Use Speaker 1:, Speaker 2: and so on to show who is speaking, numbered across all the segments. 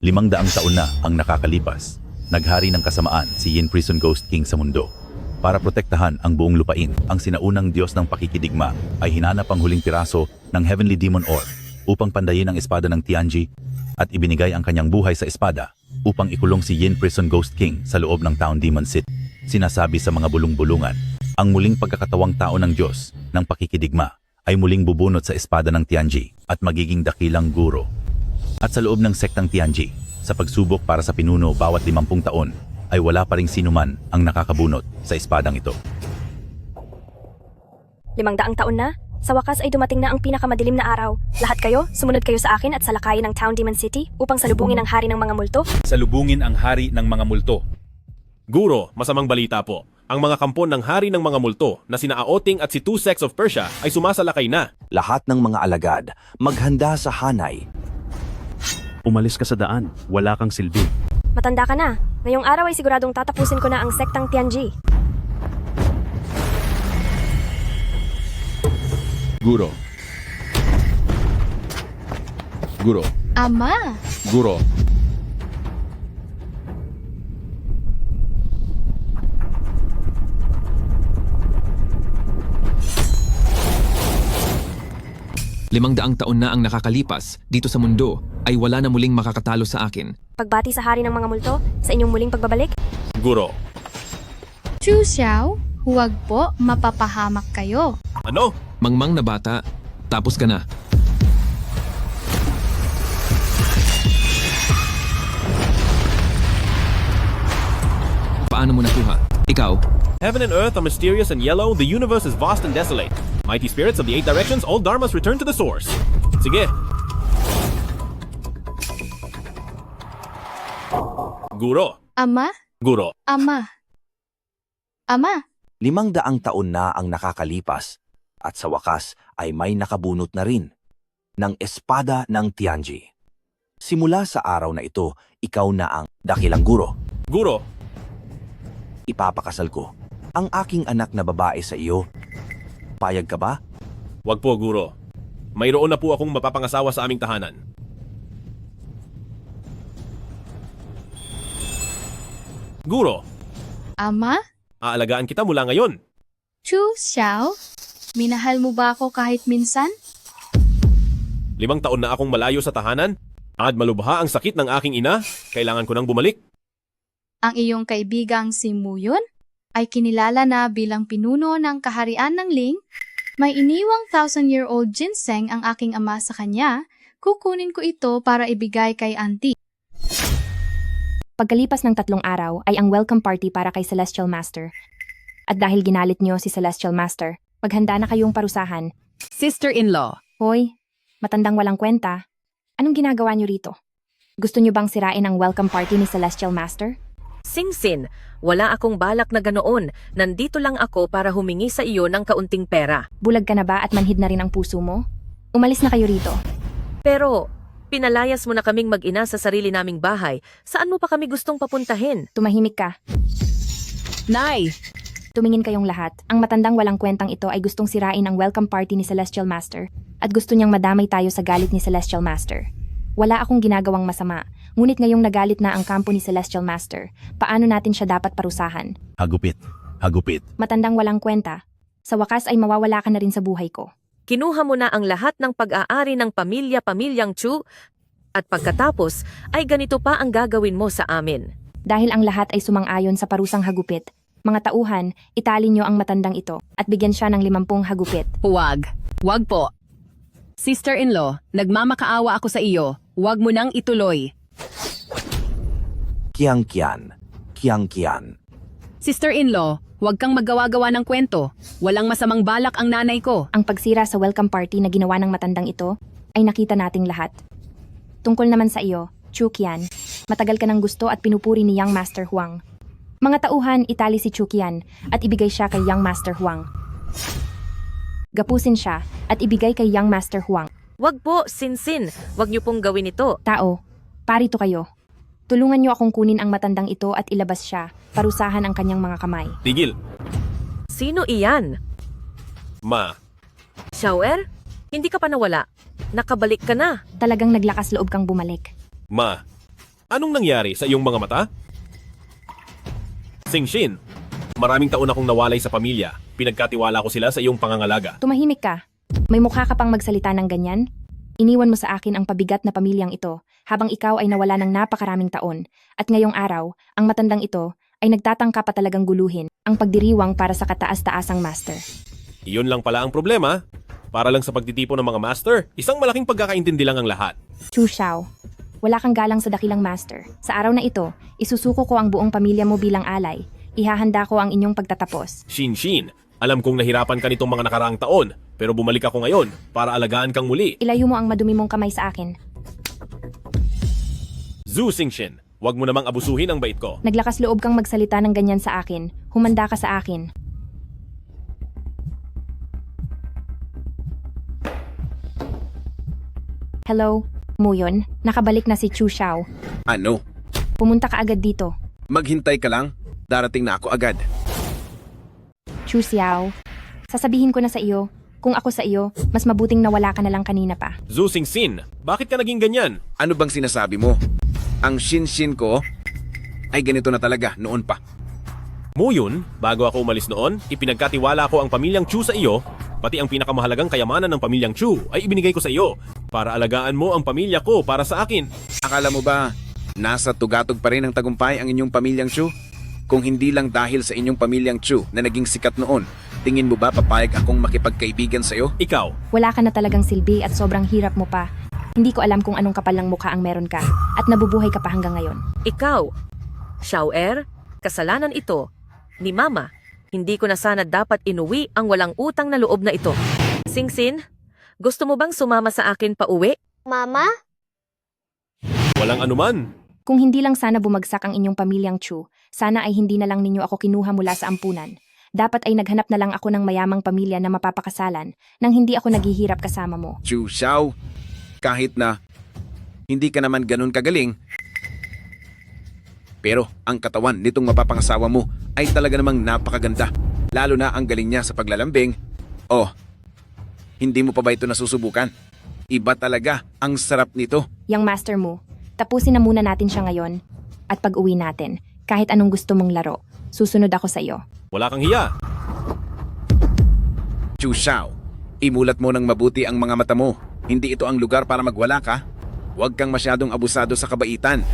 Speaker 1: 500 taon na ang nakakalipas. Naghari ng kasamaan si Yin Prison Ghost King sa mundo. Para protektahan ang buong lupain, ang sinaunang Diyos ng pakikidigma ay hinanap ang huling piraso ng Heavenly Demon Orb upang pandayin ang espada ng Tianji at ibinigay ang kanyang buhay sa espada upang ikulong si Yin Prison Ghost King sa loob ng Town Demon City. Sinasabi sa mga bulong-bulungan, ang muling pagkakatawang tao ng Diyos ng pakikidigma ay muling bubunot sa espada ng Tianji at magiging dakilang guro. At sa loob ng sektang Tianji, sa pagsubok para sa pinuno bawat 50 taon, ay wala pa ring sinuman ang nakakabunot sa espadang ito.
Speaker 2: 500 taon na? Sa wakas ay dumating na ang pinakamadilim na araw. Lahat kayo, sumunod kayo sa akin at salakayin ng Town Demon City upang salubungin ang hari ng mga multo.
Speaker 3: Salubungin ang hari ng mga multo. Guro, masamang balita po. Ang mga kampon ng hari ng mga multo na sina Aoting at si Two Sects of Persia ay sumasalakay na.
Speaker 4: Lahat ng mga alagad, maghanda sa hanay.
Speaker 5: Umalis ka sa daan, wala kang silbi.
Speaker 2: Matanda ka na. Ngayong araw ay siguradong tatapusin ko na ang sektang Tianji.
Speaker 3: Guro. Guro.
Speaker 6: Ama,
Speaker 3: Guro.
Speaker 7: Limang taon na ang nakakalipas dito sa mundo ay wala na muling makakatalo sa akin.
Speaker 2: Pagbati sa hari ng mga multo, sa inyong muling pagbabalik,
Speaker 3: Guro.
Speaker 6: Chu Xiao, huwag po, mapapahamak kayo.
Speaker 3: Ano?
Speaker 7: Mangmang na bata, tapos ka na. Paano mo nakuha? Ikaw?
Speaker 3: Heaven and earth are mysterious and yellow, the universe is vast and desolate. Mighty spirits of the 8 directions, all dharmas return to the source. Sige. Guro.
Speaker 6: Ama,
Speaker 3: Guro.
Speaker 6: ama. Ama,
Speaker 4: 500 taon na ang nakakalipas at sa wakas ay may nakabunot na rin ng espada ng Tianji. Simula sa araw na ito, ikaw na ang dakilang guro.
Speaker 3: Guro.
Speaker 4: Ipapakasal ko ang aking anak na babae sa iyo. Payag ka ba?
Speaker 3: Wag po, Guro. Mayroon na po akong mapapangasawa sa aming tahanan. Guro,
Speaker 6: ama,
Speaker 3: aalagaan kita mula ngayon.
Speaker 6: Chu Xiao, minahal mo ba ako kahit minsan?
Speaker 3: 5 taon na akong malayo sa tahanan at malubha ang sakit ng aking ina. Kailangan ko nang bumalik.
Speaker 6: Ang iyong kaibigang si Muyon ay kinilala na bilang pinuno ng kaharian ng Ling. May iniwang 1,000-year-old ginseng ang aking ama sa kanya. Kukunin ko ito para ibigay kay auntie.
Speaker 2: pagkalipas ng 3 araw ay ang welcome party para kay Celestial Master. At dahil ginalit niyo si Celestial Master, maghanda na kayong parusahan.
Speaker 8: Sister-in-law.
Speaker 2: Hoy, matandang walang kwenta. Anong ginagawa niyo rito? Gusto niyo bang sirain ang welcome party ni Celestial Master?
Speaker 8: Singsin, wala akong balak na ganoon. Nandito lang ako para humingi sa iyo ng kaunting pera.
Speaker 2: Bulag ka na ba at manhid na rin ang puso mo? Umalis na kayo rito.
Speaker 8: Pero, pinalayas mo na kaming mag-ina sa sarili naming bahay. Saan mo pa kami gustong papuntahin?
Speaker 2: Tumahimik ka.
Speaker 8: Nay!
Speaker 2: Tumingin kayong lahat. Ang matandang walang kwentang ito ay gustong sirain ang welcome party ni Celestial Master at gusto niyang madamay tayo sa galit ni Celestial Master. Wala akong ginagawang masama, ngunit ngayong nagalit na ang kampo ni Celestial Master, paano natin siya dapat parusahan?
Speaker 1: Hagupit. Hagupit.
Speaker 2: Matandang walang kwenta. Sa wakas ay mawawala ka na rin sa buhay ko.
Speaker 8: Kinuha mo na ang lahat ng pag-aari ng pamilyang Chu at pagkatapos ay ganito pa ang gagawin mo sa amin.
Speaker 2: Dahil ang lahat ay sumang-ayon sa parusang hagupit, mga tauhan, itali niyo ang matandang ito at bigyan siya ng 50 hagupit.
Speaker 9: Huwag. Huwag po. Sister-in-law, nagmamakaawa ako sa iyo. Huwag mo nang ituloy.
Speaker 4: Kiang-kian. Kiang-kian.
Speaker 9: Sister-in-law, huwag kang maggawa-gawa ng kwento. Walang masamang balak ang nanay ko.
Speaker 2: Ang pagsira sa welcome party na ginawa ng matandang ito ay nakita nating lahat. Tungkol naman sa iyo, Chu Qian, matagal ka ng gusto at pinupuri ni Young Master Huang. Mga tauhan, itali si Chu Qian at ibigay siya kay Young Master Huang. Gapusin siya at ibigay kay Young Master Huang.
Speaker 8: Wag po, Sinsin. Wag niyo pong gawin ito.
Speaker 2: Tao, parito kayo. Tulungan niyo akong kunin ang matandang ito at ilabas siya, parusahan ang kanyang mga kamay.
Speaker 3: Tigil.
Speaker 8: Sino iyan?
Speaker 3: Ma.
Speaker 8: Xiaoer? Hindi ka pa nawala. Nakabalik ka na.
Speaker 2: Talagang naglakas loob kang bumalik.
Speaker 3: Ma. Anong nangyari sa iyong mga mata? Singshin, maraming taon akong nawalay sa pamilya. Pinagkatiwala ko sila sa iyong pangangalaga.
Speaker 2: Tumahimik ka. May mukha ka pang magsalita ng ganyan? Iniwan mo sa akin ang pabigat na pamilyang ito habang ikaw ay nawala ng napakaraming taon. At ngayong araw, ang matandang ito ay nagtatangka pa talagang guluhin ang pagdiriwang para sa kataas-taasang master.
Speaker 3: Iyon lang pala ang problema. Para lang sa pagtitipon ng mga master, isang malaking pagkakaintindi lang ang lahat.
Speaker 2: Chu Xiao, wala kang galang sa dakilang master. Sa araw na ito, isusuko ko ang buong pamilya mo bilang alay. Ihahanda ko ang inyong pagtatapos.
Speaker 3: Shin, alam kong nahirapan ka nitong mga nakaraang taon, pero bumalik ako ngayon para alagaan kang muli.
Speaker 2: Ilayo mo ang madumi mong kamay sa akin.
Speaker 3: Zhu Singshin, huwag mo namang abusuhin ang bait ko.
Speaker 2: Naglakas loob kang magsalita ng ganyan sa akin. Humanda ka sa akin. Hello, Muyon. Nakabalik na si Chu Xiao.
Speaker 10: Ano?
Speaker 2: Pumunta ka agad dito.
Speaker 10: Maghintay ka lang? Darating na ako agad.
Speaker 2: Chu Xiao, sasabihin ko na sa iyo, kung ako sa iyo, mas mabuting nawala ka na lang kanina pa.
Speaker 3: Zhu Singsin, bakit ka naging ganyan?
Speaker 10: Ano bang sinasabi mo? Ang Shinshin ko ay ganito na talaga noon pa.
Speaker 3: Muyon, bago ako umalis noon, ipinagkatiwala ko ang pamilyang Chu sa iyo, pati ang pinakamahalagang kayamanan ng pamilyang Chu ay ibinigay ko sa iyo para alagaan mo ang pamilya ko para sa akin.
Speaker 10: Akala mo ba nasa tugatog pa rin ang tagumpay ang inyong pamilyang Chu? Kung hindi lang dahil sa inyong pamilyang Chu na naging sikat noon, tingin mo ba papayag akong makipagkaibigan sa iyo?
Speaker 3: Ikaw,
Speaker 2: Wala ka na talagang silbi at sobrang hirap mo pa. Hindi ko alam kung anong kapal ng mukha ang meron ka at nabubuhay ka pa hanggang ngayon.
Speaker 8: Ikaw, Xiaoer, kasalanan ito ni Mama. Hindi ko na sana dapat inuwi ang walang utang na loob na ito. Singsin, gusto mo bang sumama sa akin pa uwi?
Speaker 11: Mama?
Speaker 3: walang anuman.
Speaker 2: Kung hindi lang sana bumagsak ang inyong pamilyang Chu, sana ay hindi na lang ninyo ako kinuha mula sa ampunan. Dapat ay naghanap na lang ako ng mayamang pamilya na mapapakasalan nang hindi ako naghihirap kasama mo.
Speaker 10: Chu Xiao, kahit na hindi ka naman ganun kagaling, pero ang katawan nitong mapapangasawa mo ay talaga namang napakaganda. Lalo na ang galing niya sa paglalambing. Oh, hindi mo pa ba ito nasusubukan? Iba talaga ang sarap nito.
Speaker 2: Yang master mo, tapusin na muna natin siya ngayon. At pag uwi natin, kahit anong gusto mong laro, susunod ako sa iyo.
Speaker 3: Wala kang hiya.
Speaker 10: Chu Xiao, imulat mo ng mabuti ang mga mata mo. Hindi ito ang lugar para magwala ka. Huwag kang masyadong abusado sa kabaitan.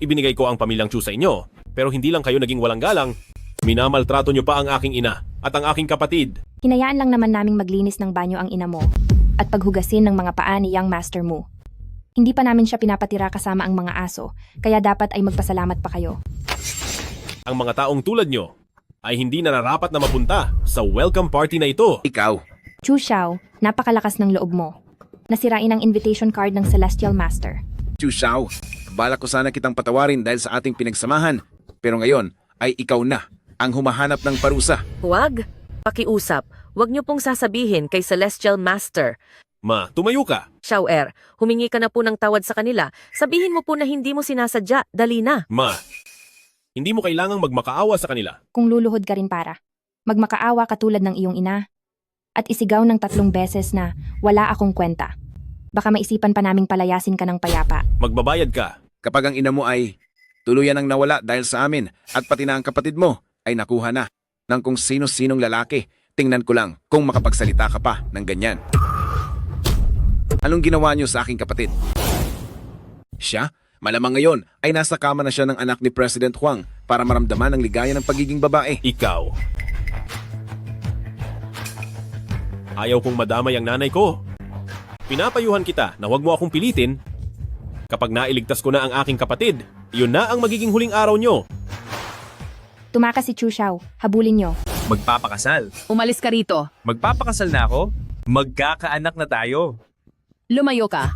Speaker 3: Ibinigay ko ang pamilyang Chu sa inyo, pero hindi lang kayo naging walang galang. Minamaltrato niyo pa ang aking ina at ang aking kapatid.
Speaker 2: Hinayaan lang naman naming maglinis ng banyo ang ina mo at paghugasin ng mga paa ni Young Master mo. Hindi pa namin siya pinapatira kasama ang mga aso, kaya dapat ay magpasalamat pa kayo.
Speaker 3: Ang mga taong tulad nyo ay hindi nararapat na mapunta sa welcome party na ito.
Speaker 10: Ikaw,
Speaker 2: Chu Xiao, napakalakas ng loob mo. Nasirain ang invitation card ng Celestial Master.
Speaker 10: Chu Xiao, balak ko sana kitang patawarin dahil sa ating pinagsamahan. Pero ngayon ay ikaw na ang humahanap ng parusa.
Speaker 8: Huwag. Pakiusap. Huwag niyo pong sasabihin kay Celestial Master.
Speaker 3: Ma, tumayo ka.
Speaker 8: Xiaoer, humingi ka na po ng tawad sa kanila. Sabihin mo po na hindi mo sinasadya. Dali na.
Speaker 3: Ma, hindi mo kailangang magmakaawa sa kanila.
Speaker 2: Kung luluhod ka rin para. Magmakaawa katulad ng iyong ina. At isigaw ng 3 beses na wala akong kwenta. Baka maisipan pa naming palayasin ka ng payapa.
Speaker 3: Magbabayad ka.
Speaker 10: Kapag ang ina mo ay tuluyan ang nawala dahil sa amin at pati na ang kapatid mo ay nakuha na ng kung sino-sinong lalaki, tingnan ko lang kung makapagsalita ka pa ng ganyan. Anong ginawa niyo sa aking kapatid? Siya? Malamang ngayon ay nasa kama na siya ng anak ni President Huang para maramdaman ang ligaya ng pagiging babae.
Speaker 3: Ikaw. Ayaw kong madamay ang nanay ko. Pinapayuhan kita na huwag mo akong pilitin. Kapag nailigtas ko na ang aking kapatid, iyon na ang magiging huling araw nyo.
Speaker 2: Tumakas si Chu Xiao. Habulin niyo.
Speaker 12: Magpapakasal.
Speaker 9: Umalis ka rito.
Speaker 12: Magpapakasal na ako. Magkakaanak na tayo.
Speaker 9: Lumayo ka.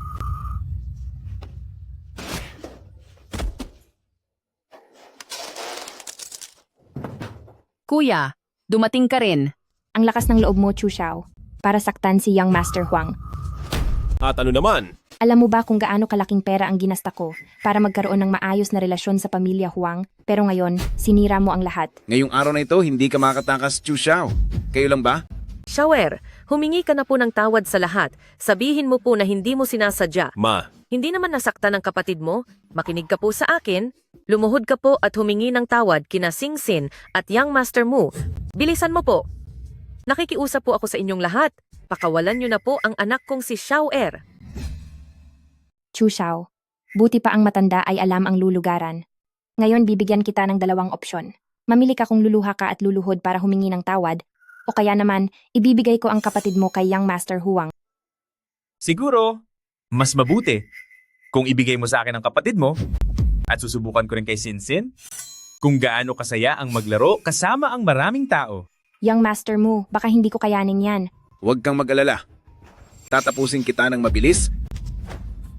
Speaker 9: Kuya, dumating ka rin.
Speaker 2: Ang lakas ng loob mo, Chu Xiao, para saktan si Young Master Huang.
Speaker 3: At ano naman?
Speaker 2: Alam mo ba kung gaano kalaking pera ang ginasta ko para magkaroon ng maayos na relasyon sa pamilya Huang? Pero ngayon, sinira mo ang lahat.
Speaker 10: Ngayong araw na ito, hindi ka makatakas, Chu Xiao. Kayo lang ba?
Speaker 8: Xiaoer, humingi ka na po ng tawad sa lahat. Sabihin mo po na hindi mo sinasadya.
Speaker 3: Ma,
Speaker 8: Hindi naman nasaktan ng kapatid mo. Makinig ka po sa akin. Lumuhod ka po at humingi ng tawad kina Sing-Sin at Young Master Mu. Bilisan mo po. Nakikiusap po ako sa inyong lahat. Pakawalan niyo na po ang anak kong si Xiao-Er.
Speaker 2: Chu Xiao, buti pa ang matanda ay alam ang lulugaran. Ngayon bibigyan kita ng dalawang opsyon. Mamili ka kung luluha ka at luluhod para humingi ng tawad, o kaya naman, ibibigay ko ang kapatid mo kay Young Master Huang.
Speaker 12: Siguro, mas mabuti kung ibigay mo sa akin ang kapatid mo at susubukan ko rin kay Sinsin kung gaano kasaya ang maglaro kasama ang maraming tao.
Speaker 2: Young Master Mu, baka hindi ko kayanin yan.
Speaker 10: Huwag kang mag-alala. Tatapusin kita ng mabilis.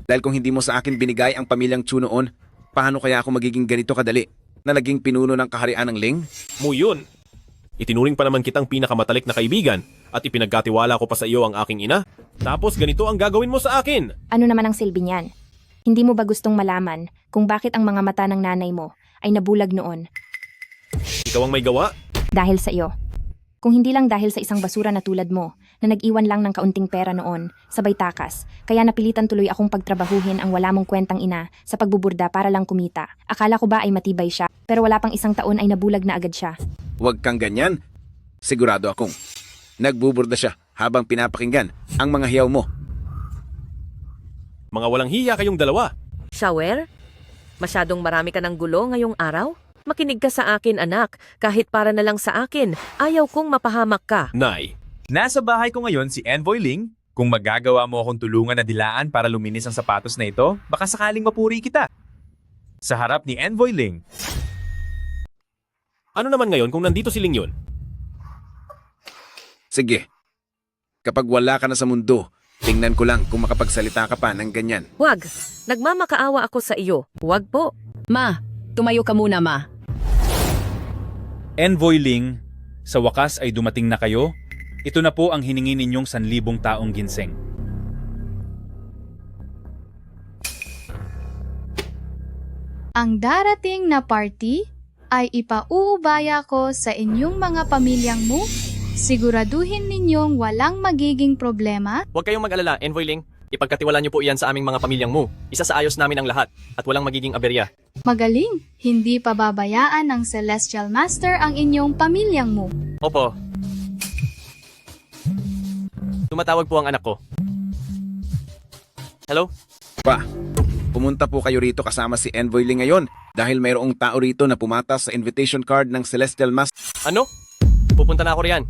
Speaker 10: Dahil kung hindi mo sa akin binigay ang pamilyang Chu noon, paano kaya ako magiging ganito kadali na naging pinuno ng kaharian ng Ling?
Speaker 3: Mu yun. Itinuring pa naman kitang pinakamatalik na kaibigan at ipinagkatiwala ko pa sa iyo ang aking ina. Tapos ganito ang gagawin mo sa akin.
Speaker 2: Ano naman ang silbi niyan? Hindi mo ba gustong malaman kung bakit ang mga mata ng nanay mo ay nabulag noon?
Speaker 3: Ikaw ang may gawa?
Speaker 2: Dahil sa iyo. Kung hindi lang dahil sa isang basura na tulad mo, na nag-iwan lang ng kaunting pera noon, sabay takas, kaya napilitan tuloy akong pagtrabahuhin ang wala mong kwentang ina sa pagbuburda para lang kumita. Akala ko ba ay matibay siya, pero wala pang isang taon ay nabulag na agad siya.
Speaker 10: Huwag kang ganyan. Sigurado akong nagbuburda siya habang pinapakinggan ang mga hiyaw mo.
Speaker 3: Mga walang hiya kayong dalawa.
Speaker 8: Xiao-Er, masyadong marami ka ng gulo ngayong araw? Makinig ka sa akin, anak. Kahit para na lang sa akin, ayaw kong mapahamak ka.
Speaker 3: Nay,
Speaker 12: Nasa bahay ko ngayon si Envoy Ling. Kung magagawa mo akong tulungan na dilaan para luminis ang sapatos na ito, baka sakaling mapuri kita. Sa harap ni Envoy Ling.
Speaker 3: ano naman ngayon kung nandito si Ling yun?
Speaker 10: Sige. Kapag wala ka na sa mundo, tingnan ko lang kung makapagsalita ka pa ng ganyan.
Speaker 8: Huwag. Nagmamakaawa ako sa iyo. Huwag po.
Speaker 9: Ma, tumayo ka muna, ma.
Speaker 11: Envoy Ling, sa wakas ay dumating na kayo. Ito na po ang hiningi ninyong 1,000 taong ginseng.
Speaker 6: Ang darating na party ay ipauubaya ko sa inyong mga pamilyang mo. Siguraduhin ninyong walang magiging problema.
Speaker 13: Huwag kayong mag-alala, Envoy Ling. Ipagkatiwala niyo po iyan sa aming mga pamilyang mo. Isa sa ayos namin ang lahat at walang magiging aberya.
Speaker 6: Magaling, hindi pababayaan ng Celestial Master ang inyong pamilyang mo.
Speaker 13: Opo. Tumatawag po ang anak ko. Hello?
Speaker 10: Pa, pumunta po kayo rito kasama si Envoy Ling ngayon dahil mayroong tao rito na pumatas sa invitation card ng Celestial Master.
Speaker 13: Ano? Pupunta na ako riyan.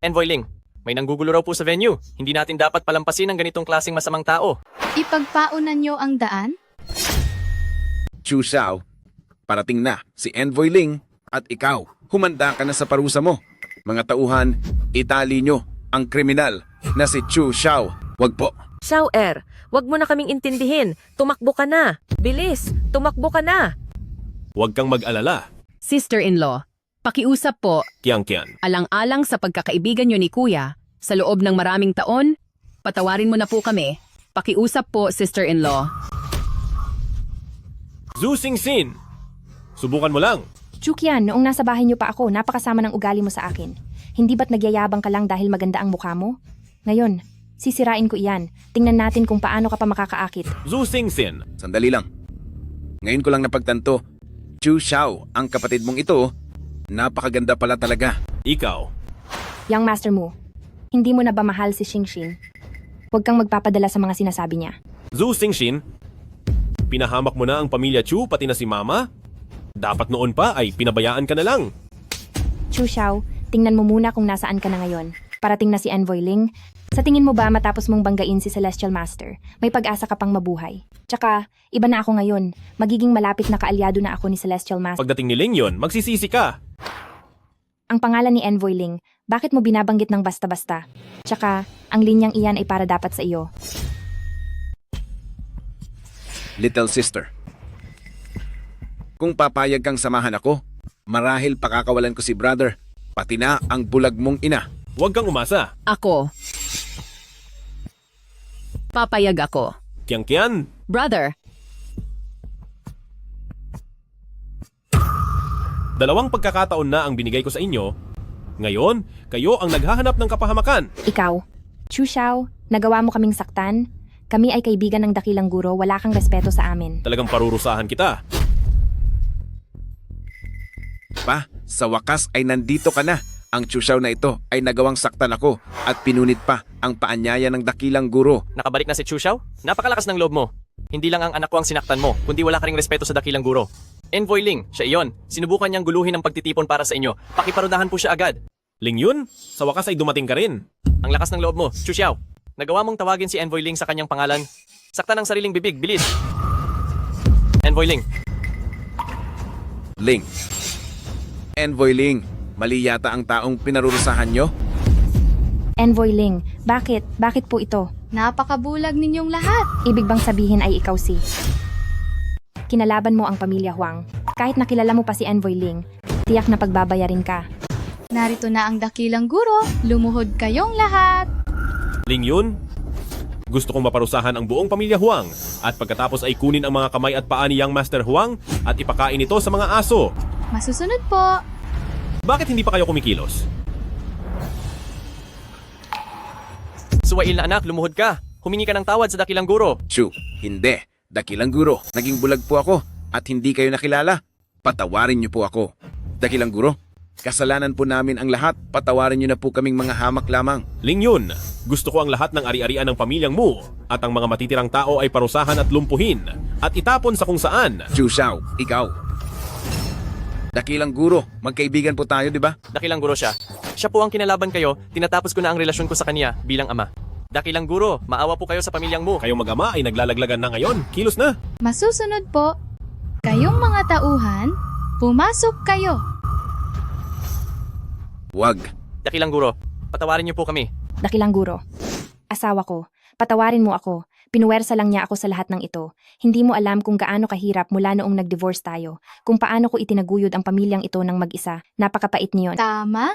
Speaker 13: Envoy Ling, may nanggugulo raw po sa venue. Hindi natin dapat palampasin ang ganitong klaseng masamang tao.
Speaker 6: Ipagpaunan nyo ang daan?
Speaker 10: Chu Xiao, parating na si Envoy Ling at ikaw, humanda ka na sa parusa mo. Mga tauhan, itali nyo ang kriminal na si Chu Xiao. Wag po.
Speaker 8: Xiao-Er, wag mo na kaming intindihin. Tumakbo ka na. Bilis, tumakbo ka na.
Speaker 3: Huwag kang mag-alala.
Speaker 9: Sister-in-law, pakiusap po,
Speaker 3: Kiang-kian.
Speaker 9: alang-alang sa pagkakaibigan nyo ni Kuya, sa loob ng maraming taon, patawarin mo na po kami. Pakiusap po, sister-in-law.
Speaker 3: Zhu Sing-Sin, subukan mo lang.
Speaker 2: Chukian, noong nasa bahay niyo pa ako, napakasama ng ugali mo sa akin. Hindi ba't nagyayabang ka lang dahil maganda ang mukha mo? Ngayon, sisirain ko iyan. Tingnan natin kung paano ka pa makakaakit.
Speaker 3: Zhu Sing-Sin.
Speaker 10: Sandali lang. Ngayon ko lang napagtanto, Chu Xiao, ang kapatid mong ito, napakaganda pala talaga.
Speaker 3: Ikaw.
Speaker 2: Young Master Mu, hindi mo na ba mahal si Xingxin? Huwag kang magpapadala sa mga sinasabi niya.
Speaker 3: Zhu Sing-Sin, pinahamak mo na ang pamilya Chu pati na si Mama? Dapat noon pa ay pinabayaan ka na lang.
Speaker 2: Chu Xiao, tingnan mo muna kung nasaan ka na ngayon. Parating na si Envoy Ling. Sa tingin mo ba matapos mong banggain si Celestial Master, may pag-asa ka pang mabuhay? Tsaka, iba na ako ngayon. Magiging malapit na kaalyado na ako ni Celestial Master.
Speaker 3: Pagdating ni Ling yon, magsisisi ka.
Speaker 2: Ang pangalan ni Envoy Ling, bakit mo binabanggit ng basta-basta? Tsaka, ang linyang iyan ay para dapat sa iyo.
Speaker 10: Little sister. Kung papayag kang samahan ako, marahil pakakawalan ko si brother, pati na ang bulag mong ina.
Speaker 3: Huwag kang umasa.
Speaker 9: Ako. Papayag ako.
Speaker 3: Kiang-kian.
Speaker 9: Brother,
Speaker 3: Dalawang pagkakataon na ang binigay ko sa inyo Ngayon, kayo ang naghahanap ng kapahamakan.
Speaker 2: Ikaw, Chu Xiao, nagawa mo kaming saktan. Kami ay kaibigan ng dakilang guro, wala kang respeto sa amin.
Speaker 3: Talagang parurusahan kita.
Speaker 10: Pa, sa wakas ay nandito ka na. Ang Chuxiao na ito ay nagawang saktan ako at pinunit pa ang paanyaya ng dakilang guro.
Speaker 13: Nakabalik na si Chu Xiao? Napakalakas ng loob mo. Hindi lang ang anak ko ang sinaktan mo, kundi wala ka ring respeto sa dakilang guro. Envoy Ling, siya iyon. Sinubukan niyang guluhin ang pagtitipon para sa inyo. Pakiparudahan po siya agad.
Speaker 3: Ling Yun, sa wakas ay dumating ka rin.
Speaker 13: Ang lakas ng loob mo, Chu Xiao. Nagawa mong tawagin si Envoy Ling sa kanyang pangalan. Saktan ang sariling bibig, bilis. Envoy Ling.
Speaker 10: Ling. Envoy Ling, mali yata ang taong pinarurusahan nyo?
Speaker 2: Envoy Ling, bakit? Bakit po ito?
Speaker 6: Napakabulag ninyong lahat.
Speaker 2: Ibig bang sabihin ay ikaw si... Kinalaban mo ang pamilya Huang. Kahit nakilala mo pa si Envoy Ling, tiyak na pagbabayarin ka.
Speaker 6: Narito na ang dakilang guro. Lumuhod kayong lahat.
Speaker 3: Ling Yun, gusto kong maparusahan ang buong pamilya Huang at pagkatapos ay kunin ang mga kamay at paa ni Young Master Huang at ipakain ito sa mga aso.
Speaker 6: Masusunod po.
Speaker 3: Bakit hindi pa kayo kumikilos?
Speaker 13: Suwail na anak, lumuhod ka. Humingi ka ng tawad sa dakilang guro.
Speaker 10: Chu, hindi. Dakilang guro, naging bulag po ako at hindi kayo nakilala. Patawarin niyo po ako. Dakilang guro, kasalanan po namin ang lahat. Patawarin niyo na po kaming mga hamak lamang.
Speaker 3: Ling Yun, gusto ko ang lahat ng ari-arian ng pamilyang mo at ang mga matitirang tao ay parusahan at lumpuhin at itapon sa kung saan.
Speaker 10: Chu Xiao, ikaw. Dakilang guro, magkaibigan po tayo, di ba?
Speaker 13: Dakilang guro siya. Siya po ang kinalaban kayo, tinatapos ko na ang relasyon ko sa kanya bilang ama. Dakilang guro, maawa po kayo sa pamilyang mo.
Speaker 3: Kayong mag-ama ay naglalaglagan na ngayon. Kilos na!
Speaker 6: Masusunod po. Kayong mga tauhan, pumasok kayo.
Speaker 10: Wag.
Speaker 13: Dakilang guro, patawarin niyo po kami.
Speaker 2: Dakilang guro, asawa ko, patawarin mo ako. Pinuwersa lang niya ako sa lahat ng ito. Hindi mo alam kung gaano kahirap mula noong nag-divorce tayo. Kung paano ko itinaguyod ang pamilyang ito ng mag-isa. Napakapait niyon.
Speaker 6: Tama?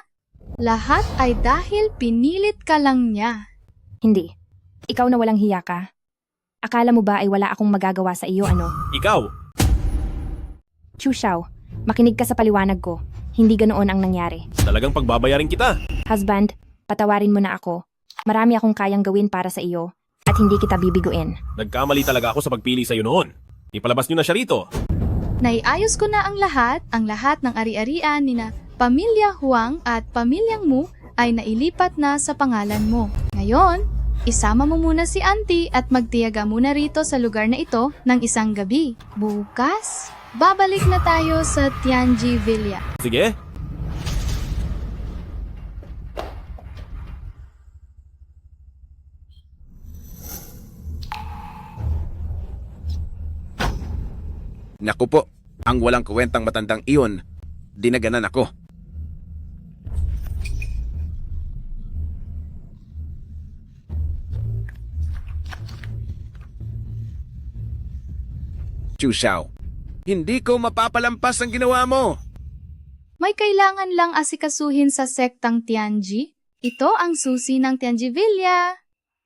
Speaker 6: Lahat ay dahil pinilit ka lang niya.
Speaker 2: Hindi. Ikaw na walang hiya ka. Akala mo ba ay wala akong magagawa sa iyo ano?
Speaker 3: Ikaw!
Speaker 2: Chu Xiao, makinig ka sa paliwanag ko. Hindi ganoon ang nangyari.
Speaker 3: Talagang pagbabayarin kita.
Speaker 2: Husband, patawarin mo na ako. Marami akong kayang gawin para sa iyo. At hindi kita bibiguin.
Speaker 3: Nagkamali talaga ako sa pagpili sa iyo noon. Ipalabas niyo na siya rito.
Speaker 6: Naiayos ko na ang lahat ng ari-arian ni na Pamilya Huang at Pamilyang Mu ay nailipat na sa pangalan mo. Ngayon, isama mo muna si Auntie at magtiyaga muna rito sa lugar na ito ng isang gabi. Bukas, babalik na tayo sa Tianji Villa.
Speaker 3: Sige.
Speaker 10: Naku po, ang walang kwentang matandang iyon, dinaganan ako. Chu Xiao, hindi ko mapapalampas ang ginawa mo.
Speaker 6: May kailangan lang asikasuhin sa sektang Tianji. Ito ang susi ng Tianji Villa.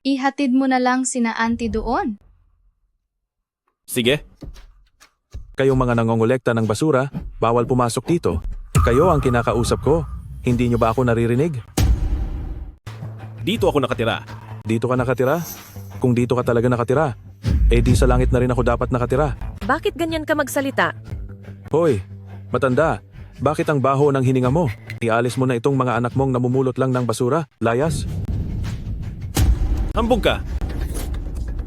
Speaker 6: Ihatid mo na lang sina Auntie doon.
Speaker 3: Sige.
Speaker 14: Kayong mga nangongolekta ng basura, bawal pumasok dito. Kayo ang kinakausap ko. Hindi nyo ba ako naririnig?
Speaker 3: Dito ako nakatira.
Speaker 14: Dito ka nakatira? Kung dito ka talaga nakatira, eh di sa langit na rin ako dapat nakatira.
Speaker 8: Bakit ganyan ka magsalita?
Speaker 14: Hoy, matanda, bakit ang baho ng hininga mo? Ialis mo na itong mga anak mong namumulot lang ng basura, layas.
Speaker 3: Hambog ka.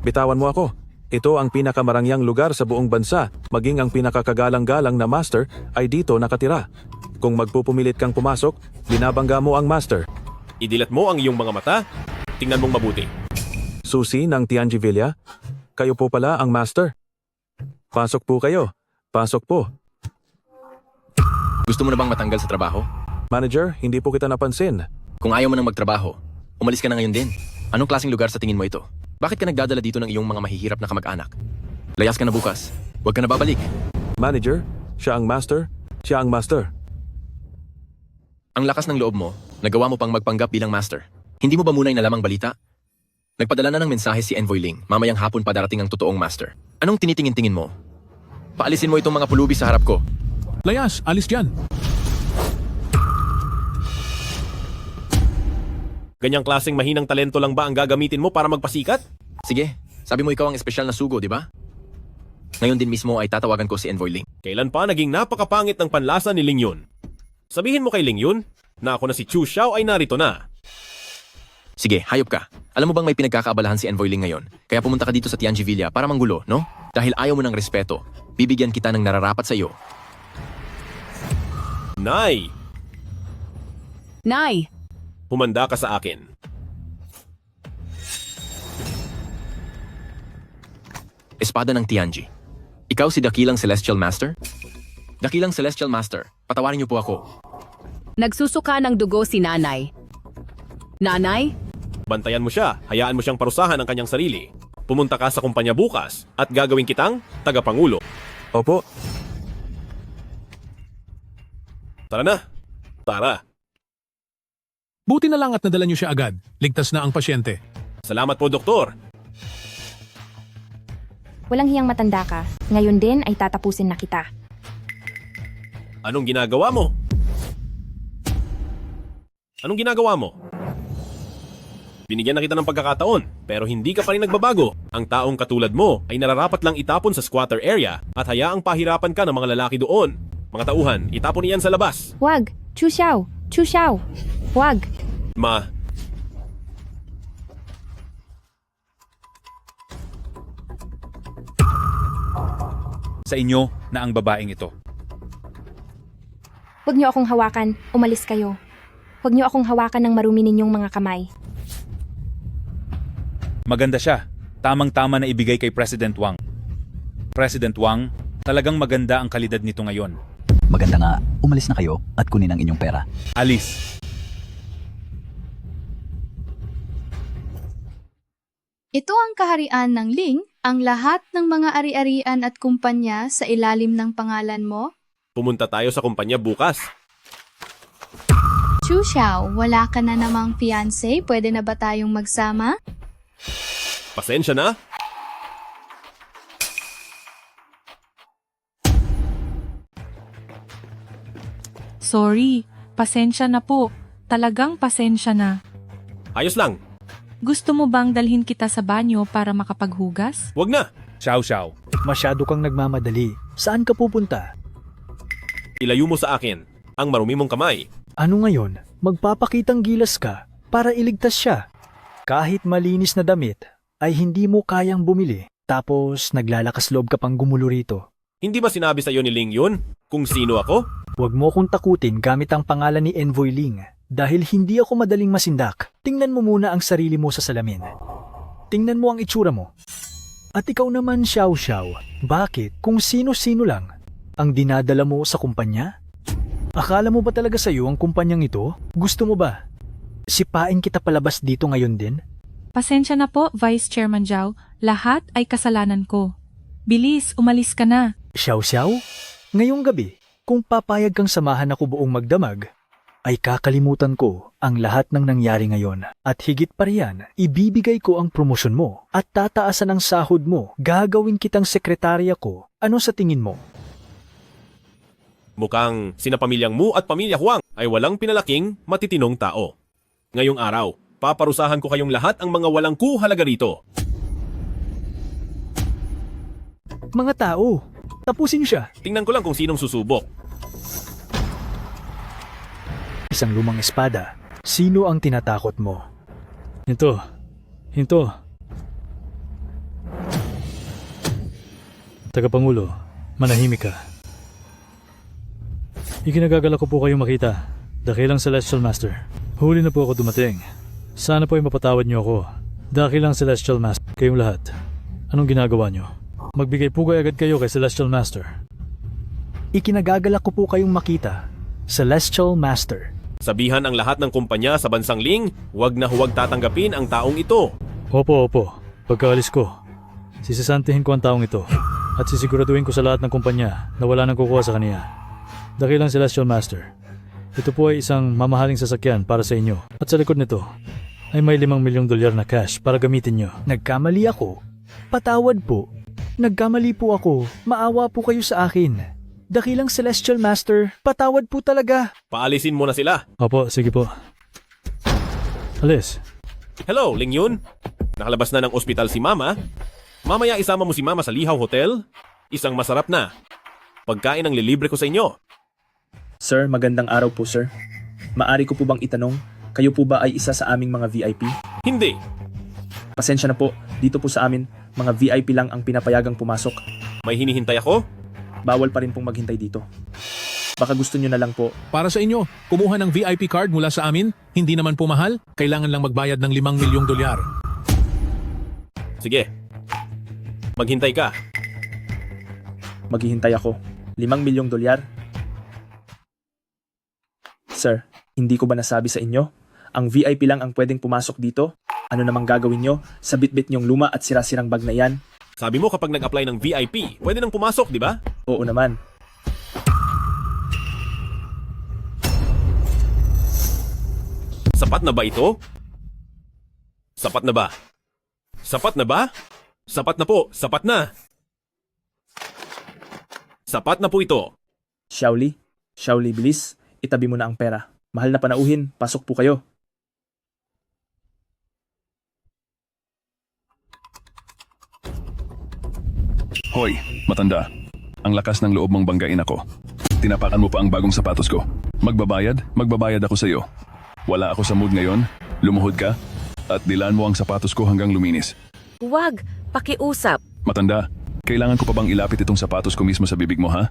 Speaker 14: Bitawan mo ako. Ito ang pinakamarangyang lugar sa buong bansa, maging ang pinakakagalang-galang na master ay dito nakatira. Kung magpupumilit kang pumasok, binabangga mo ang master.
Speaker 3: Idilat mo ang iyong mga mata. Tingnan mong mabuti.
Speaker 14: Susi ng Tianji Villa, kayo po pala ang master. Pasok po kayo. Pasok po.
Speaker 7: Gusto mo na bang matanggal sa trabaho?
Speaker 14: Manager, hindi po kita napansin.
Speaker 7: Kung ayaw mo nang magtrabaho, umalis ka na ngayon din. Anong klaseng lugar sa tingin mo ito? Bakit ka nagdadala dito ng iyong mga mahihirap na kamag-anak? Layas ka na bukas. Huwag ka na babalik.
Speaker 14: Manager, siya ang master. Siya ang master.
Speaker 7: Ang lakas ng loob mo, nagawa mo pang magpanggap bilang master. Hindi mo ba muna inalamang balita? Nagpadala na ng mensahe si Envoy Ling. Mamayang hapon pa darating ang totoong master. Anong tinitingin-tingin mo? Paalisin mo itong mga pulubi sa harap ko.
Speaker 11: Layas, alis dyan.
Speaker 3: Ganyang klaseng mahinang talento lang ba ang gagamitin mo para magpasikat?
Speaker 7: Sige, sabi mo ikaw ang espesyal na sugo, di ba? Ngayon din mismo ay tatawagan ko si Envoy Ling.
Speaker 3: Kailan pa naging napakapangit ng panlasa ni Ling Yun? Sabihin mo kay Ling Yun na ako na si Chu Xiao ay narito na.
Speaker 7: Sige, hayop ka. Alam mo bang may pinagkakaabalahan si Envoy Ling ngayon? Kaya pumunta ka dito sa Tianji Villa para manggulo, no? Dahil ayaw mo ng respeto, bibigyan kita ng nararapat sa iyo.
Speaker 3: Nay,
Speaker 9: Nay,
Speaker 3: humanda ka sa akin.
Speaker 7: Espada ng Tianji. Ikaw si Dakilang Celestial Master? Dakilang Celestial Master, patawarin niyo po ako.
Speaker 9: nagsusuka ng dugo si nanay. Nanay,
Speaker 3: Bantayan mo siya, hayaan mo siyang parusahan ang kanyang sarili. Pumunta ka sa kumpanya bukas at gagawin kitang tagapangulo.
Speaker 14: Opo,
Speaker 3: Tara na. Tara.
Speaker 15: Buti na lang at nadala niyo siya agad. Ligtas na ang pasyente.
Speaker 3: Salamat po, Doktor.
Speaker 2: Walang hiyang matanda ka. Ngayon din ay tatapusin na kita.
Speaker 3: Anong ginagawa mo? Anong ginagawa mo? Binigyan na kita ng pagkakataon, pero hindi ka pa rin nagbabago. Ang taong katulad mo ay nararapat lang itapon sa squatter area at hayaang pahirapan ka ng mga lalaki doon. Mga tauhan, itapon iyan sa labas.
Speaker 2: Wag! Chu Xiao! Chu Xiao! Wag!
Speaker 3: Ma,
Speaker 11: Sa inyo na ang babaeng ito.
Speaker 2: Huwag niyo akong hawakan. Umalis kayo. Huwag niyo akong hawakan ng marumi ninyong mga kamay.
Speaker 11: Maganda siya. Tamang-tama na ibigay kay President Wang. President Wang, talagang maganda ang kalidad nito ngayon.
Speaker 1: Maganda nga, umalis na kayo at kunin ang inyong pera.
Speaker 11: Alice,
Speaker 6: Ito ang kaharian ng Ling, ang lahat ng mga ari-arian at kumpanya sa ilalim ng pangalan mo.
Speaker 3: pumunta tayo sa kumpanya bukas.
Speaker 6: Chu Xiao, wala ka na namang fiancé, pwede na ba tayong magsama?
Speaker 3: Pasensya na.
Speaker 16: Sorry, pasensya na po. Talagang pasensya na.
Speaker 3: Ayos lang.
Speaker 16: Gusto mo bang dalhin kita sa banyo para makapaghugas?
Speaker 3: Wag na.
Speaker 11: Xiao Xiao.
Speaker 17: Masyado kang nagmamadali. Saan ka pupunta?
Speaker 3: Ilayo mo sa akin ang marumi mong kamay.
Speaker 17: Ano ngayon? Magpapakitang gilas ka para iligtas siya. Kahit malinis na damit, ay hindi mo kayang bumili. Tapos naglalakas loob ka pang gumulo rito.
Speaker 3: Hindi ba sinabi sa iyo ni Ling Yun kung sino ako?
Speaker 17: Huwag mo kong takutin gamit ang pangalan ni Envoy Ling. Dahil hindi ako madaling masindak. Tingnan mo muna ang sarili mo sa salamin. Tingnan mo ang itsura mo. At ikaw naman, Xiao Xiao, bakit kung sino-sino lang ang dinadala mo sa kumpanya? Akala mo ba talaga sa'yo ang kumpanyang ito? Gusto mo ba? Sipain kita palabas dito ngayon din?
Speaker 16: Pasensya na po, Vice Chairman Zhao. Lahat ay kasalanan ko. Bilis, umalis ka na.
Speaker 17: Xiao Xiao, ngayong gabi, kung papayag kang samahan ako buong magdamag, ay kakalimutan ko ang lahat ng nangyari ngayon. At higit pa riyan, ibibigay ko ang promosyon mo at tataasan ang sahod mo. Gagawin kitang sekretarya ko. Ano sa tingin mo?
Speaker 3: Mukhang sina pamilyang Mu at pamilya Huang ay walang pinalaking matitinong tao. Ngayong araw, paparusahan ko kayong lahat ang mga walang kuhalaga rito.
Speaker 17: Mga tao, tapusin siya.
Speaker 3: Tingnan ko lang kung sinong susubok.
Speaker 17: Isang lumang espada. Sino ang tinatakot mo? Hinto. Tagapangulo, manahimik ka. Ikinagagala ko po kayong makita. Dakilang Celestial Master. Huli na po ako dumating. Sana po ay mapatawad niyo ako. Dakilang Celestial Master. Kayong lahat. Anong ginagawa niyo? Magbigay pugay agad kayo kay Celestial Master. Ikinagagala ko po kayong makita. Celestial Master.
Speaker 3: Sabihan ang lahat ng kumpanya sa bansang Ling, huwag na huwag tatanggapin ang taong ito.
Speaker 17: Opo. Pagkaalis ko, sisisantihin ko ang taong ito at sisiguraduhin ko sa lahat ng kumpanya na wala nang kukuha sa kaniya. Dakilang Celestial Master. Ito po ay isang mamahaling sasakyan para sa inyo at sa likod nito ay may $5 milyong na cash para gamitin nyo. Nagkamali ako. Patawad po. Nagkamali po ako. Maawa po kayo sa akin. Dakilang Celestial Master, patawad po talaga.
Speaker 3: Paalisin mo na sila.
Speaker 17: Opo, sige po. Alis.
Speaker 3: Hello, Ling Yun. Nakalabas na ng ospital si Mama. Mamaya isama mo si Mama sa Lihaw Hotel. Isang masarap na pagkain ang lilibre ko sa inyo.
Speaker 18: Sir, magandang araw po, sir. Maari ko po bang itanong, kayo po ba ay isa sa aming mga VIP?
Speaker 3: Hindi.
Speaker 18: Pasensya na po, dito po sa amin, mga VIP lang ang pinapayagang pumasok.
Speaker 3: May hinihintay ako?
Speaker 18: Bawal pa rin pong maghintay dito. Baka gusto nyo na lang po.
Speaker 15: Para sa inyo, kumuha ng VIP card mula sa amin, hindi naman po mahal, kailangan lang magbayad ng $5 milyong.
Speaker 3: Sige. Maghintay ka.
Speaker 18: Maghihintay ako. $5 milyong. Sir, hindi ko ba nasabi sa inyo? Ang VIP lang ang pwedeng pumasok dito? Ano namang gagawin nyo sa bitbit nyong luma at sira-sirang bag na yan?
Speaker 3: Sabi mo kapag nag-apply ng VIP, pwede nang pumasok, di ba?
Speaker 18: Oo naman.
Speaker 3: Sapat na ba ito? Sapat na ba? Sapat na ba? Sapat na po, sapat na. Sapat na po ito.
Speaker 18: Xiaoli, bilis. Itabi mo na ang pera. Mahal na panauhin, pasok po kayo.
Speaker 19: Hoy, matanda. Ang lakas ng loob mong banggain ako. Tinapakan mo pa ang bagong sapatos ko. Magbabayad ako sa iyo. Wala ako sa mood ngayon, lumuhod ka, at dilaan mo ang sapatos ko hanggang luminis.
Speaker 8: Huwag, pakiusap.
Speaker 19: Matanda, kailangan ko pa bang ilapit itong sapatos ko mismo sa bibig mo, ha?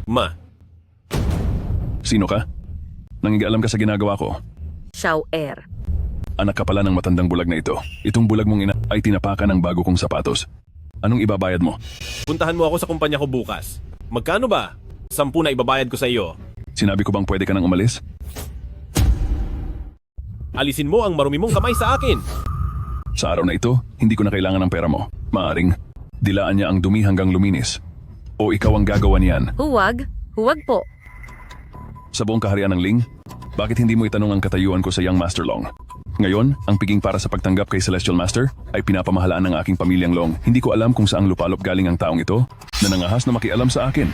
Speaker 3: Ma.
Speaker 19: Sino ka? Nangingialam ka sa ginagawa ko.
Speaker 8: Xiaoer.
Speaker 19: Anak ka pala ng matandang bulag na ito. Itong bulag mong ina ay tinapakan ng bago kong sapatos. Anong ibabayad mo?
Speaker 3: Puntahan mo ako sa kumpanya ko bukas. Magkano ba? 10 na ibabayad ko sa iyo.
Speaker 19: Sinabi ko bang pwede ka nang umalis?
Speaker 3: Alisin mo ang marumi mong kamay sa akin.
Speaker 19: Sa araw na ito, hindi ko na kailangan ng pera mo. Maaring, dilaan niya ang dumi hanggang luminis. O ikaw ang gagawa niyan.
Speaker 8: Huwag po.
Speaker 19: Sa buong kaharian ng Ling, bakit hindi mo itanong ang katayuan ko sa Young Master Long? Ngayon, ang piging para sa pagtanggap kay Celestial Master ay pinapamahalaan ng aking pamilyang Long. Hindi ko alam kung saang lupalop galing ang taong ito na nangahas na makialam sa akin.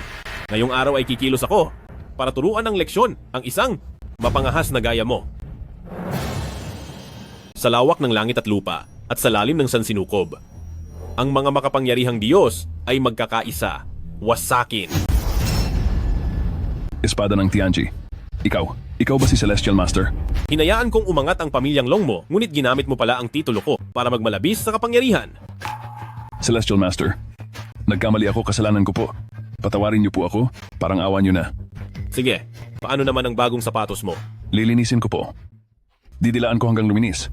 Speaker 3: Ngayong araw ay kikilos ako para turuan ng leksyon ang isang mapangahas na gaya mo. Sa lawak ng langit at lupa at sa lalim ng sansinukob, ang mga makapangyarihang Diyos ay magkakaisa. Wasakin.
Speaker 19: Espada ng Tianji. Ikaw ba si Celestial Master?
Speaker 3: Hinayaan kong umangat ang pamilyang Long mo, ngunit ginamit mo pala ang titulo ko para magmalabis sa kapangyarihan.
Speaker 19: Celestial Master, nagkamali ako, kasalanan ko po. Patawarin niyo po ako, parang awa niyo na.
Speaker 3: Sige, paano naman ang bagong sapatos mo?
Speaker 19: Lilinisin ko po. Didilaan ko hanggang luminis.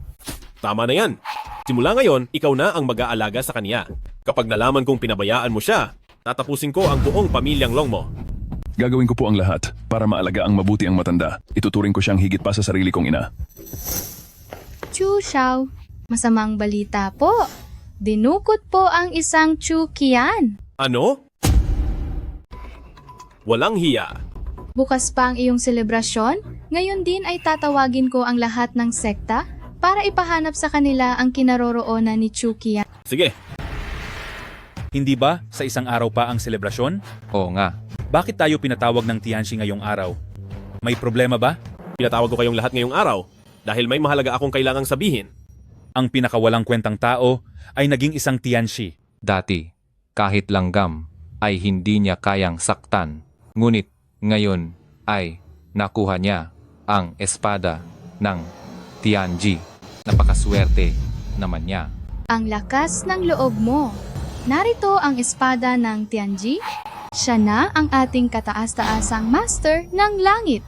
Speaker 3: Tama na yan. Simula ngayon, ikaw na ang mag-aalaga sa kanya. Kapag nalaman kong pinabayaan mo siya, tatapusin ko ang buong pamilyang Long mo.
Speaker 19: Gagawin ko po ang lahat para maalaga ang mabuti ang matanda. Ituturing ko siyang higit pa sa sarili kong ina.
Speaker 6: Chu Xiao, masamang balita po. Dinukot po ang isang Chu Qian.
Speaker 3: Ano? Walang hiya.
Speaker 6: Bukas pa ang iyong selebrasyon, ngayon din ay tatawagin ko ang lahat ng sekta para ipahanap sa kanila ang kinaroroonan ni Chu Qian.
Speaker 3: Sige.
Speaker 11: Hindi ba sa isang araw pa ang selebrasyon?
Speaker 20: Oo nga.
Speaker 11: Bakit tayo pinatawag ng Tianxi ngayong araw? May problema ba?
Speaker 3: Pinatawag ko kayong lahat ngayong araw dahil may mahalaga akong kailangang sabihin.
Speaker 11: Ang pinakawalang kwentang tao ay naging isang Tianxi.
Speaker 20: Dati, kahit langgam, ay hindi niya kayang saktan. Ngunit, ngayon, ay nakuha niya ang espada ng Tianji. Napakaswerte naman niya.
Speaker 6: Ang lakas ng loob mo. Narito ang espada ng Tianji. Siya na ang ating kataas-taasang master ng langit.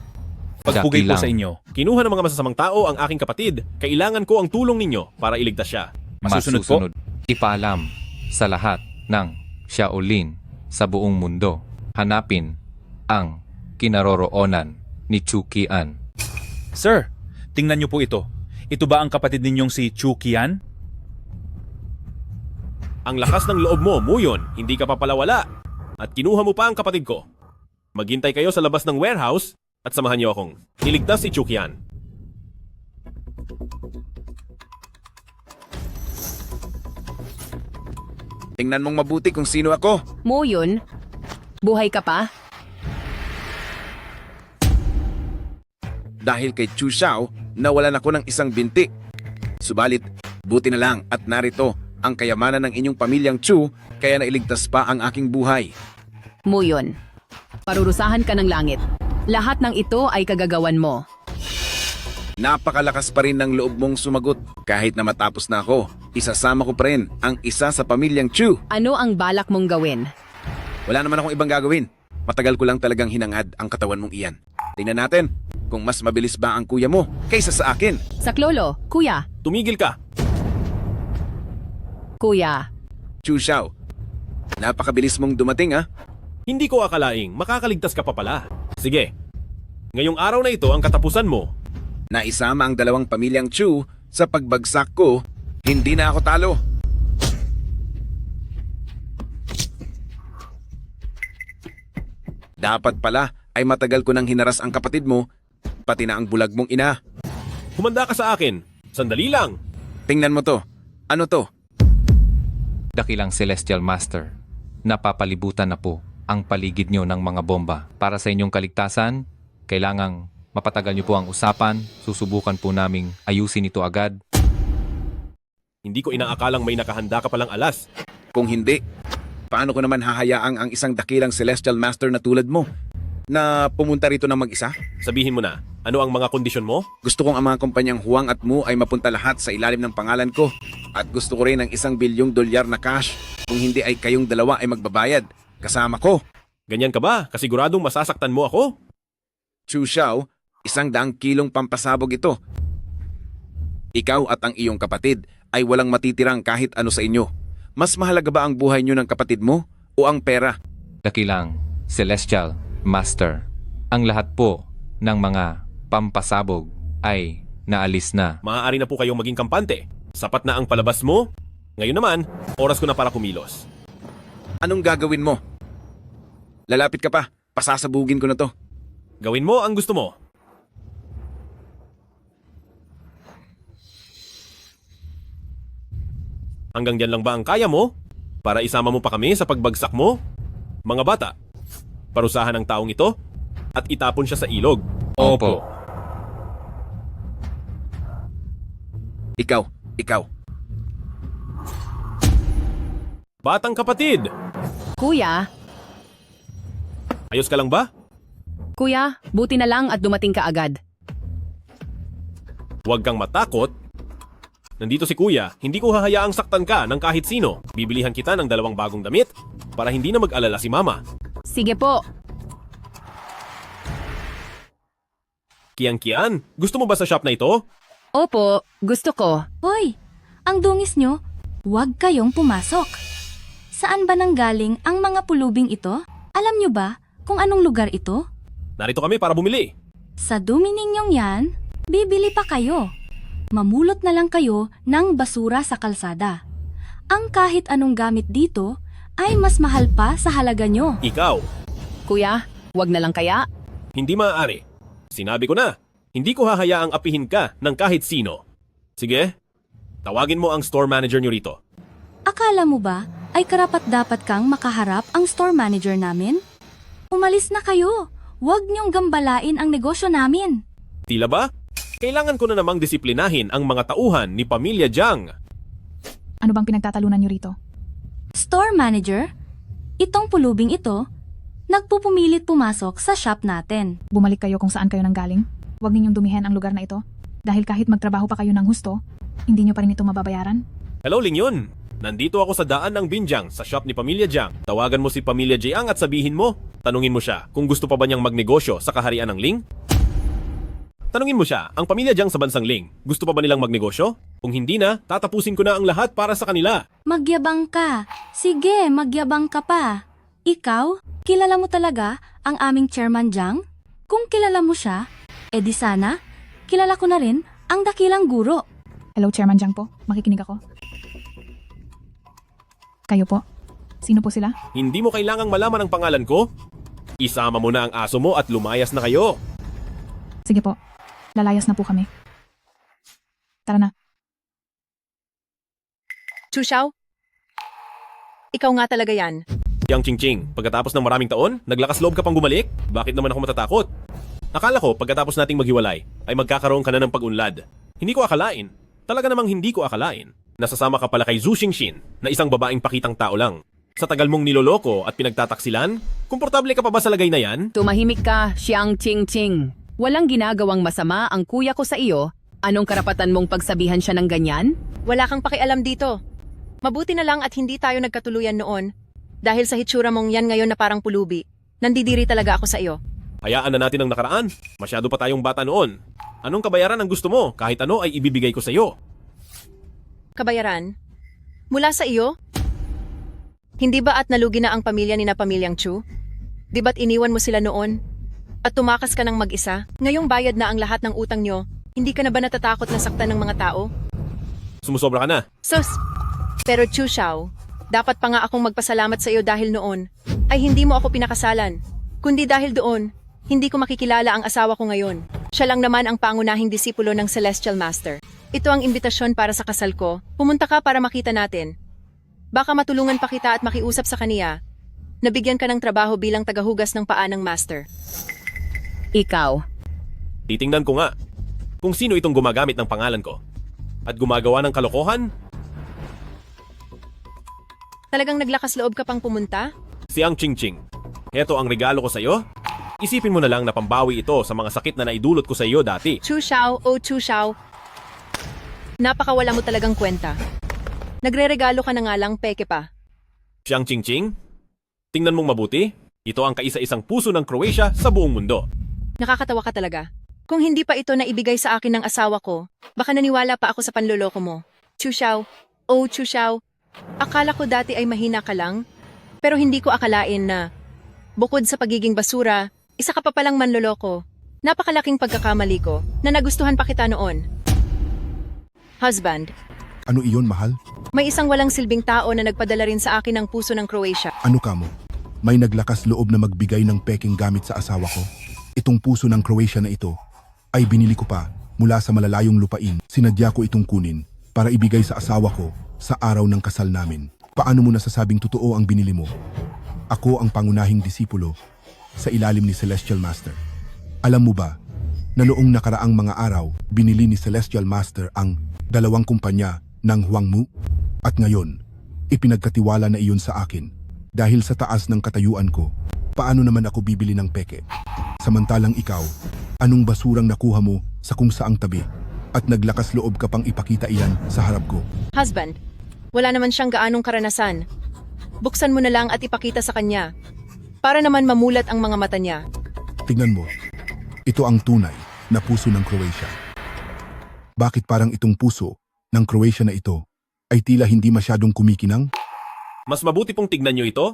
Speaker 3: Pagpugay ko sa inyo, kinuha ng mga masasamang tao ang aking kapatid. Kailangan ko ang tulong ninyo para iligtas siya.
Speaker 11: Masusunod po.
Speaker 20: Ipaalam sa lahat ng Shaolin sa buong mundo. Hanapin ang kinaroroonan ni Chu Qian.
Speaker 11: Sir, tingnan niyo po ito. Ito ba ang kapatid ninyong si Chu Qian?
Speaker 3: Ang lakas ng loob mo, Muyon, hindi ka papalawala. At kinuha mo pa ang kapatid ko. Maghintay kayo sa labas ng warehouse at samahan niyo akong iligtas si Chu Qian.
Speaker 10: Tingnan mong mabuti kung sino ako.
Speaker 9: Muyon, buhay ka pa?
Speaker 10: Dahil kay Chu Xiao, nawalan ako ng isang binti. Subalit, buti na lang at narito ang kayamanan ng inyong pamilyang Chu kaya nailigtas pa ang aking buhay.
Speaker 9: Muyon. Parurusahan ka ng langit. Lahat ng ito ay kagagawan mo.
Speaker 10: Napakalakas pa rin ng loob mong sumagot. Kahit na matapos na ako, isasama ko pa rin ang isa sa pamilyang Chu.
Speaker 9: Ano ang balak mong gawin?
Speaker 10: Wala naman akong ibang gagawin. Matagal ko lang talagang hinangad ang katawan mong iyan. Tingnan natin kung mas mabilis ba ang kuya mo kaysa sa akin.
Speaker 9: Saklolo, kuya.
Speaker 3: Tumigil ka.
Speaker 9: Kuya.
Speaker 10: Chu Xiao, napakabilis mong dumating ha.
Speaker 3: Hindi ko akalaing makakaligtas ka pa pala. Sige, ngayong araw na ito ang katapusan mo.
Speaker 10: Naisama ang dalawang pamilyang Chu sa pagbagsak ko, hindi na ako talo. Dapat pala ay matagal ko nang hinaras ang kapatid mo, pati na ang bulag mong ina.
Speaker 3: Humanda ka sa akin. Sandali lang.
Speaker 10: Tingnan mo to. Ano to?
Speaker 20: Dakilang Celestial Master, napapalibutan na po ang paligid nyo ng mga bomba. Para sa inyong kaligtasan, kailangang mapatagal nyo po ang usapan, susubukan po naming ayusin ito agad.
Speaker 3: Hindi ko inaakalang may nakahanda ka palang alas.
Speaker 10: Kung hindi, paano ko naman hahayaang ang isang dakilang Celestial Master na tulad mo na pumunta rito ng mag-isa?
Speaker 3: Sabihin mo na, ano ang mga kondisyon mo?
Speaker 10: Gusto kong ang mga kumpanyang Huang at Mu ay mapunta lahat sa ilalim ng pangalan ko. At gusto ko rin ng $1 bilyong na cash. Kung hindi ay kayong dalawa ay magbabayad. Kasama ko.
Speaker 3: Ganyan ka ba? Kasiguradong masasaktan mo ako?
Speaker 10: Chu Xiao, 100 kilong pampasabog ito. Ikaw at ang iyong kapatid ay walang matitirang kahit ano sa inyo. Mas mahalaga ba ang buhay niyo ng kapatid mo o ang pera?
Speaker 20: Dakilang Celestial Master, ang lahat po ng mga pampasabog ay naalis na.
Speaker 3: Maaari na po kayong maging kampante. Sapat na ang palabas mo. Ngayon naman, oras ko na para kumilos.
Speaker 10: Anong gagawin mo? Lalapit ka pa. Pasasabugin ko na to.
Speaker 3: Gawin mo ang gusto mo. Hanggang dyan lang ba ang kaya mo? Para isama mo pa kami sa pagbagsak mo? Mga bata, parusahan ang taong ito at itapon siya sa ilog.
Speaker 20: Opo.
Speaker 10: Ikaw.
Speaker 3: Batang kapatid!
Speaker 9: Kuya.
Speaker 3: Ayos ka lang ba?
Speaker 9: Kuya, buti na lang at dumating ka agad.
Speaker 3: Huwag kang matakot. Nandito si Kuya, hindi ko hahayaang saktan ka ng kahit sino. Bibilihan kita ng 2 bagong damit para hindi na mag-alala si Mama.
Speaker 9: Sige po.
Speaker 3: Kian, gusto mo ba sa shop na ito?
Speaker 9: Opo, gusto ko.
Speaker 6: Hoy, ang dungis nyo, huwag kayong pumasok. Saan ba nanggaling ang mga pulubing ito? Alam nyo ba kung anong lugar ito?
Speaker 3: Narito kami para bumili.
Speaker 6: Sa dumi ninyong yan, bibili pa kayo. Mamulot na lang kayo ng basura sa kalsada. Ang kahit anong gamit dito ay mas mahal pa sa halaga nyo.
Speaker 3: Ikaw.
Speaker 9: Kuya, wag na lang kaya?
Speaker 3: Hindi maaari. Sinabi ko na, hindi ko hahayaang apihin ka ng kahit sino. Sige, tawagin mo ang store manager nyo rito.
Speaker 6: Akala mo ba ay karapat-dapat kang makaharap ang store manager namin? Umalis na kayo. Huwag niyong gambalain ang negosyo namin.
Speaker 3: Tila ba? Kailangan ko na namang disiplinahin ang mga tauhan ni Pamilya Jiang.
Speaker 16: Ano bang pinagtatalunan niyo rito?
Speaker 6: Store manager, itong pulubing ito, nagpupumilit pumasok sa shop natin.
Speaker 16: Bumalik kayo kung saan kayo nanggaling. Huwag ninyong dumihin ang lugar na ito. Dahil kahit magtrabaho pa kayo ng husto, hindi niyo pa rin ito mababayaran.
Speaker 3: Hello, Lingyun. Nandito ako sa daan ng Binjang sa shop ni Pamilya Jiang. Tawagan mo si Pamilya Jiang at sabihin mo, tanungin mo siya kung gusto pa ba niyang magnegosyo sa kaharian ng Ling. Tanungin mo siya, ang Pamilya Jiang sa bansang Ling, gusto pa ba nilang magnegosyo? Kung hindi na, tatapusin ko na ang lahat para sa kanila.
Speaker 6: Magyabang ka. Sige, magyabang ka pa. Ikaw, kilala mo talaga ang aming Chairman Jiang? Kung kilala mo siya, edi sana, kilala ko na rin ang dakilang guro.
Speaker 16: Hello, Chairman Jiang po. Makikinig ako. Kayo po? Sino po sila?
Speaker 3: Hindi mo kailangang malaman ang pangalan ko. Isama mo na ang aso mo at lumayas na kayo.
Speaker 16: Sige po. Lalayas na po kami. Tara na.
Speaker 9: Chu Xiao? Ikaw nga talaga yan.
Speaker 3: Yang Ching Ching, pagkatapos ng maraming taon, naglakas loob ka pang bumalik? Bakit naman ako matatakot? Akala ko pagkatapos nating maghiwalay ay magkakaroon ka na ng pag-unlad. Hindi ko akalain. Talaga namang hindi ko akalain. Nasasama ka pala kay Zhu Xingxin na isang babaeng pakitang tao lang. Sa tagal mong niloloko at pinagtataksilan, komportable ka pa ba sa lagay na yan?
Speaker 9: Tumahimik ka, Xiang Ching-Ching. Walang ginagawang masama ang kuya ko sa iyo. Anong karapatan mong pagsabihan siya ng ganyan?
Speaker 8: Wala kang pakialam dito. Mabuti na lang at hindi tayo nagkatuluyan noon. Dahil sa hitsura mong yan ngayon na parang pulubi. Nandidiri talaga ako sa iyo.
Speaker 3: Hayaan na natin ang nakaraan. Masyado pa tayong bata noon. Anong kabayaran ang gusto mo? Kahit ano ay ibibigay ko sa iyo.
Speaker 8: Kabayaran? Mula sa iyo? Hindi ba at nalugi na ang pamilya ni na pamilyang Chu? Di ba't iniwan mo sila noon? At tumakas ka ng mag-isa? Ngayong bayad na ang lahat ng utang nyo, hindi ka na ba natatakot na saktan ng mga tao?
Speaker 3: Sumusobra ka na.
Speaker 8: Sus! Pero Chu Xiao, dapat pa nga akong magpasalamat sa iyo dahil noon ay hindi mo ako pinakasalan. Kundi dahil doon, hindi ko makikilala ang asawa ko ngayon. Siya lang naman ang pangunahing disipulo ng Celestial Master. Ito ang imbitasyon para sa kasal ko. Pumunta ka para makita natin. Baka matulungan pa kita at makiusap sa kaniya. Nabigyan ka ng trabaho bilang tagahugas ng paa ng Master.
Speaker 9: Ikaw.
Speaker 3: Titingnan ko nga kung sino itong gumagamit ng pangalan ko at gumagawa ng kalokohan.
Speaker 8: Talagang naglakas loob ka pang pumunta?
Speaker 3: Si Ang Ching-Ching. Heto ang regalo ko sa iyo. Isipin mo na lang na pambawi ito sa mga sakit na naidulot ko sa iyo dati.
Speaker 8: Chu Xiao, oh Chu Xiao. Napakawala mo talagang kwenta. Nagre-regalo ka na nga lang peke pa.
Speaker 3: Siyang Ching-Ching, tingnan mong mabuti. Ito ang kaisa-isang puso ng Croatia sa buong mundo.
Speaker 8: Nakakatawa ka talaga. Kung hindi pa ito naibigay sa akin ng asawa ko, baka naniwala pa ako sa panloloko mo. Chu Xiao, oh Chu Xiao. Akala ko dati ay mahina ka lang, pero hindi ko akalain na bukod sa pagiging basura, isa ka pa palang manloloko. Napakalaking pagkakamali ko na nagustuhan pa kita noon. Husband,
Speaker 21: Ano iyon, mahal?
Speaker 8: may isang walang silbing tao na nagpadala rin sa akin ng puso ng Croatia.
Speaker 21: Ano ka mo? May naglakas loob na magbigay ng peking gamit sa asawa ko. Itong puso ng Croatia na ito ay binili ko pa mula sa malalayong lupain. Sinadya ko itong kunin para ibigay sa asawa ko sa araw ng kasal namin. Paano mo nasasabing totoo ang binili mo? Ako ang pangunahing disipulo sa ilalim ni Celestial Master. Alam mo ba na noong nakaraang mga araw, binili ni Celestial Master ang 2 kumpanya ng Huangmu? At ngayon, ipinagkatiwala na iyon sa akin. Dahil sa taas ng katayuan ko, paano naman ako bibili ng peke? Samantalang ikaw, anong basurang nakuha mo sa kung saang tabi? At naglakas loob ka pang ipakita iyan sa harap ko.
Speaker 8: Husband, wala naman siyang gaanong karanasan. Buksan mo na lang at ipakita sa kanya. Para naman mamulat ang mga mata niya.
Speaker 21: Tingnan mo, ito ang tunay na puso ng Croatia. Bakit parang itong puso ng Croatia na ito ay tila hindi masyadong kumikinang?
Speaker 3: Mas mabuti pong tignan nyo ito.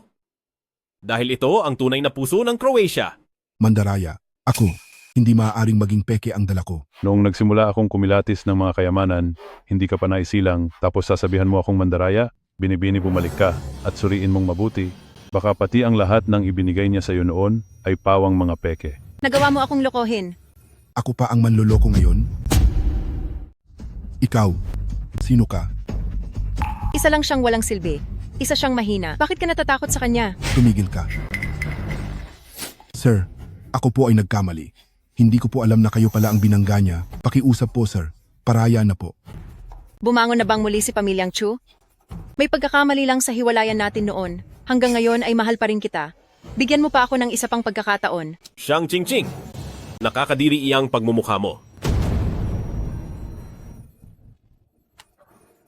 Speaker 3: Dahil ito ang tunay na puso ng Croatia.
Speaker 21: Mandaraya, ako, hindi maaaring maging peke ang dala ko.
Speaker 19: Noong nagsimula akong kumilatis ng mga kayamanan, hindi ka pa naisilang, tapos sasabihan mo akong mandaraya, binibini bumalik ka, at suriin mong mabuti. Baka pati ang lahat ng ibinigay niya sa iyo noon ay pawang mga peke.
Speaker 8: Nagawa mo akong lokohin.
Speaker 21: Ako pa ang manloloko ngayon? Ikaw, sino ka?
Speaker 8: Isa lang siyang walang silbi. Isa siyang mahina. Bakit ka natatakot sa kanya?
Speaker 21: Tumigil ka. Sir, ako po ay nagkamali. Hindi ko po alam na kayo pala ang binangga niya. Pakiusap po, sir. Paraya na po.
Speaker 8: Bumangon na bang muli si Pamilyang Chu? May pagkakamali lang sa hiwalayan natin noon. Hanggang ngayon ay mahal pa rin kita. Bigyan mo pa ako ng isa pang pagkakataon.
Speaker 3: Siyang Ching-Ching, nakakadiri iyang pagmumukha mo.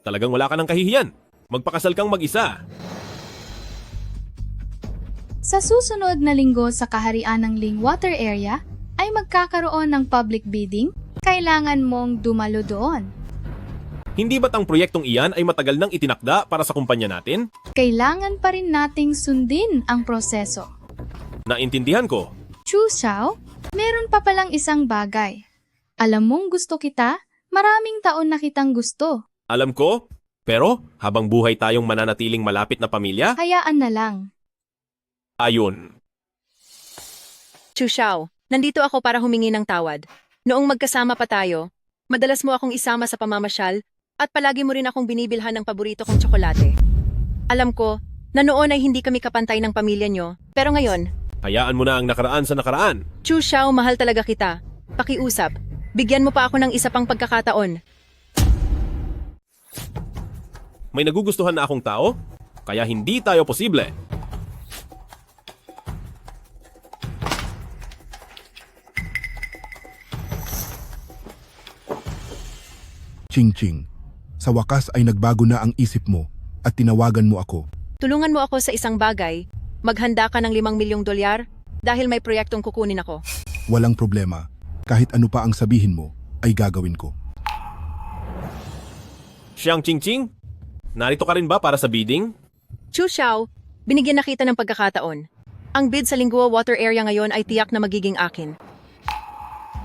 Speaker 3: Talagang wala ka ng kahihiyan. Magpakasal kang mag-isa.
Speaker 6: Sa susunod na linggo sa kaharian ng Ling Water Area, ay magkakaroon ng public bidding, kailangan mong dumalo doon.
Speaker 3: Hindi ba't ang proyektong iyan ay matagal nang itinakda para sa kumpanya natin?
Speaker 6: Kailangan pa rin nating sundin ang proseso.
Speaker 3: Naintindihan ko.
Speaker 6: Chu Xiao, meron pa palang isang bagay. Alam mong gusto kita, maraming taon na kitang gusto.
Speaker 3: Alam ko, pero habang buhay tayong mananatiling malapit na pamilya,
Speaker 6: Hayaan na lang.
Speaker 3: ayun.
Speaker 8: Chu Xiao, nandito ako para humingi ng tawad. Noong magkasama pa tayo, madalas mo akong isama sa pamamasyal at palagi mo rin akong binibilhan ng paborito kong tsokolate. Alam ko na noon ay hindi kami kapantay ng pamilya nyo, pero ngayon,
Speaker 3: Hayaan mo na ang nakaraan sa nakaraan.
Speaker 5: Chu Xiao, mahal talaga kita. Pakiusap. Bigyan mo pa ako ng isa pang pagkakataon.
Speaker 3: May nagugustuhan na akong tao, kaya hindi tayo posible.
Speaker 21: Ching-ching. Sa wakas ay nagbago na ang isip mo at tinawagan mo ako.
Speaker 5: Tulungan mo ako sa isang bagay. Maghanda ka ng 5 milyong dolyar dahil may proyektong kukunin ako.
Speaker 21: Walang problema. Kahit ano pa ang sabihin mo, ay gagawin ko.
Speaker 3: Xiang Ching-ching, narito ka rin ba para sa bidding?
Speaker 5: Chu Xiao, binigyan na kita ng pagkakataon. Ang bid sa Lingua Water Area ngayon ay tiyak na magiging akin.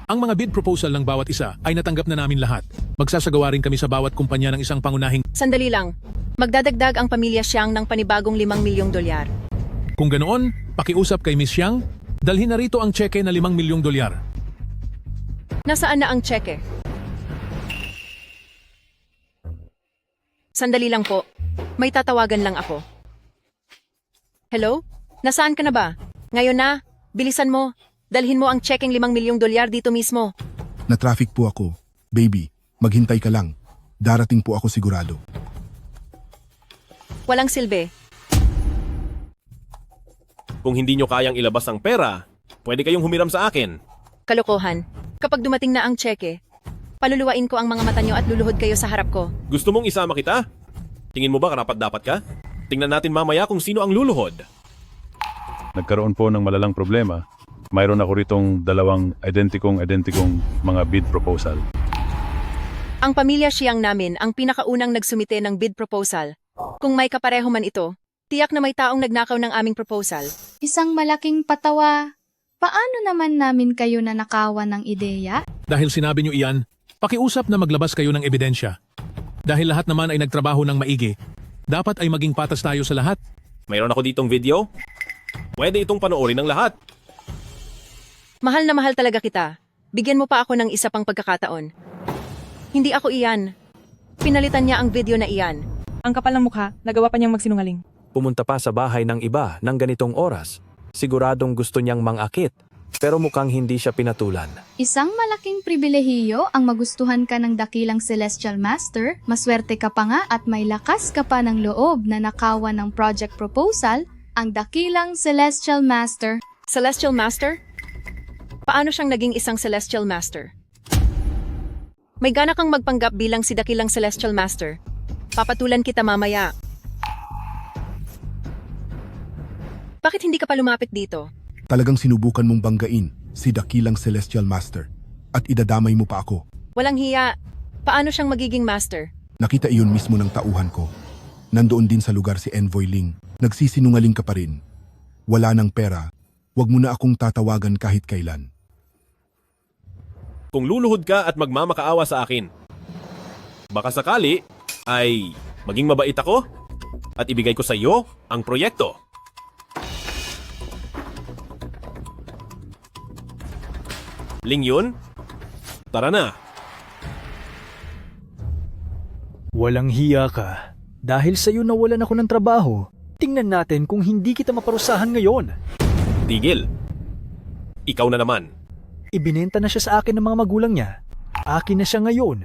Speaker 15: Ang mga bid proposal ng bawat isa ay natanggap na namin lahat. Magsasagawa rin kami sa bawat kumpanya ng isang pangunahing...
Speaker 5: Sandali lang. Magdadagdag ang pamilya Xiang ng panibagong 5 milyong dolyar.
Speaker 15: Kung ganoon, pakiusap kay Miss Xiang, dalhin na rito ang tseke na 5 milyong dolyar.
Speaker 5: Nasaan na ang tseke? Sandali lang po. May tatawagan lang ako. Hello? Nasaan ka na ba? Ngayon na. Bilisan mo. Dalhin mo ang tsekeng 5 milyong dolyar dito mismo.
Speaker 21: Na-traffic po ako. Baby, maghintay ka lang. Darating po ako sigurado.
Speaker 5: Walang silbi.
Speaker 3: Kung hindi nyo kayang ilabas ang pera, pwede kayong humiram sa akin.
Speaker 5: Kalokohan. Kapag dumating na ang tseke, paluluwain ko ang mga mata nyo at luluhod kayo sa harap ko.
Speaker 3: Gusto mong isama kita? Tingin mo ba karapat-dapat ka? Tingnan natin mamaya kung sino ang luluhod.
Speaker 19: Nagkaroon po ng malalang problema. Mayroon ako ritong 2 identikong mga bid proposal.
Speaker 5: Ang pamilya Xiang namin ang pinakaunang nagsumite ng bid proposal. Kung may kapareho man ito, tiyak na may taong nagnakaw ng aming proposal.
Speaker 6: Isang malaking patawa. Paano naman namin kayo nanakawan ng ideya?
Speaker 15: Dahil sinabi niyo iyan, pakiusap na maglabas kayo ng ebidensya. Dahil lahat naman ay nagtrabaho ng maigi, dapat ay maging patas tayo sa lahat.
Speaker 3: Mayroon ako ditong video. Pwede itong panoorin ng lahat.
Speaker 5: Mahal na mahal talaga kita. Bigyan mo pa ako ng isa pang pagkakataon. Hindi ako iyan. Pinalitan niya ang video na iyan.
Speaker 22: Ang kapal ng mukha, nagawa pa niyang magsinungaling.
Speaker 23: Pumunta pa sa bahay ng iba ng ganitong oras. Siguradong gusto niyang mangakit, pero mukhang hindi siya pinatulan.
Speaker 6: Isang malaking pribilehiyo ang magustuhan ka ng dakilang Celestial Master, maswerte ka pa nga at may lakas ka pa ng loob na nakawan ng project proposal, ang dakilang Celestial Master.
Speaker 5: Celestial Master? Paano siyang naging isang Celestial Master? May gana kang magpanggap bilang si dakilang Celestial Master. Papatulan kita mamaya. Bakit hindi ka pa lumapit dito?
Speaker 21: Talagang sinubukan mong banggain si dakilang Celestial Master at idadamay mo pa ako.
Speaker 5: Walang hiya. Paano siyang magiging master?
Speaker 21: Nakita iyon mismo ng tauhan ko. Nandoon din sa lugar si Envoy Ling. Nagsisinungaling ka pa rin. Wala ng pera. Huwag mo na akong tatawagan kahit kailan.
Speaker 3: Kung luluhod ka at magmamakaawa sa akin, baka sakali ay maging mabait ako at ibigay ko sa iyo ang proyekto. Ling Yun, tara na.
Speaker 24: Walang hiya ka. Dahil sa'yo nawalan ako ng trabaho. Tingnan natin kung hindi kita maparusahan ngayon.
Speaker 3: Tigil. Ikaw na naman.
Speaker 24: Ibinenta na siya sa akin ng mga magulang niya. Akin na siya ngayon.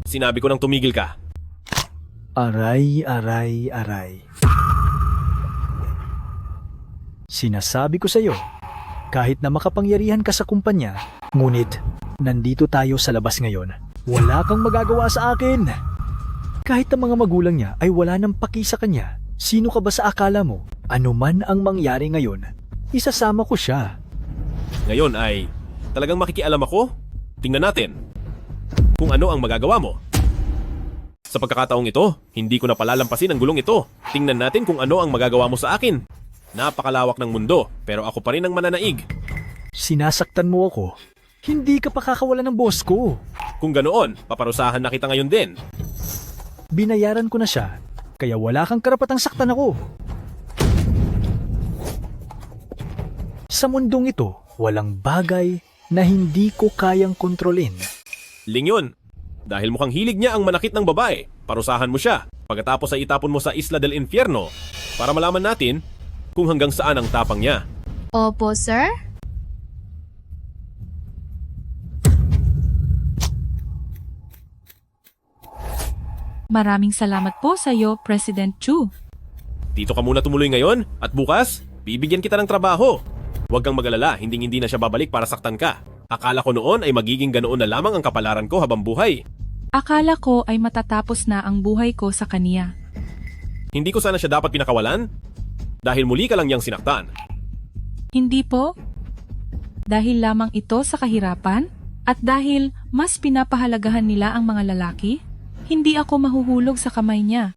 Speaker 3: Sinabi ko nang tumigil ka.
Speaker 24: Aray. Sinasabi ko sa'yo, kahit na makapangyarihan ka sa kumpanya, ngunit nandito tayo sa labas ngayon. Wala kang magagawa sa akin. Kahit ang mga magulang niya ay wala nang paki sa kanya, sino ka ba sa akala mo? Ano man ang mangyari ngayon, isasama ko siya.
Speaker 3: Ngayon ay talagang makikialam ako? Tingnan natin kung ano ang magagawa mo. Sa pagkakataong ito, hindi ko na palalampasin ang gulong ito. Tingnan natin kung ano ang magagawa mo sa akin. Napakalawak ng mundo, pero ako pa rin ang mananaig.
Speaker 24: Sinasaktan mo ako. Hindi ka pa kakawala ng boss ko.
Speaker 3: Kung ganoon, paparusahan na kita ngayon din.
Speaker 24: Binayaran ko na siya, kaya wala kang karapatang saktan ako. Sa mundong ito, walang bagay na hindi ko kayang kontrolin.
Speaker 3: Ling Yun, dahil mukhang hilig niya ang manakit ng babae, parusahan mo siya. Pagkatapos ay itapon mo sa Isla del Infierno para malaman natin kung hanggang saan ang tapang niya.
Speaker 6: Opo, sir.
Speaker 16: Maraming salamat po sa iyo, President Chu.
Speaker 3: Dito ka muna tumuloy ngayon at bukas, bibigyan kita ng trabaho. Huwag kang magalala, hindi na siya babalik para saktan ka. Akala ko noon ay magiging ganoon na lamang ang kapalaran ko habang buhay.
Speaker 16: Akala ko ay matatapos na ang buhay ko sa kaniya.
Speaker 3: Hindi ko sana siya dapat pinakawalan? Dahil muli ka lang niyang sinaktan.
Speaker 16: Hindi po. Dahil lamang ito sa kahirapan at dahil mas pinapahalagahan nila ang mga lalaki, hindi ako mahuhulog sa kamay niya.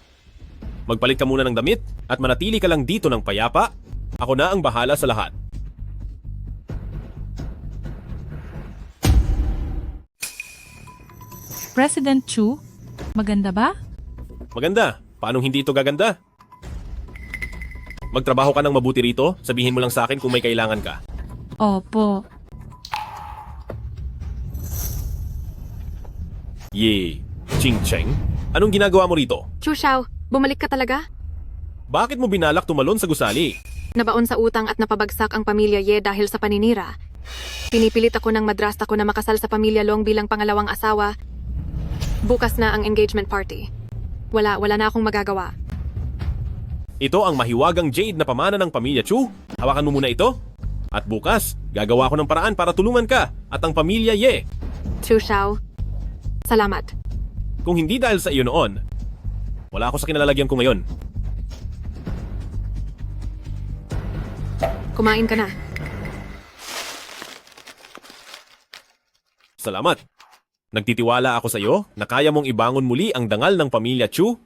Speaker 3: Magpalit ka muna ng damit at manatili ka lang dito ng payapa. Ako na ang bahala sa lahat.
Speaker 16: President Chu, maganda ba?
Speaker 3: Maganda. Paano hindi ito gaganda? Magtrabaho ka ng mabuti rito. Sabihin mo lang sa akin kung may kailangan ka.
Speaker 16: Opo.
Speaker 3: Yee. Ching Cheng? Anong ginagawa mo rito?
Speaker 5: Chu Xiao, bumalik ka talaga?
Speaker 3: Bakit mo binalak tumalon sa gusali?
Speaker 5: Nabaon sa utang at napabagsak ang pamilya Ye dahil sa paninira. Pinipilit ako ng madrasta ko na makasal sa pamilya Long bilang pangalawang asawa. Bukas na ang engagement party. Wala na akong magagawa.
Speaker 3: Ito ang mahiwagang jade na pamana ng pamilya Chu. Hawakan mo muna ito. At bukas, gagawa ko ng paraan para tulungan ka at ang pamilya Ye.
Speaker 5: Chu Xiao, salamat.
Speaker 3: Kung hindi dahil sa iyo noon, wala ako sa kinalalagyan ko ngayon.
Speaker 5: Kumain ka na.
Speaker 3: Salamat. Nagtitiwala ako sa iyo na kaya mong ibangon muli ang dangal ng pamilya Chu.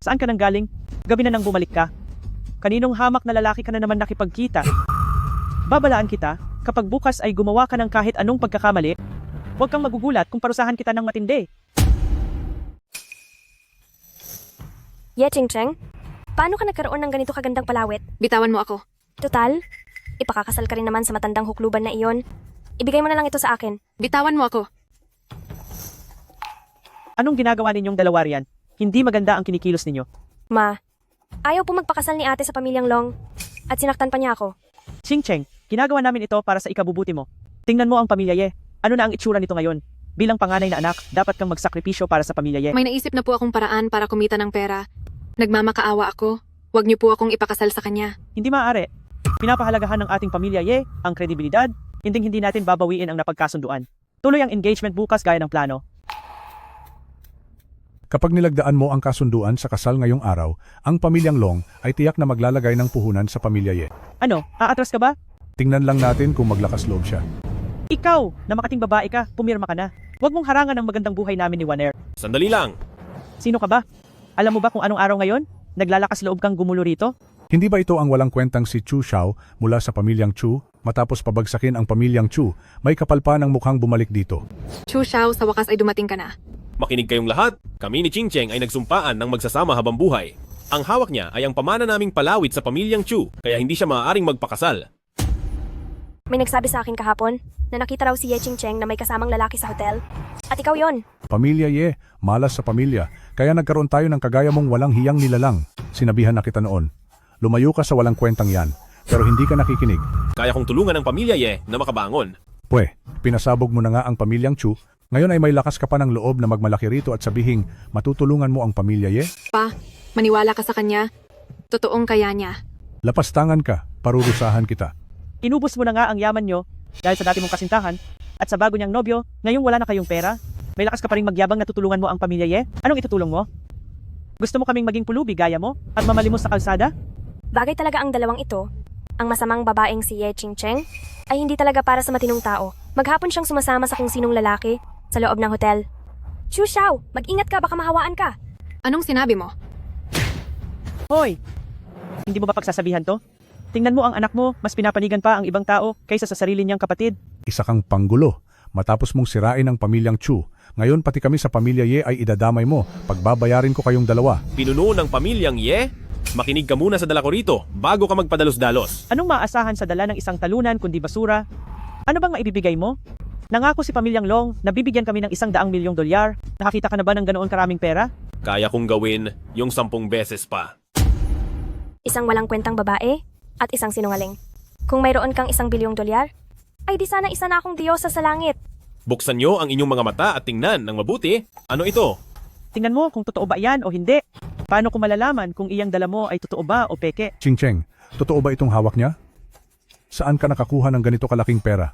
Speaker 4: Saan ka nang galing? Gabi na nang bumalik ka. Kaninong hamak na lalaki ka na naman nakipagkita? Babalaan kita, kapag bukas ay gumawa ka ng kahit anong pagkakamali, huwag kang magugulat kung parusahan kita ng matindi.
Speaker 2: Ye Ching Cheng, paano ka nagkaroon ng ganito kagandang palawit?
Speaker 5: Bitawan mo ako.
Speaker 2: Total, ipakakasal ka rin naman sa matandang hukluban na iyon. Ibigay mo na lang ito sa akin.
Speaker 5: Bitawan mo ako.
Speaker 4: Anong ginagawa ninyong dalawa riyan? Hindi maganda ang kinikilos ninyo.
Speaker 2: Ma, ayaw po magpakasal ni ate sa pamilyang Long at sinaktan pa niya ako.
Speaker 4: Ching Cheng, ginagawa namin ito para sa ikabubuti mo. Tingnan mo ang pamilya Ye. Ano na ang itsura nito ngayon? Bilang panganay na anak, dapat kang magsakripisyo para sa pamilya Ye.
Speaker 5: May naisip na po akong paraan para kumita ng pera. Nagmamakaawa ako. Huwag niyo po akong ipakasal sa kanya.
Speaker 4: Hindi maaari. Pinapahalagahan ng ating pamilya Ye ang kredibilidad. Hindi natin babawiin ang napagkasunduan. Tuloy ang engagement bukas gaya ng plano.
Speaker 21: Kapag nilagdaan mo ang kasunduan sa kasal ngayong araw, ang pamilyang Long ay tiyak na maglalagay ng puhunan sa pamilya Ye.
Speaker 4: Ano, aatras ka ba?
Speaker 21: Tingnan lang natin kung maglakas loob siya.
Speaker 4: Ikaw, na makating babae ka, pumirma ka na. Huwag mong harangan ang magandang buhay namin ni Waner.
Speaker 3: Sandali lang.
Speaker 4: Sino ka ba? Alam mo ba kung anong araw ngayon? Naglalakas loob kang gumulo rito?
Speaker 21: Hindi ba ito ang walang kwentang si Chu Xiao mula sa pamilyang Chu? Matapos pabagsakin ang pamilyang Chu, may kapal pa ng mukhang bumalik dito.
Speaker 5: Chu Xiao, sa wakas ay dumating ka na.
Speaker 3: Makinig kayong lahat. Kami ni Ching Cheng ay nagsumpaan ng magsasama habang buhay. Ang hawak niya ay ang pamana naming palawit sa pamilyang Chu, kaya hindi siya maaaring magpakasal.
Speaker 2: May nagsabi sa akin kahapon na nakita raw si Ye Ching Cheng na may kasamang lalaki sa hotel. At ikaw yon.
Speaker 21: Pamilya Ye, malas sa pamilya, kaya nagkaroon tayo ng kagaya mong walang hiyang nilalang. Sinabihan na kita noon. Lumayo ka sa walang kwentang yan, pero hindi ka nakikinig.
Speaker 3: Kaya kong tulungan ang pamilya Ye na makabangon.
Speaker 21: Pwe, pinasabog mo na nga ang pamilyang Chu. Ngayon ay may lakas ka pa ng loob na magmalaki rito at sabihing matutulungan mo ang pamilya Ye?
Speaker 5: Pa, maniwala ka sa kanya. Totoong kaya niya.
Speaker 21: Lapastangan ka, parurusahan kita.
Speaker 4: Inubos mo na nga ang yaman nyo dahil sa dati mong kasintahan at sa bago niyang nobyo, ngayong wala na kayong pera. May lakas ka pa rin magyabang na tutulungan mo ang pamilya Ye? Anong itutulong mo? Gusto mo kaming maging pulubi gaya mo at mamalimos sa kalsada?
Speaker 2: Bagay talaga ang dalawang ito. Ang masamang babaeng si Ye Ching Cheng ay hindi talaga para sa matinong tao. Maghapon siyang sumasama sa kung sinong lalaki sa loob ng hotel. Chu Xiao, mag-ingat ka, baka mahawaan ka.
Speaker 5: Anong sinabi mo?
Speaker 4: Hoy! Hindi mo ba pagsasabihan to? Tingnan mo ang anak mo, mas pinapanigan pa ang ibang tao kaysa sa sarili niyang kapatid.
Speaker 21: Isa kang panggulo. Matapos mong sirain ang pamilyang Chu, ngayon pati kami sa pamilya Ye ay idadamay mo. Pagbabayarin ko kayong dalawa.
Speaker 3: Pinuno ng pamilyang Ye? Makinig ka muna sa dala ko rito bago ka magpadalos-dalos.
Speaker 4: Anong maasahan sa dala ng isang talunan kundi basura? Ano bang maibibigay mo? Nangako si pamilyang Long na bibigyan kami ng $100 milyong. Nakakita ka na ba ng ganoon karaming pera?
Speaker 3: Kaya kong gawin yung 10 beses pa.
Speaker 2: isang walang kwentang babae, at isang sinungaling. Kung mayroon kang $1 bilyong, ay di sana isa na akong diyosa sa langit.
Speaker 3: Buksan nyo ang inyong mga mata at tingnan ng mabuti. Ano ito?
Speaker 4: Tingnan mo kung totoo ba yan o hindi. Paano ko malalaman kung iyang dala mo ay totoo ba o peke?
Speaker 21: Ching-cheng, totoo ba itong hawak niya? Saan ka nakakuha ng ganito kalaking pera?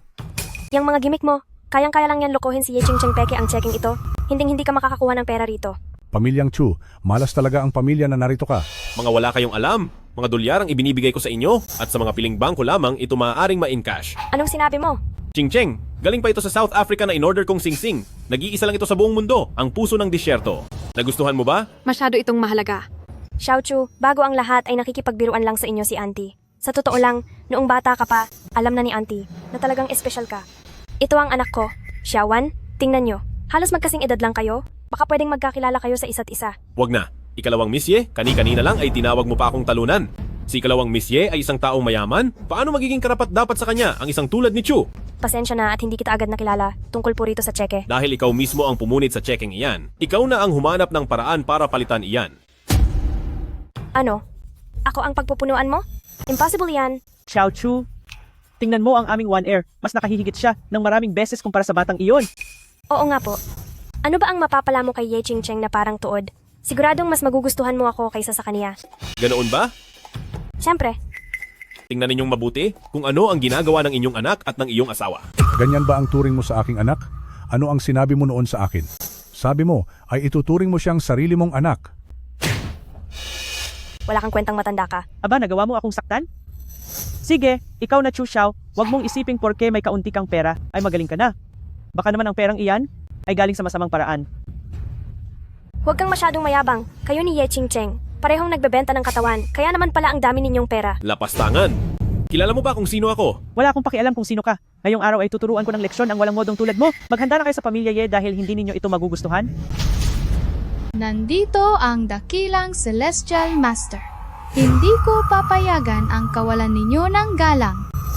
Speaker 2: Yang mga gimmick mo, kayang-kaya lang yan lokohin si Ye Ching Cheng Peke ang checking ito. Hindi ka makakakuha ng pera rito.
Speaker 21: Pamilyang Chu, malas talaga ang pamilya na narito ka.
Speaker 3: Mga wala kayong alam. Mga dolyar ang ibinibigay ko sa inyo at sa mga piling bangko lamang ito maaaring ma-encash.
Speaker 2: Anong sinabi mo?
Speaker 3: Ching-cheng, galing pa ito sa South Africa na in-order kong sing-sing. Nag-iisa lang ito sa buong mundo, ang puso ng disyerto. Nagustuhan mo ba?
Speaker 5: Masyado itong mahalaga.
Speaker 2: Xiao Chu, bago ang lahat ay nakikipagbiruan lang sa inyo si Auntie. Sa totoo lang, noong bata ka pa, alam na ni Auntie na talagang espesyal ka. Ito ang anak ko, Xiaowan. Tingnan nyo, halos magkasing edad lang kayo. Baka pwedeng magkakilala kayo sa isa't isa.
Speaker 3: Wag na. Ikalawang misye, kani-kanina lang ay tinawag mo pa akong talunan. Si ikalawang misye ay isang taong mayaman? Paano magiging karapat dapat sa kanya ang isang tulad ni Chu?
Speaker 2: Pasensya na at hindi kita agad nakilala tungkol po rito sa tseke.
Speaker 3: Dahil ikaw mismo ang pumunit sa checking iyan, ikaw na ang humanap ng paraan para palitan iyan.
Speaker 2: Ano? Ako ang pagpupunuan mo? Impossible yan.
Speaker 4: Xiao Chu, tingnan mo ang aming One Air. Mas nakahihigit siya ng maraming beses kumpara sa batang iyon.
Speaker 2: Oo nga po. Ano ba ang mapapala mo kay Ye Ching Cheng na parang tuod? Siguradong mas magugustuhan mo ako kaysa sa kaniya.
Speaker 3: Ganoon ba?
Speaker 2: Siyempre.
Speaker 3: Tingnan ninyong mabuti kung ano ang ginagawa ng inyong anak at ng iyong asawa.
Speaker 21: Ganyan ba ang turing mo sa aking anak? Ano ang sinabi mo noon sa akin? Sabi mo ay ituturing mo siyang sarili mong anak.
Speaker 2: Wala kang kwentang matanda ka.
Speaker 4: Aba, nagawa mo akong saktan? Sige, ikaw na Chu Xiao, wag mong isiping porke may kaunti kang pera ay magaling ka na. Baka naman ang perang iyan ay galing sa masamang paraan.
Speaker 2: Huwag kang masyadong mayabang. Kayo ni Ye Ching Cheng. Parehong nagbebenta ng katawan, kaya naman pala ang dami ninyong pera.
Speaker 3: Lapastangan. Kilala mo ba kung sino ako?
Speaker 4: Wala akong pakialam kung sino ka. Ngayong araw ay tuturuan ko ng leksyon ang walang modong tulad mo. Maghanda na kayo sa pamilya Ye dahil hindi ninyo ito magugustuhan.
Speaker 6: Nandito ang dakilang Celestial Master. Hindi ko papayagan ang kawalan ninyo ng galang.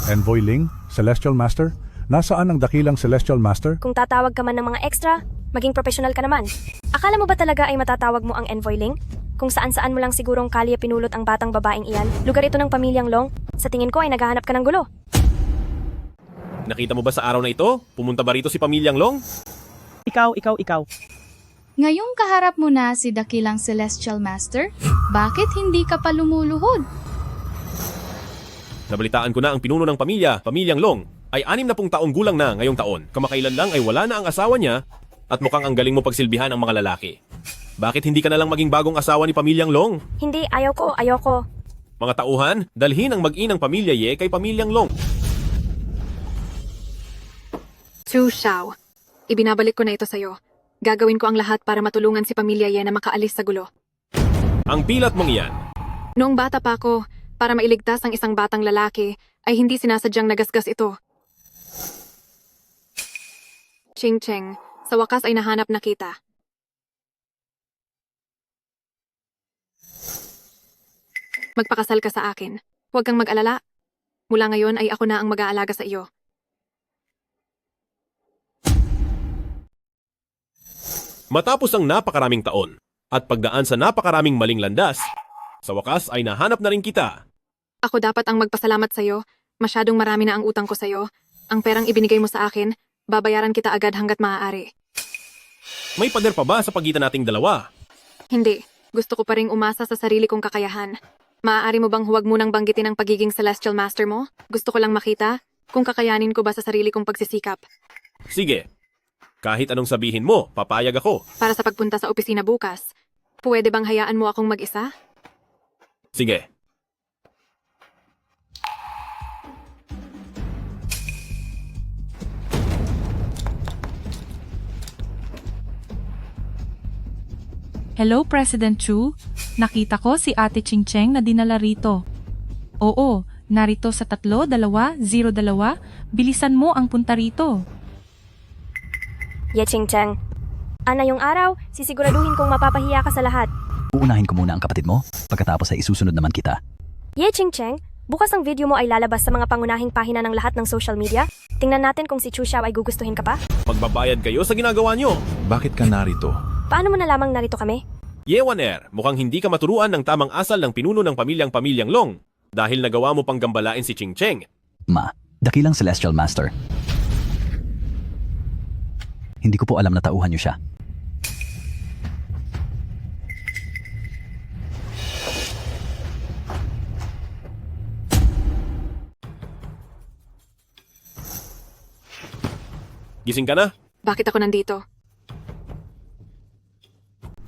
Speaker 21: Envoy Ling, Celestial Master? Nasaan ang dakilang Celestial Master?
Speaker 2: Kung tatawag ka man ng mga extra, maging professional ka naman. Akala mo ba talaga ay matatawag mo ang Envoy Ling? Kung saan-saan mo lang sigurong kalye pinulot ang batang babaeng iyan, lugar ito ng pamilyang Long, sa tingin ko ay naghahanap ka ng gulo.
Speaker 3: Nakita mo ba sa araw na ito? Pumunta ba rito si Pamilyang Long?
Speaker 4: Ikaw.
Speaker 6: Ngayong kaharap mo na si dakilang Celestial Master, bakit hindi ka pa lumuluhod?
Speaker 3: Nabalitaan ko na ang pinuno ng Pamilyang Long, ay 60 taong gulang na ngayong taon. Kamakailan lang ay wala na ang asawa niya at mukhang ang galing mo pagsilbihan ang mga lalaki. Bakit hindi ka na lang maging bagong asawa ni Pamilyang Long?
Speaker 2: Hindi, ayoko.
Speaker 3: Mga tauhan, dalhin ang mag-inang pamilya Ye kay Pamilyang Long.
Speaker 5: Chu Xiao, ibinabalik ko na ito sa'yo. Gagawin ko ang lahat para matulungan si Pamilya Ye na makaalis sa gulo.
Speaker 3: Ang pilat mong iyan.
Speaker 5: Noong bata pa ako, para mailigtas ang isang batang lalaki, ay hindi sinasadyang nagasgas ito. Ching Cheng, sa wakas ay nahanap na kita. Magpakasal ka sa akin. Huwag kang mag-alala. Mula ngayon ay ako na ang mag-aalaga sa iyo.
Speaker 3: Matapos ang napakaraming taon at pagdaan sa napakaraming maling landas, sa wakas ay nahanap na rin kita.
Speaker 5: Ako dapat ang magpasalamat sa iyo. Masyadong marami na ang utang ko sa iyo. Ang perang ibinigay mo sa akin, babayaran kita agad hanggat maaari.
Speaker 3: May pader pa ba sa pagitan nating dalawa?
Speaker 5: Hindi. Gusto ko pa ring umasa sa sarili kong kakayahan. Maaari mo bang huwag munang banggitin ang pagiging Celestial Master mo? Gusto ko lang makita kung kakayanin ko ba sa sarili kong pagsisikap.
Speaker 3: Sige. Kahit anong sabihin mo, papayag ako.
Speaker 5: Para sa pagpunta sa opisina bukas, pwede bang hayaan mo akong mag-isa?
Speaker 3: Sige.
Speaker 16: Hello, President Chu. Nakita ko si Ate Ching Cheng na dinala rito. Oo, narito sa 3-2-0-2. Bilisan mo ang punta rito.
Speaker 2: Ye Ching Cheng. Yung araw, sisiguraduhin kong mapapahiya ka sa lahat.
Speaker 7: Uunahin ko muna ang kapatid mo, pagkatapos ay isusunod naman kita.
Speaker 2: Ye Ching Cheng, bukas ang video mo ay lalabas sa mga pangunahing pahina ng lahat ng social media. Tingnan natin kung si Chu Xiao ay gugustuhin ka pa.
Speaker 3: Magbabayad kayo sa ginagawa nyo.
Speaker 1: Bakit ka narito?
Speaker 2: Paano mo nalamang narito kami?
Speaker 3: Yewaner, mukhang hindi ka maturuan ng tamang asal ng pinuno ng pamilyang Long dahil nagawa mo pang gambalain si Ching Cheng.
Speaker 7: Ma, dakilang Celestial Master. Hindi ko po alam na tauhan niyo siya.
Speaker 3: Gising ka na?
Speaker 5: Bakit ako nandito?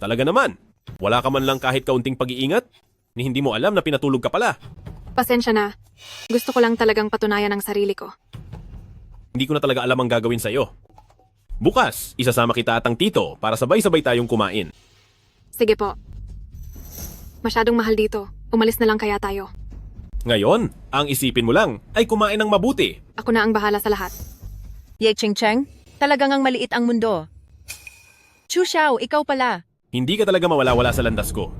Speaker 3: Talaga naman. Wala ka man lang kahit kaunting pag-iingat? Ni hindi mo alam na pinatulog ka pala.
Speaker 5: Pasensya na. Gusto ko lang talagang patunayan ang sarili ko.
Speaker 3: Hindi ko na talaga alam ang gagawin sa'yo. Bukas, isasama kita at ang tito para sabay-sabay tayong kumain.
Speaker 5: Sige po. Masyadong mahal dito. Umalis na lang kaya tayo.
Speaker 3: Ngayon, ang isipin mo lang ay kumain ng mabuti.
Speaker 5: Ako na ang bahala sa lahat.
Speaker 8: Ye Ching Cheng, talagang ang maliit ang mundo. Chu Xiao, ikaw pala.
Speaker 3: Hindi ka talaga mawala-wala sa landas ko.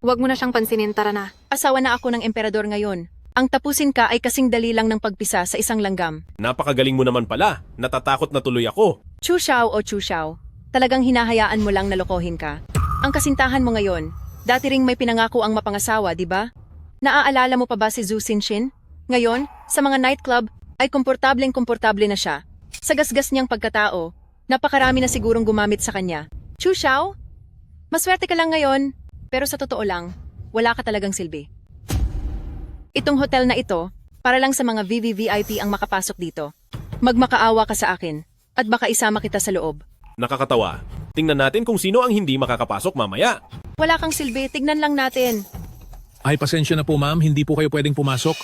Speaker 5: Huwag mo na siyang pansinin, tara na.
Speaker 8: Asawa na ako ng emperador ngayon. Ang tapusin ka ay kasing dali lang ng pagpisa sa isang langgam.
Speaker 3: Napakagaling mo naman pala. Natatakot na tuloy ako.
Speaker 8: Chu Xiao o Chu Xiao, talagang hinahayaan mo lang na lokohin ka. Ang kasintahan mo ngayon, dati ring may pinangako ang mapangasawa, di ba? Naaalala mo pa ba si Zhu Xinxin? Ngayon, sa mga nightclub, ay komportableng-komportable na siya. Sa gasgas niyang pagkatao, napakarami na sigurong gumamit sa kanya. Chu Xiao, maswerte ka lang ngayon, pero sa totoo lang, wala ka talagang silbi. Itong hotel na ito, para lang sa mga VVVIP ang makapasok dito. Magmakaawa ka sa akin, at baka isama kita sa loob.
Speaker 3: Nakakatawa. Tingnan natin kung sino ang hindi makakapasok mamaya.
Speaker 8: Wala kang silbi, tignan lang natin.
Speaker 15: Ay, pasensya na po ma'am, hindi po kayo pwedeng pumasok.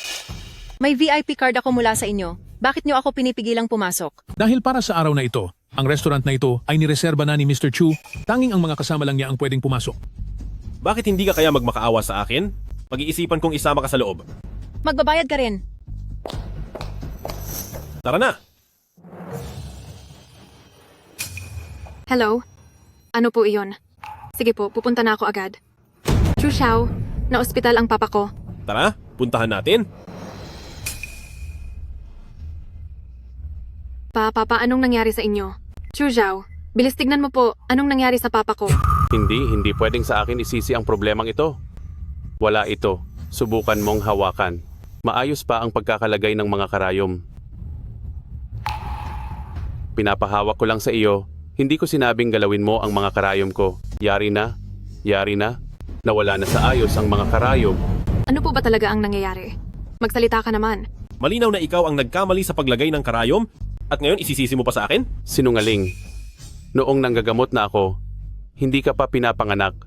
Speaker 8: May VIP card ako mula sa inyo. Bakit niyo ako pinipigilang pumasok?
Speaker 15: Dahil para sa araw na ito, ang restaurant na ito ay nireserba na ni Mr. Chu, tanging ang mga kasama lang niya ang pwedeng pumasok.
Speaker 3: Bakit hindi ka kaya magmakaawa sa akin? Pag-iisipan kong isama ka sa loob.
Speaker 8: Magbabayad ka rin.
Speaker 3: Tara na!
Speaker 5: Hello? Ano po iyon? Sige po, pupunta na ako agad. Chu Xiao, na-ospital ang papa ko.
Speaker 3: Tara, puntahan natin.
Speaker 5: Papa, anong nangyari sa inyo? Chu Xiao, bilis tignan mo po, anong nangyari sa papa ko?
Speaker 12: Hindi pwedeng sa akin isisi ang problemang ito. Wala ito. Subukan mong hawakan. Maayos pa ang pagkakalagay ng mga karayom. Pinapahawak ko lang sa iyo. Hindi ko sinabing galawin mo ang mga karayom ko. Yari na. Nawala na sa ayos ang mga karayom.
Speaker 5: Ano po ba talaga ang nangyayari? Magsalita ka naman.
Speaker 3: Malinaw na ikaw ang nagkamali sa paglagay ng karayom at ngayon isisisi mo pa sa akin?
Speaker 12: Sinungaling. Noong nanggagamot na ako, hindi ka pa pinapanganak.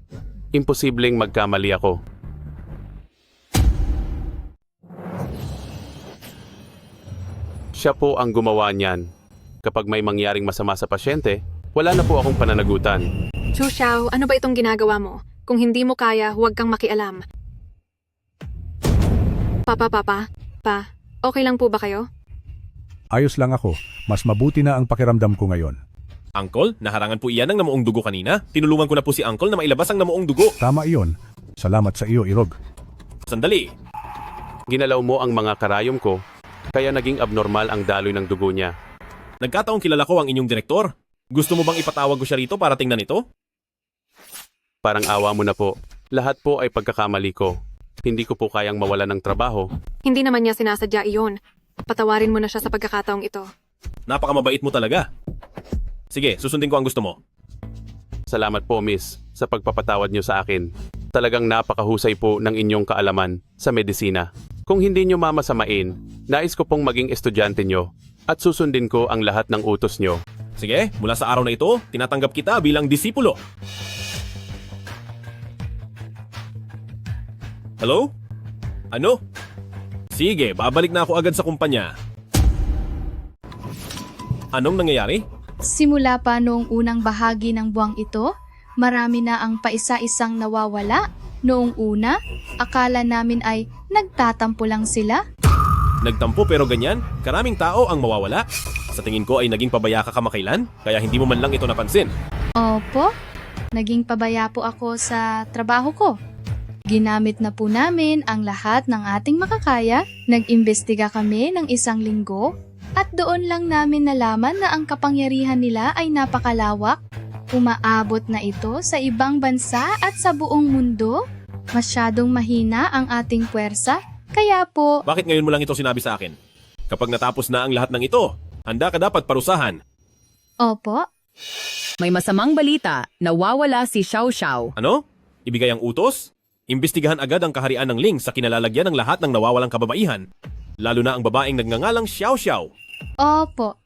Speaker 12: Imposibleng magkamali ako. Siya po ang gumawa niyan. Kapag may mangyaring masama sa pasyente, wala na po akong pananagutan.
Speaker 5: Chu Xiao, ano ba itong ginagawa mo? Kung hindi mo kaya, huwag kang makialam. Papa, okay lang po ba kayo?
Speaker 13: Ayos lang ako. Mas mabuti na ang pakiramdam ko ngayon.
Speaker 3: Uncle, naharangan po iyan ng namuong dugo kanina. Tinulungan ko na po si Uncle na mailabas ang namuong dugo.
Speaker 13: Tama iyon. Salamat sa iyo, Irog.
Speaker 3: Sandali.
Speaker 12: Ginalaw mo ang mga karayom ko, kaya naging abnormal ang daloy ng dugo niya.
Speaker 3: Nagkataong kilala ko ang inyong direktor. Gusto mo bang ipatawag ko siya rito para tingnan ito?
Speaker 12: Parang awa mo na po. Lahat po ay pagkakamali ko. Hindi ko po kayang mawala ng trabaho.
Speaker 5: Hindi naman niya sinasadya iyon. Patawarin mo na siya sa pagkakataong ito.
Speaker 3: Napakamabait mo talaga. Sige, susundin ko ang gusto mo.
Speaker 12: Salamat po, miss, sa pagpapatawad niyo sa akin. Talagang napakahusay po ng inyong kaalaman sa medisina. Kung hindi niyo mamasamain, nais ko pong maging estudyante niyo at susundin ko ang lahat ng utos niyo.
Speaker 3: Sige, mula sa araw na ito, tinatanggap kita bilang disipulo. Hello? Ano? Sige, babalik na ako agad sa kumpanya. Anong nangyayari?
Speaker 6: Simula pa noong unang bahagi ng buwang ito, marami na ang paisa-isang nawawala. Noong una, akala namin ay nagtatampo lang sila.
Speaker 3: Nagtampo pero ganyan? Karaming tao ang mawawala? Sa tingin ko ay naging pabaya ka kamakailan, kaya hindi mo man lang ito napansin.
Speaker 6: Opo, naging pabaya po ako sa trabaho ko. Ginamit na po namin ang lahat ng ating makakaya. Nag-imbestiga kami ng 1 linggo at doon lang namin nalaman na ang kapangyarihan nila ay napakalawak. Umaabot na ito sa ibang bansa at sa buong mundo? Masyadong mahina ang ating puwersa, kaya po...
Speaker 3: Bakit ngayon mo lang ito sinabi sa akin? Kapag natapos na ang lahat ng ito, handa ka dapat parusahan.
Speaker 6: Opo,
Speaker 9: May masamang balita, nawawala si Xiao Xiao.
Speaker 3: Ano? Ibigay ang utos? Imbestigahan agad ang kaharian ng Ling sa kinalalagyan ng lahat ng nawawalang kababaihan. Lalo na ang babaeng nagngangalang Xiao Xiao.
Speaker 6: opo.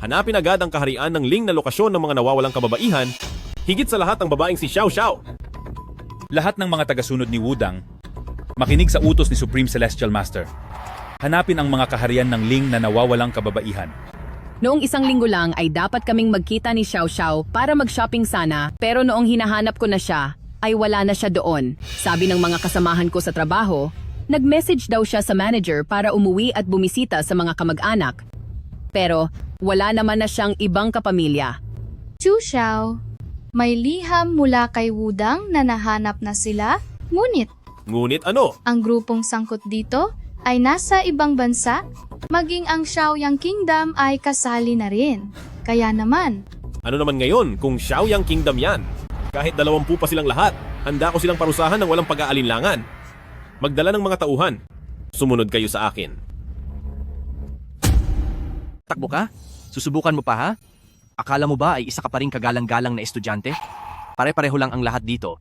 Speaker 3: Hanapin agad ang kaharian ng Ling na lokasyon ng mga nawawalang kababaihan. Higit sa lahat ang babaeng si Xiao Xiao.
Speaker 1: Lahat ng mga tagasunod ni Wudang, makinig sa utos ni Supreme Celestial Master. Hanapin ang mga kaharian ng Ling na nawawalang kababaihan.
Speaker 9: Noong isang linggo lang ay dapat kaming magkita ni Xiao Xiao para mag-shopping sana, pero noong hinahanap ko na siya, ay wala na siya doon. Sabi ng mga kasamahan ko sa trabaho, nag-message daw siya sa manager para umuwi at bumisita sa mga kamag-anak. Pero wala naman na siyang ibang kapamilya.
Speaker 6: Chu Xiao, may liham mula kay Wudang na nahanap na sila, ngunit
Speaker 3: Ngunit ano?
Speaker 6: ang grupong sangkot dito ay nasa ibang bansa, maging ang Xiaoyang Kingdom ay kasali na rin. Kaya naman,
Speaker 3: Ano naman ngayon kung Xiaoyang Kingdom yan? Kahit 20 pa silang lahat, handa ko silang parusahan ng walang pag-aalinlangan. Magdala ng mga tauhan. Sumunod kayo sa akin.
Speaker 11: Takbo ka? Susubukan mo pa ha? Akala mo ba ay isa ka pa rin kagalang-galang na estudyante? Pare-pareho lang ang lahat dito.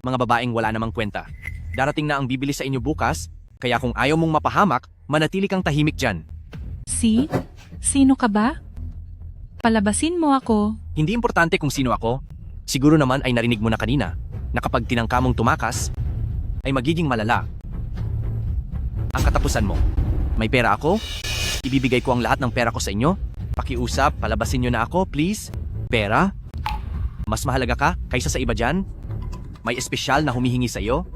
Speaker 11: Mga babaeng wala namang kwenta. Darating na ang bibili sa inyo bukas, kaya kung ayaw mong mapahamak, manatili kang tahimik dyan.
Speaker 16: Sino ka ba? Palabasin mo ako.
Speaker 11: Hindi importante kung sino ako. Siguro naman ay narinig mo na kanina na kapag tinangka mong tumakas, ay magiging malala. Ang katapusan mo, may pera ako, ibibigay ko ang lahat ng pera ko sa inyo. Pakiusap, palabasin nyo na ako, please. Pera? Mas mahalaga ka kaysa sa iba dyan? May espesyal na humihingi sa iyo?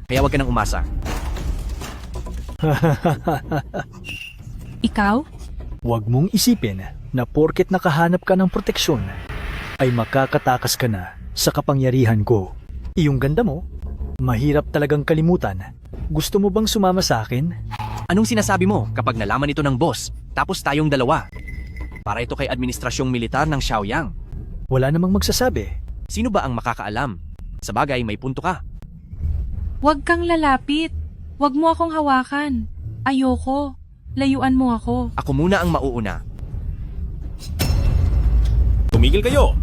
Speaker 11: Kaya wag ka nang umasa.
Speaker 16: Ikaw?
Speaker 24: Huwag mong isipin na porket nakahanap ka ng proteksyon, ay makakatakas ka na sa kapangyarihan ko. Iyong ganda mo, mahirap talagang kalimutan. Gusto mo bang sumama sa akin?
Speaker 11: Anong sinasabi mo kapag nalaman ito ng boss, tapos tayong dalawa? Para ito kay administrasyong militar ng Xiaoyang.
Speaker 24: Wala namang magsasabi.
Speaker 11: Sino ba ang makakaalam? Sa bagay, may punto ka.
Speaker 16: Huwag kang lalapit. Huwag mo akong hawakan. Ayoko. Layuan mo ako.
Speaker 11: Ako muna ang mauuna.
Speaker 3: Tumigil kayo!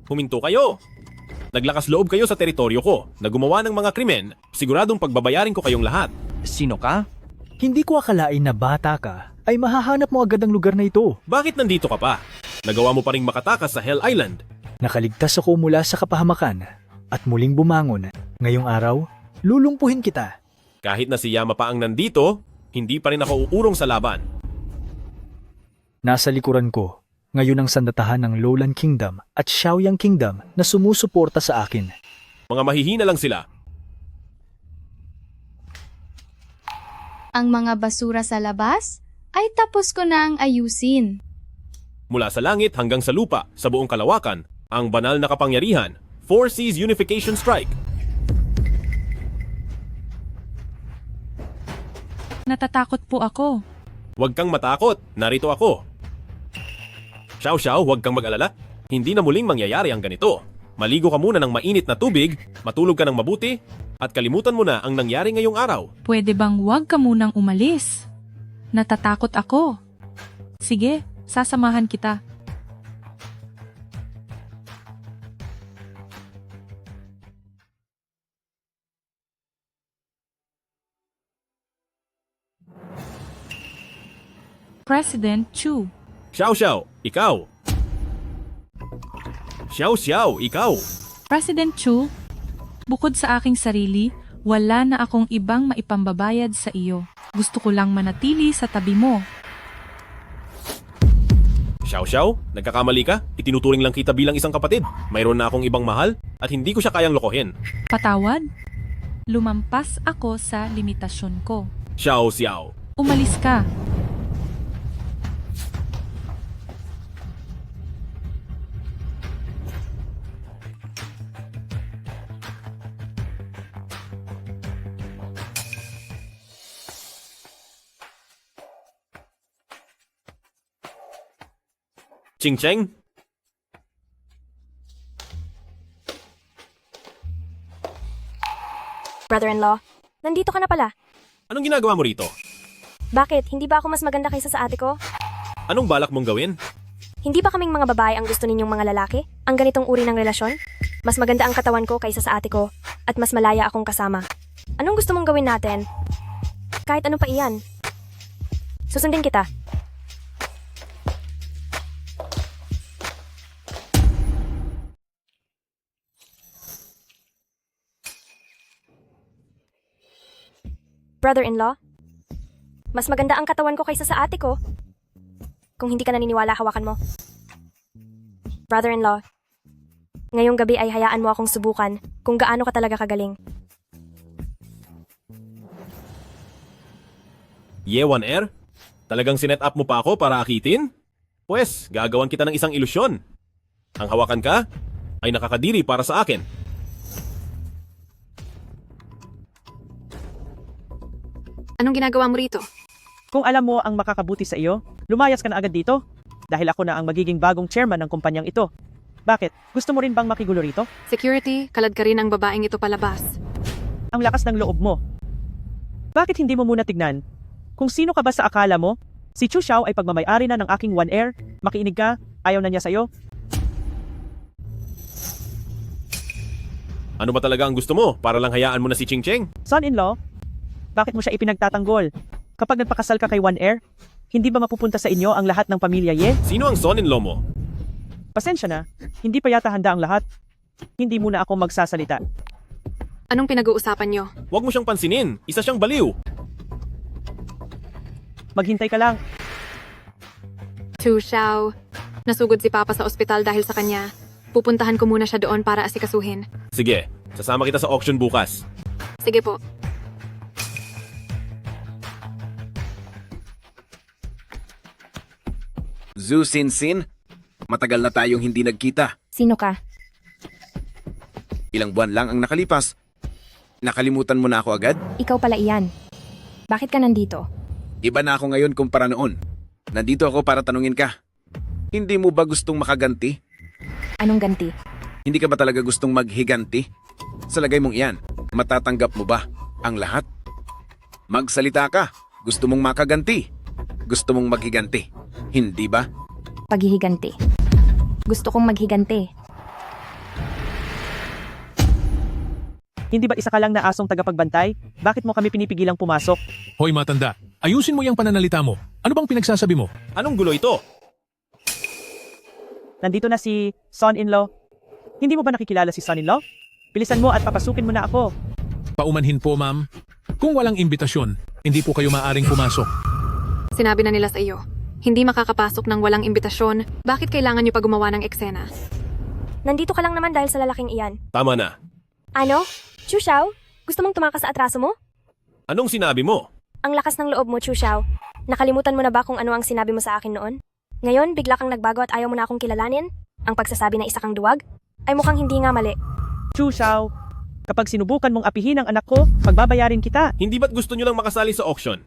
Speaker 3: Huminto kayo! Naglakas loob kayo sa teritoryo ko na gumawa ng mga krimen, siguradong pagbabayarin ko kayong lahat.
Speaker 11: Sino ka?
Speaker 24: Hindi ko akalain na bata ka ay mahahanap mo agad ang lugar na ito.
Speaker 3: Bakit nandito ka pa? Nagawa mo pa ring makatakas sa Hell Island.
Speaker 24: Nakaligtas ako mula sa kapahamakan at muling bumangon. Ngayong araw, lulumpuhin kita.
Speaker 3: Kahit na si Yama pa ang nandito, hindi pa rin ako uurong sa laban.
Speaker 24: Nasa likuran ko, ngayon ang sandatahan ng Lowland Kingdom at Xiaoyang Kingdom na sumusuporta sa akin.
Speaker 3: Mga mahihina lang sila.
Speaker 6: ang mga basura sa labas ay tapos ko na ang ayusin.
Speaker 3: Mula sa langit hanggang sa lupa, sa buong kalawakan, ang banal na kapangyarihan, Four Seas Unification Strike.
Speaker 16: Natatakot po ako.
Speaker 3: Huwag kang matakot, narito ako. Xiao Xiao, huwag kang mag-alala. Hindi na muling mangyayari ang ganito. Maligo ka muna ng mainit na tubig, matulog ka ng mabuti, at kalimutan mo na ang nangyari ngayong araw.
Speaker 16: Pwede bang huwag ka munang umalis? Natatakot ako. Sige, sasamahan kita. President Chu.
Speaker 3: Xiao Xiao, ikaw. Xiao Xiao, ikaw.
Speaker 16: President Chu, bukod sa aking sarili, wala na akong ibang maipambabayad sa iyo. Gusto ko lang manatili sa tabi mo.
Speaker 3: Xiao Xiao, nagkakamali ka? Itinuturing lang kita bilang isang kapatid. Mayroon na akong ibang mahal at hindi ko siya kayang lokohin.
Speaker 16: Patawad? Lumampas ako sa limitasyon ko.
Speaker 3: Xiao Xiao.
Speaker 16: Umalis ka.
Speaker 3: Ching Cheng?
Speaker 2: Brother-in-law, nandito ka na pala.
Speaker 3: Anong ginagawa mo rito?
Speaker 2: Bakit? Hindi ba ako mas maganda kaysa sa ate ko?
Speaker 3: Anong balak mong gawin?
Speaker 2: Hindi ba kaming mga babae ang gusto ninyong mga lalaki? Ang ganitong uri ng relasyon? Mas maganda ang katawan ko kaysa sa ate ko at mas malaya akong kasama. Anong gusto mong gawin natin? Kahit ano pa iyan. Susundin kita. Brother-in-law, mas maganda ang katawan ko kaysa sa ate ko. Kung hindi ka naniniwala, hawakan mo. Brother-in-law, ngayong gabi ay hayaan mo akong subukan kung gaano ka talaga kagaling.
Speaker 3: Yewan Air? Talagang sinet up mo pa ako para akitin? Pwes, gagawan kita ng isang ilusyon. Ang hawakan ka ay nakakadiri para sa akin.
Speaker 5: Anong ginagawa mo rito?
Speaker 4: Kung alam mo ang makakabuti sa iyo, lumayas ka na agad dito. Dahil ako na ang magiging bagong chairman ng kumpanyang ito. Bakit? Gusto mo rin bang makigulo rito?
Speaker 5: Security, kalad ka rin ang babaeng ito palabas.
Speaker 4: Ang lakas ng loob mo. Bakit hindi mo muna tignan? Kung sino ka ba sa akala mo? Si Chu Xiao ay pagmamayari na ng aking One Air. Makiinig ka, ayaw na niya sa'yo.
Speaker 3: Ano ba talaga ang gusto mo para lang hayaan mo na si Ching Cheng?
Speaker 4: Son-in-law, bakit mo siya ipinagtatanggol? Kapag nagpakasal ka kay One Air, hindi ba mapupunta sa inyo ang lahat ng pamilya Ye?
Speaker 3: Sino ang son-in-law mo?
Speaker 4: Pasensya na, hindi pa yata handa ang lahat. Hindi muna ako magsasalita.
Speaker 5: Anong pinag-uusapan nyo?
Speaker 3: Huwag mo siyang pansinin. Isa siyang baliw.
Speaker 4: Maghintay ka lang.
Speaker 5: Chu Xiao, nasugod si Papa sa ospital dahil sa kanya. Pupuntahan ko muna siya doon para asikasuhin.
Speaker 3: Sige, sasama kita sa auction bukas.
Speaker 5: Sige po.
Speaker 10: Zhu Sin, matagal na tayong hindi nagkita.
Speaker 2: Sino ka?
Speaker 10: Ilang buwan lang ang nakalipas. Nakalimutan mo na ako agad?
Speaker 2: Ikaw pala iyan. Bakit ka nandito?
Speaker 10: Iba na ako ngayon kumpara noon. Nandito ako para tanungin ka. Hindi mo ba gustong makaganti?
Speaker 2: Anong ganti?
Speaker 10: Hindi ka ba talaga gustong maghiganti? Sa lagay mong iyan, matatanggap mo ba ang lahat? Magsalita ka. Gusto mong makaganti. Gusto mong maghiganti. Hindi ba?
Speaker 2: Paghihiganti. Gusto kong maghiganti.
Speaker 4: Hindi ba isa ka lang na asong tagapagbantay? Bakit mo kami pinipigilang pumasok?
Speaker 15: Hoy matanda, ayusin mo yung pananalita mo. Ano bang pinagsasabi mo?
Speaker 3: Anong gulo ito?
Speaker 4: Nandito na si son-in-law. Hindi mo ba nakikilala si son-in-law? Bilisan mo at papasukin mo na ako.
Speaker 15: Paumanhin po, ma'am. Kung walang imbitasyon, hindi po kayo maaring pumasok.
Speaker 5: Sinabi na nila sa iyo. Hindi makakapasok ng walang imbitasyon. Bakit kailangan nyo pa gumawa ng eksena?
Speaker 2: Nandito ka lang naman dahil sa lalaking iyan.
Speaker 3: Tama na.
Speaker 2: Ano? Chu Xiao? Gusto mong tumakas sa atraso mo?
Speaker 3: Anong sinabi mo?
Speaker 2: Ang lakas ng loob mo, Chu Xiao. Nakalimutan mo na ba kung ano ang sinabi mo sa akin noon? Ngayon, bigla kang nagbago at ayaw mo na akong kilalanin? Ang pagsasabi na isa kang duwag? Ay mukhang hindi nga mali.
Speaker 4: Chu Xiao, kapag sinubukan mong apihin ang anak ko, pagbabayarin kita.
Speaker 3: Hindi ba't gusto nyo lang makasali sa auction?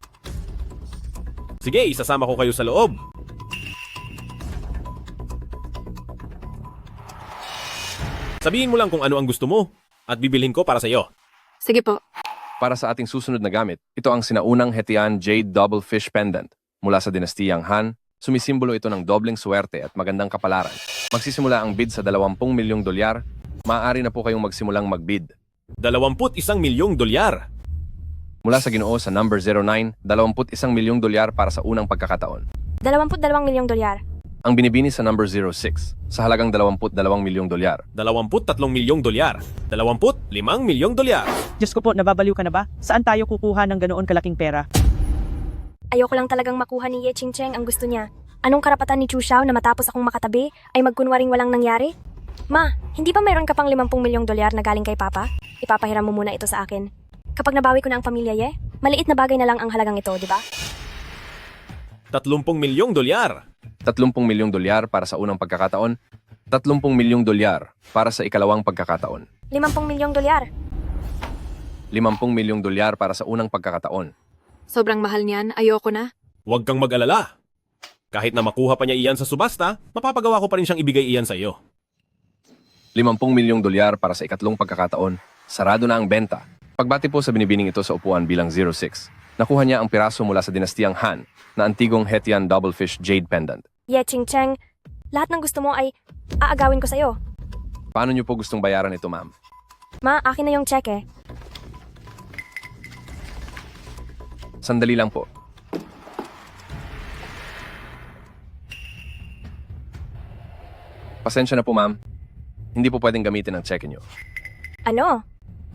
Speaker 3: Sige, isasama ko kayo sa loob. Sabihin mo lang kung ano ang gusto mo at bibilhin ko para sa iyo.
Speaker 5: Sige po.
Speaker 14: Para sa ating susunod na gamit, ito ang sinaunang Hetian Jade Double Fish Pendant. Mula sa dinastiyang Han, sumisimbolo ito ng dobleng swerte at magandang kapalaran. Magsisimula ang bid sa 20 milyong dolyar. Maaari na po kayong magsimulang magbid.
Speaker 3: 21 milyong dolyar.
Speaker 14: Mula sa Ginoo sa number 09, 21 milyong dolyar para sa unang pagkakataon.
Speaker 2: 22 milyong dolyar.
Speaker 14: Ang binibini sa number 06, sa halagang 22 milyong dolyar.
Speaker 3: 23 milyong dolyar. 25 milyong dolyar.
Speaker 4: Diyos ko po, nababaliw ka na ba? Saan tayo kukuha ng ganoon kalaking pera?
Speaker 2: Ayoko lang talagang makuha ni Ye Ching Cheng ang gusto niya. Anong karapatan ni Chu Xiao na matapos akong makatabi ay magkunwaring walang nangyari? Ma, hindi ba mayroon ka pang 50 milyong dolyar na galing kay Papa? Ipapahiram mo muna ito sa akin. Kapag nabawi ko na ang pamilya Ye, maliit na bagay na lang ang halagang ito, di ba?
Speaker 3: 30 milyong dolyar.
Speaker 14: 30 milyong dolyar para sa unang pagkakataon. 30 milyong dolyar para sa ikalawang pagkakataon.
Speaker 2: 50 milyong dolyar.
Speaker 14: 50 milyong dolyar para sa unang pagkakataon.
Speaker 5: Sobrang mahal niyan, ayoko na.
Speaker 3: Huwag kang mag-alala. Kahit na makuha pa niya iyan sa subasta, mapapagawa ko pa rin siyang ibigay iyan sa iyo.
Speaker 14: 50 milyong dolyar para sa ikatlong pagkakataon. Sarado na ang benta. Pagbati po sa binibining ito sa upuan bilang 06, nakuha niya ang piraso mula sa dinastiyang Han na antigong Hetian Doublefish Jade Pendant.
Speaker 2: Ye Ching Cheng, lahat ng gusto mo ay aagawin ko sa'yo.
Speaker 14: Paano niyo po gustong bayaran ito, ma'am?
Speaker 2: Ma, akin na yung cheque.
Speaker 14: Sandali lang po. Pasensya na po, ma'am. Hindi po pwedeng gamitin ang cheque niyo.
Speaker 2: Ano?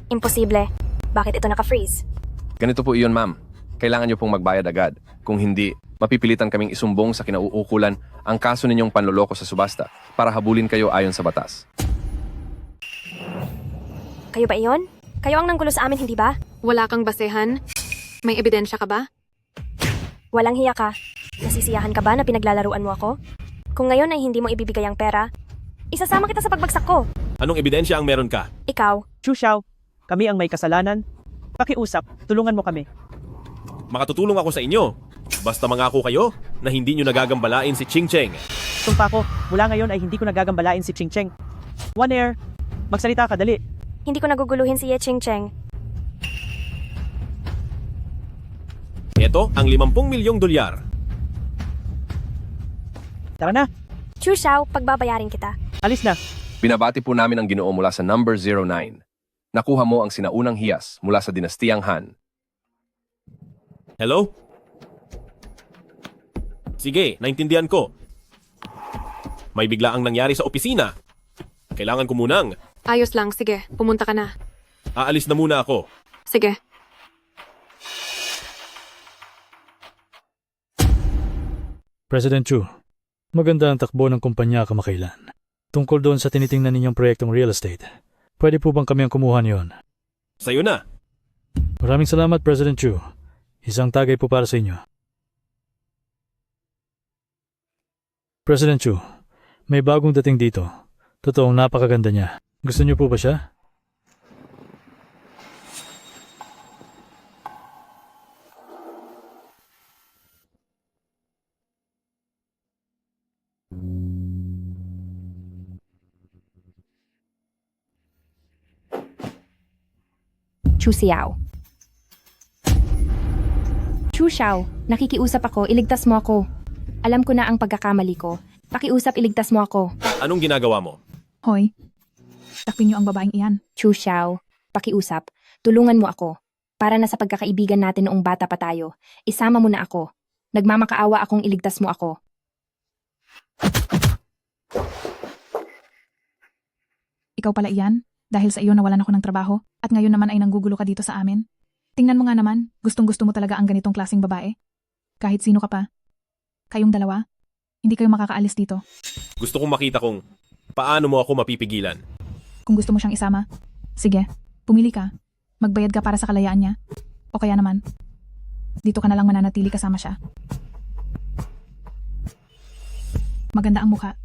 Speaker 2: Imposible. Bakit ito naka-freeze?
Speaker 14: Ganito po iyon, ma'am. Kailangan niyo pong magbayad agad. Kung hindi, mapipilitan kaming isumbong sa kinauukulan ang kaso ninyong panloloko sa subasta para habulin kayo ayon sa batas.
Speaker 2: Kayo ba iyon? Kayo ang nanggulo sa amin, hindi ba?
Speaker 5: Wala kang basehan? May ebidensya ka ba?
Speaker 2: Walang hiya ka. Nasisiyahan ka ba na pinaglalaruan mo ako? Kung ngayon ay hindi mo ibibigay ang pera, isasama kita sa pagbagsak ko.
Speaker 3: Anong ebidensya ang meron ka?
Speaker 2: Ikaw.
Speaker 4: Chu Xiao, kami ang may kasalanan. Pakiusap, tulungan mo kami.
Speaker 3: Makatutulong ako sa inyo. Basta mangako kayo na hindi nyo nagagambalain si Ching Cheng.
Speaker 4: Sumpa ko, mula ngayon ay hindi ko nagagambalain si Ching Cheng. One Air, magsalita ka, dali.
Speaker 2: Hindi ko naguguluhin si Ye Ching Cheng.
Speaker 3: Ito ang 50 milyong dolyar.
Speaker 4: Tara na,
Speaker 2: Chu Xiao, pagbabayarin kita.
Speaker 4: alis na.
Speaker 14: Binabati po namin ang Ginoo mula sa number 09. Nakuha mo ang sinaunang hiyas mula sa dinastiyang Han.
Speaker 3: Hello? Sige, naintindihan ko. May biglaang nangyari sa opisina. Kailangan ko munang.
Speaker 5: Ayos lang, sige, pumunta ka na.
Speaker 3: Aalis na muna ako.
Speaker 5: Sige.
Speaker 24: President Chu, maganda ang takbo ng kumpanya kamakailan. Tungkol doon sa tinitingnan ninyong proyektong real estate, pwede po bang kami ang kumuha niyon?
Speaker 3: Sa'yo na.
Speaker 24: Maraming salamat, President Chu. Isang tagay po para sa inyo. President Chu, may bagong dating dito. Totoong napakaganda niya. Gusto niyo po ba siya?
Speaker 2: Chu Xiao. Chu Xiao, nakikiusap ako, iligtas mo ako. Alam ko na ang pagkakamali ko. Pakiusap, iligtas mo ako.
Speaker 3: Anong ginagawa mo?
Speaker 22: Hoy, takpin niyo ang babaeng iyan.
Speaker 2: Chu Xiao, pakiusap, tulungan mo ako. Para na sa pagkakaibigan natin noong bata pa tayo, isama mo na ako. Nagmamakaawa akong iligtas mo ako.
Speaker 22: Ikaw pala iyan, dahil sa iyo nawalan ako ng trabaho, at ngayon naman ay nanggugulo ka dito sa amin. Tingnan mo nga naman, gustong-gusto mo talaga ang ganitong klaseng babae. Kahit sino ka pa. Kayong dalawa, hindi kayo makakaalis dito.
Speaker 3: Gusto kong makita kung paano mo ako mapipigilan.
Speaker 22: Kung gusto mo siyang isama, sige, pumili ka. Magbayad ka para sa kalayaan niya. O kaya naman, dito ka na lang mananatili kasama siya. Maganda ang mukha.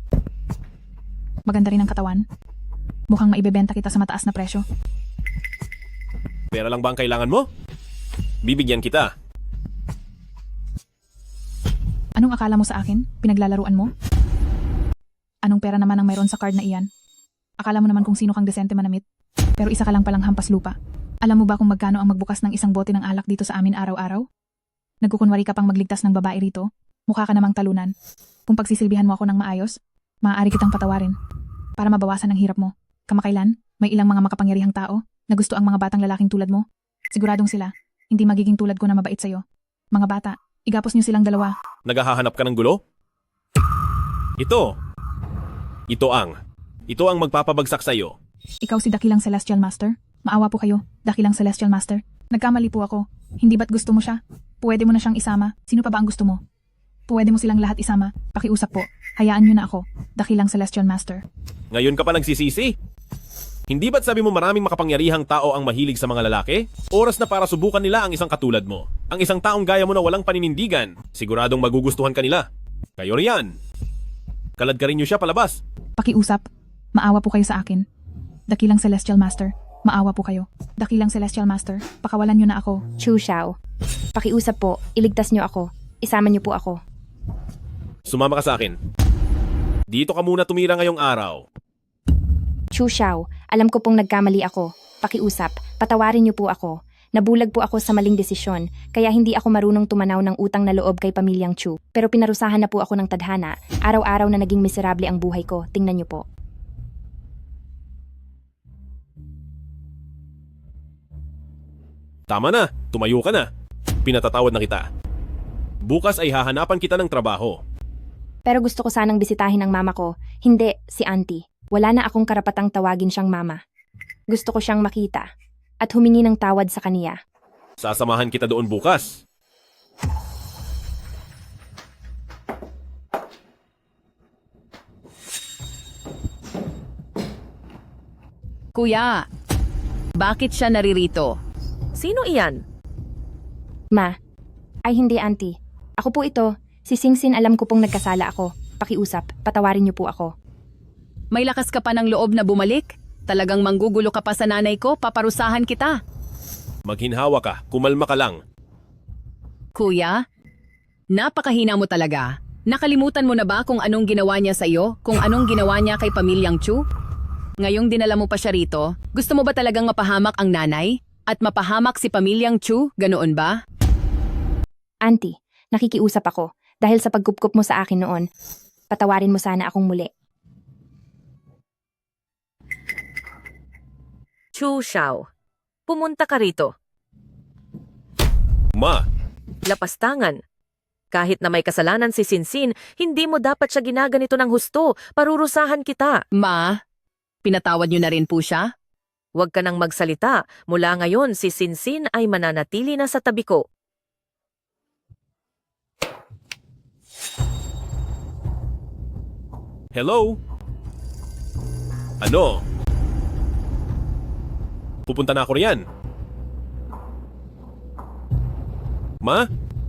Speaker 22: Maganda rin ang katawan. Mukhang maibebenta kita sa mataas na presyo.
Speaker 3: Pera lang ba ang kailangan mo? Bibigyan kita.
Speaker 22: Anong akala mo sa akin? Pinaglalaruan mo? Anong pera naman ang mayroon sa card na iyan? Akala mo naman kung sino kang desente manamit? Pero isa ka lang palang hampas lupa. Alam mo ba kung magkano ang magbukas ng isang bote ng alak dito sa amin araw-araw? Nagkukunwari ka pang magligtas ng babae rito? Mukha ka namang talunan. Kung pagsisilbihan mo ako ng maayos, maaari kitang patawarin. Para mabawasan ang hirap mo. Kamakailan, may ilang mga makapangyarihang tao na gusto ang mga batang lalaking tulad mo. Siguradong sila, hindi magiging tulad ko na mabait sa'yo. Mga bata, igapos niyo silang dalawa.
Speaker 3: Naghahanap ka ng gulo? Ito ang magpapabagsak sa'yo.
Speaker 22: Ikaw si Dakilang Celestial Master? Maawa po kayo, Dakilang Celestial Master. Nagkamali po ako. Hindi ba't gusto mo siya? Pwede mo na siyang isama. Sino pa ba ang gusto mo? Pwede mo silang lahat isama. Pakiusap po. Hayaan niyo na ako, Dakilang Celestial Master.
Speaker 3: Ngayon ka pa nagsisisi? Hindi ba't sabi mo maraming makapangyarihang tao ang mahilig sa mga lalaki? Oras na para subukan nila ang isang katulad mo. Ang isang taong gaya mo na walang paninindigan. Siguradong magugustuhan ka nila. Kayo riyan. Kalad ka rin niyo siya palabas.
Speaker 22: Pakiusap. Maawa po kayo sa akin. Dakilang Celestial Master. Maawa po kayo. Dakilang Celestial Master. Pakawalan niyo na ako.
Speaker 2: Chu Xiao, pakiusap po, iligtas niyo ako. Isama niyo po ako.
Speaker 3: Sumama ka sa akin. Dito ka muna tumira ngayong araw.
Speaker 2: Chu Xiao, alam ko pong nagkamali ako. Pakiusap, patawarin niyo po ako. Nabulag po ako sa maling desisyon, kaya hindi ako marunong tumanaw ng utang na loob kay pamilyang Chu. Pero pinarusahan na po ako ng tadhana. Araw-araw na naging miserable ang buhay ko. Tingnan niyo po.
Speaker 3: Tama na, tumayo ka na. Pinatatawad na kita. Bukas ay hahanapan kita ng trabaho.
Speaker 2: Pero gusto ko sanang bisitahin ang mama ko. Hindi, si auntie. Wala na akong karapatang tawagin siyang mama. Gusto ko siyang makita at humingi ng tawad sa kaniya.
Speaker 3: Sasamahan kita doon bukas.
Speaker 9: Kuya, bakit siya naririto?
Speaker 8: Sino iyan?
Speaker 2: Ma, ay hindi auntie. Ako po ito. Si Singsin, alam ko pong nagkasala ako. Pakiusap, patawarin niyo po ako.
Speaker 9: May lakas ka pa ng loob na bumalik? Talagang manggugulo ka pa sa nanay ko, paparusahan kita.
Speaker 3: Maghinhawa ka, kumalma ka lang.
Speaker 9: Kuya, napakahina mo talaga. Nakalimutan mo na ba kung anong ginawa niya sa iyo? Kung anong ginawa niya kay pamilyang Chu? Ngayong dinala mo pa siya rito, gusto mo ba talagang mapahamak ang nanay? At mapahamak si pamilyang Chu, ganoon ba?
Speaker 2: Auntie, nakikiusap ako dahil sa pagkupkup mo sa akin noon. Patawarin mo sana akong muli.
Speaker 8: Chu Xiao, pumunta ka rito.
Speaker 3: Ma!
Speaker 8: Lapastangan. Kahit na may kasalanan si Sinsin, hindi mo dapat siya ginaganito ng husto. Parurusahan kita.
Speaker 9: Ma, pinatawad niyo na rin po siya?
Speaker 8: Huwag ka nang magsalita. Mula ngayon, si Sinsin ay mananatili na sa tabi ko.
Speaker 3: Hello? Ano? Pupunta na ako riyan. Ma,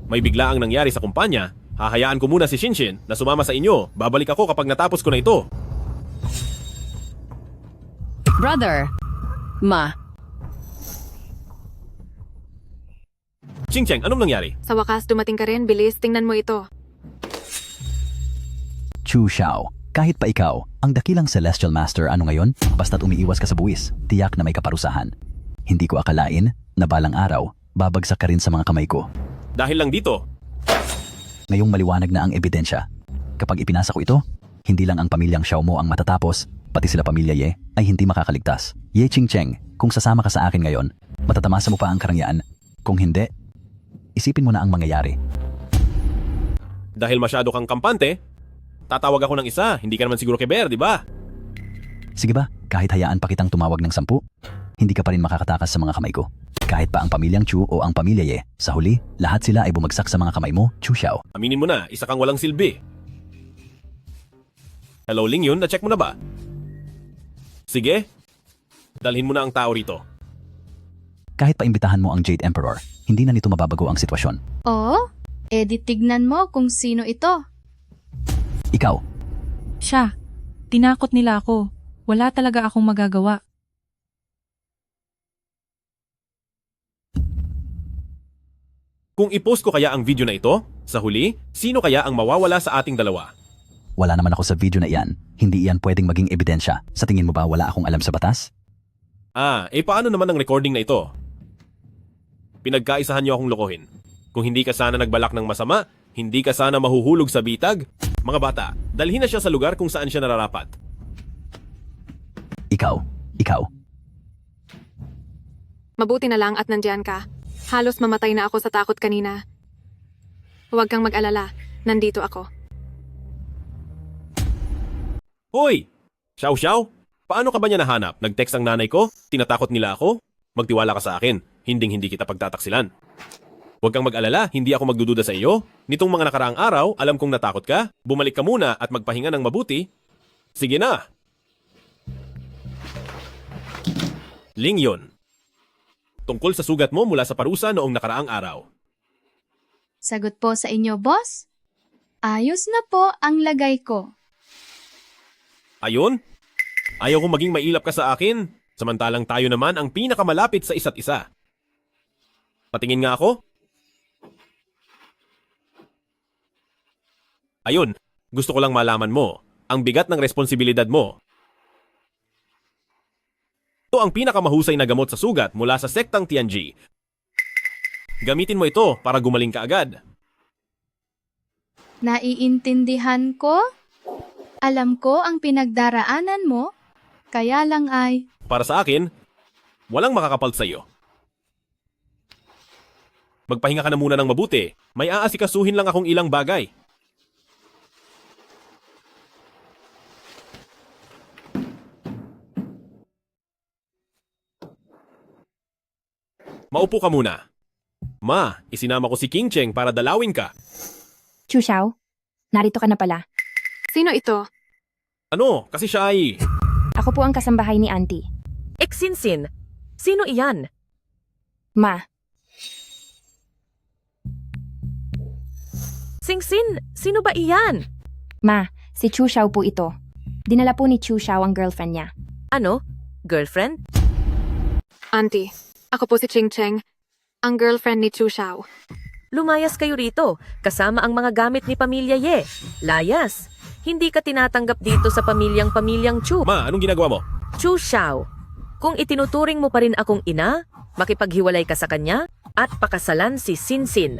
Speaker 3: may bigla ang nangyari sa kumpanya. Hahayaan ko muna si Shinshin na sumama sa inyo. Babalik ako kapag natapos ko na ito.
Speaker 9: Brother, Ma,
Speaker 3: Ching-cheng, anong nangyari?
Speaker 5: Sa wakas, dumating ka rin. Bilis, tingnan mo ito.
Speaker 7: Chu Xiao, kahit pa ikaw, ang dakilang Celestial Master ano ngayon? Basta't umiiwas ka sa buwis, tiyak na may kaparusahan. Hindi ko akalain na balang araw, babagsak ka rin sa mga kamay ko.
Speaker 3: Dahil lang dito.
Speaker 7: Ngayong maliwanag na ang ebidensya. Kapag ipinasa ko ito, hindi lang ang pamilyang Xiao mo ang matatapos, pati sila pamilya Ye ay hindi makakaligtas. Ye Ching-cheng, kung sasama ka sa akin ngayon, matatamasa mo pa ang karangyaan. Kung hindi, isipin mo na ang mangyayari.
Speaker 3: Dahil masyado kang kampante, tatawag ako ng isa. Hindi ka naman siguro kay Bear, di ba?
Speaker 7: Sige ba, kahit hayaan pa kitang tumawag ng 10, hindi ka pa rin makakatakas sa mga kamay ko. Kahit pa ang pamilyang Chu o ang pamilya Ye, sa huli, lahat sila ay bumagsak sa mga kamay mo, Chu Xiao.
Speaker 3: Aminin mo na, isa kang walang silbi. Hello, Ling Yun, na-check mo na ba? Sige, dalhin mo na ang tao rito.
Speaker 7: Kahit pa imbitahan mo ang Jade Emperor, hindi na nito mababago ang sitwasyon.
Speaker 6: Oo, edi tignan mo kung sino ito.
Speaker 7: Ikaw,
Speaker 16: Siya, tinakot nila ako. Wala talaga akong magagawa.
Speaker 3: Kung i-post ko kaya ang video na ito, sa huli, sino kaya ang mawawala sa ating dalawa?
Speaker 7: wala naman ako sa video na iyan. Hindi iyan pwedeng maging ebidensya. Sa tingin mo ba wala akong alam sa batas?
Speaker 3: Paano naman ang recording na ito? Pinagkaisahan niyo akong lokohin. Kung hindi ka sana nagbalak ng masama, hindi ka sana mahuhulog sa bitag. Mga bata, dalhin na siya sa lugar kung saan siya nararapat.
Speaker 7: Ikaw.
Speaker 5: Mabuti na lang at nandiyan ka. Halos mamatay na ako sa takot kanina. Huwag kang mag-alala. Nandito ako.
Speaker 3: Hoy! Xiao! Paano ka ba niya nahanap? Nag-text ang nanay ko? Tinatakot nila ako? Magtiwala ka sa akin. Hinding-hindi kita pagtataksilan. Huwag kang mag-alala, hindi ako magdududa sa iyo. Nitong mga nakaraang araw, alam kong natakot ka. Bumalik ka muna at magpahinga ng mabuti. Sige na! Ling Yun. Tungkol sa sugat mo mula sa parusa noong nakaraang araw.
Speaker 6: Sagot po sa inyo, boss. Ayos na po ang lagay ko.
Speaker 3: Ayun? Ayaw kong maging mailap ka sa akin, samantalang tayo naman ang pinakamalapit sa isa't isa. Patingin nga ako. Ayun, Gusto ko lang malaman mo, ang bigat ng responsibilidad mo. Ito ang pinakamahusay na gamot sa sugat mula sa sektang Tianji. Gamitin mo ito para gumaling ka agad.
Speaker 6: Naiintindihan ko? Alam ko ang pinagdaraanan mo, kaya lang ay...
Speaker 3: Para sa akin, walang makakapal sa iyo. Magpahinga ka na muna ng mabuti. May aasikasuhin lang akong ilang bagay. Maupo ka muna. Ma, isinama ko si King Cheng para dalawin ka.
Speaker 2: Chu Xiao, narito ka na pala.
Speaker 5: Sino ito?
Speaker 3: Ano? Kasi siya ay...
Speaker 2: Ako po ang kasambahay ni Auntie.
Speaker 8: Sinsin, sino iyan?
Speaker 2: Ma,
Speaker 8: Singsin, sino ba iyan?
Speaker 2: Ma, si Chu Xiao po ito. Dinala po ni Chu Xiao ang girlfriend niya.
Speaker 8: Ano? Girlfriend?
Speaker 5: Auntie, ako po si Ching Cheng, ang girlfriend ni Chu Xiao.
Speaker 8: Lumayas kayo rito, kasama ang mga gamit ni Pamilya Ye. Layas! Hindi ka tinatanggap dito sa pamilyang Chu.
Speaker 3: Ma, anong ginagawa mo?
Speaker 8: Chu Xiao, kung itinuturing mo pa rin akong ina, makipaghiwalay ka sa kanya, at pakasalan si Sinsin.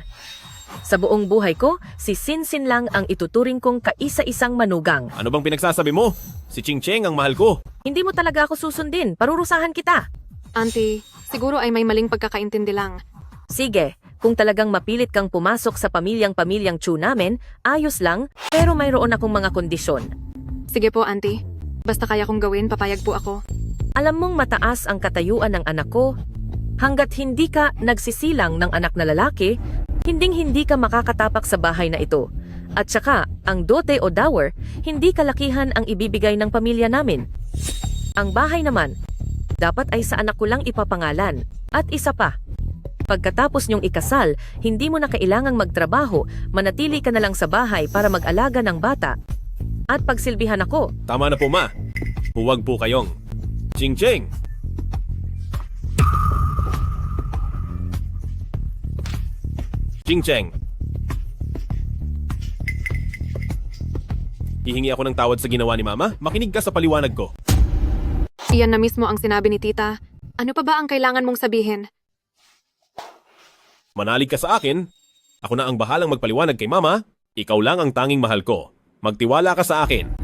Speaker 8: Sa buong buhay ko, si Sinsin lang ang ituturing kong kaisa-isang manugang.
Speaker 3: Ano bang pinagsasabi mo? Si Ching Cheng ang mahal ko.
Speaker 8: Hindi mo talaga ako susundin, parurusahan kita.
Speaker 5: Auntie, siguro ay may maling pagkakaintindi lang.
Speaker 8: Sige, kung talagang mapilit kang pumasok sa pamilyang Chu namin, ayos lang, pero mayroon akong mga kondisyon.
Speaker 5: Sige po, Auntie. Basta kaya kong gawin, papayag po ako.
Speaker 8: Alam mong mataas ang katayuan ng anak ko. Hanggat hindi ka nagsisilang ng anak na lalaki, hinding-hindi ka makakatapak sa bahay na ito. At saka, ang dote o dower, hindi kalakihan ang ibibigay ng pamilya namin. Ang bahay naman, dapat ay sa anak ko lang ipapangalan. At isa pa, pagkatapos niyong ikasal, hindi mo na kailangang magtrabaho, manatili ka na lang sa bahay para mag-alaga ng bata. At pagsilbihan ako.
Speaker 3: Tama na po, Ma. Huwag po kayong Ching Cheng. Ching Cheng. Hihingi ako ng tawad sa ginawa ni Mama. Makinig ka sa paliwanag ko.
Speaker 5: Iyan na mismo ang sinabi ni Tita. Ano pa ba ang kailangan mong sabihin?
Speaker 3: Manalig ka sa akin. Ako na ang bahalang magpaliwanag kay Mama. Ikaw lang ang tanging mahal ko. Magtiwala ka sa akin.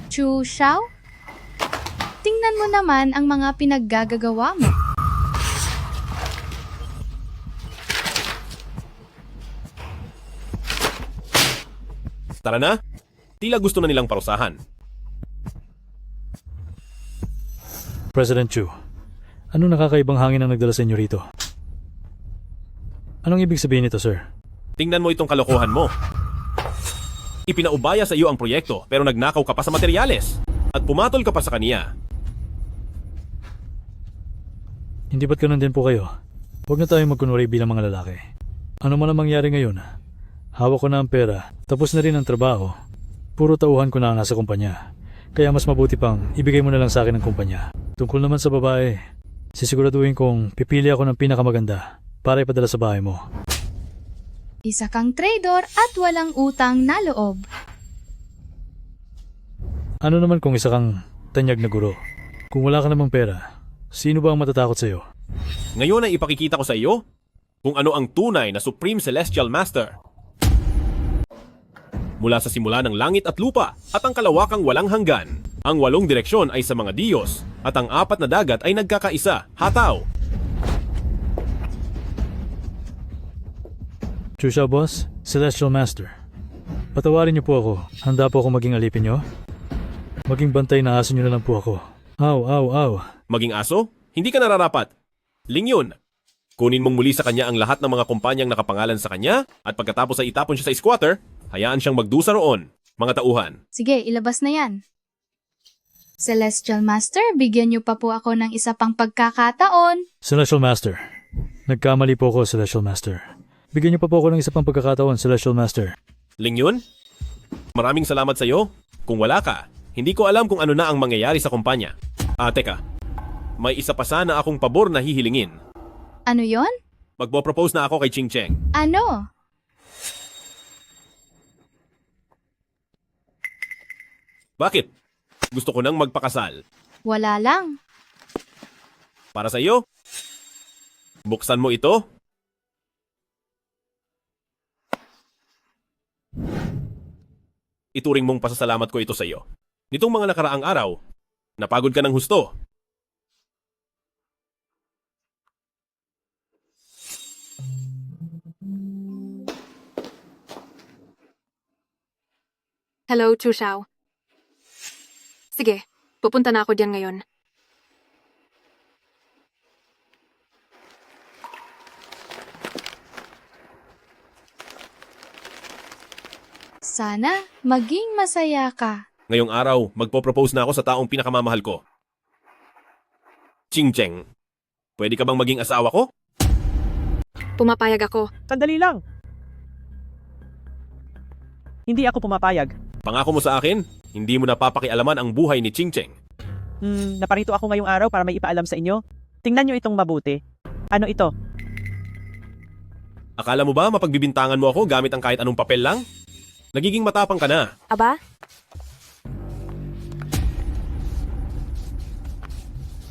Speaker 6: Chu Xiao? Tingnan mo naman ang mga pinaggagawa mo.
Speaker 3: Tara na. Tila gusto na nilang parusahan.
Speaker 24: President Chu, anong nakakaibang hangin ang nagdala sa inyo rito? Anong ibig sabihin nito, sir?
Speaker 3: Tingnan mo itong kalokohan mo. Ipinaubaya sa iyo ang proyekto pero nagnakaw ka pa sa materyales at pumatol ka pa sa kaniya.
Speaker 24: Hindi ba't ganun din po kayo? Huwag na tayong magkunwari bilang mga lalaki. Ano man ang mangyari ngayon? Hawak ko na ang pera, tapos na rin ang trabaho. Puro tauhan ko na ang nasa kumpanya. Kaya mas mabuti pang ibigay mo na lang sa akin ang kumpanya. Tungkol naman sa babae, sisiguraduhin kong pipili ako ng pinakamaganda para ipadala sa bahay mo.
Speaker 6: Isa kang traidor at walang utang na loob.
Speaker 24: Ano naman kung isa kang tanyag na guro? Kung wala ka namang pera, sino ba ang matatakot sa iyo?
Speaker 3: Ngayon ay ipakikita ko sa iyo kung ano ang tunay na Supreme Celestial Master. Mula sa simula ng langit at lupa at ang kalawakang walang hanggan. Ang 8 direksyon ay sa mga Diyos at ang 4 na dagat ay nagkakaisa, hataw.
Speaker 24: Chu Xiao, boss, Celestial Master. Patawarin niyo po ako. Handa po ako maging alipin niyo? Maging bantay na aso niyo na lang po ako. Aw, aw, aw.
Speaker 3: Maging aso? Hindi ka nararapat. Ling yun. Kunin mong muli sa kanya ang lahat ng mga kumpanyang nakapangalan sa kanya at pagkatapos ay itapon siya sa squatter, hayaan siyang magdusa roon, mga tauhan.
Speaker 6: Sige, ilabas na yan. Celestial Master, bigyan niyo pa po ako ng isa pang pagkakataon.
Speaker 24: Celestial Master. Nagkamali po ako, Celestial Master. Bigyan niyo pa po ako ng isa pang pagkakataon, Celestial Master.
Speaker 3: Ling yun? Maraming salamat sa iyo. Kung wala ka, hindi ko alam kung ano na ang mangyayari sa kumpanya. Teka. May isa pa sana akong pabor na hihilingin.
Speaker 6: Ano yon?
Speaker 3: Magpo-propose na ako kay Ching Cheng.
Speaker 6: Ano?
Speaker 3: Bakit? Gusto ko nang magpakasal.
Speaker 6: Wala lang.
Speaker 3: Para sa iyo? Buksan mo ito. Ituring mong pasasalamat ko ito sa iyo. Nitong mga nakaraang araw, napagod ka ng husto.
Speaker 5: Hello, Chu Xiao. Sige, pupunta na ako diyan ngayon.
Speaker 6: Sana maging masaya ka.
Speaker 3: Ngayong araw, magpo-propose na ako sa taong pinakamamahal ko. Ching Cheng, pwede ka bang maging asawa ko?
Speaker 5: Pumapayag ako.
Speaker 4: Sandali lang. Hindi ako pumapayag.
Speaker 3: Pangako mo sa akin, hindi mo napapakialaman ang buhay ni Ching Cheng.
Speaker 4: Naparito ako ngayong araw para may ipaalam sa inyo. Tingnan nyo itong mabuti. Ano ito?
Speaker 3: Akala mo ba mapagbibintangan mo ako gamit ang kahit anong papel lang? Nagiging matapang ka na.
Speaker 2: Aba?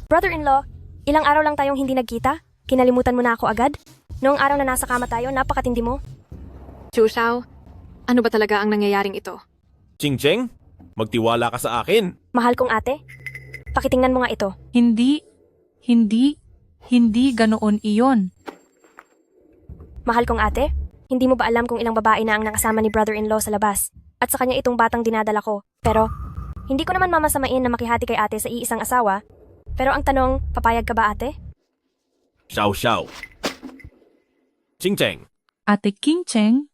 Speaker 2: Brother-in-law, ilang araw lang tayong hindi nagkita? Kinalimutan mo na ako agad? Noong araw na nasa kama tayo, napakatindi mo.
Speaker 5: Chu Xiao, ano ba talaga ang nangyayaring ito?
Speaker 3: Ching Cheng, magtiwala ka sa akin.
Speaker 2: Mahal kong ate, pakitingnan mo nga ito.
Speaker 16: Hindi ganoon iyon.
Speaker 2: Mahal kong ate, hindi mo ba alam kung ilang babae na ang nakasama ni brother-in-law sa labas? At sa kanya itong batang dinadala ko. Pero, hindi ko naman mamasamain na makihati kay ate sa iisang asawa. Pero ang tanong, papayag ka ba ate?
Speaker 3: Xiao Xiao. Ching Cheng,
Speaker 16: Ate King Cheng,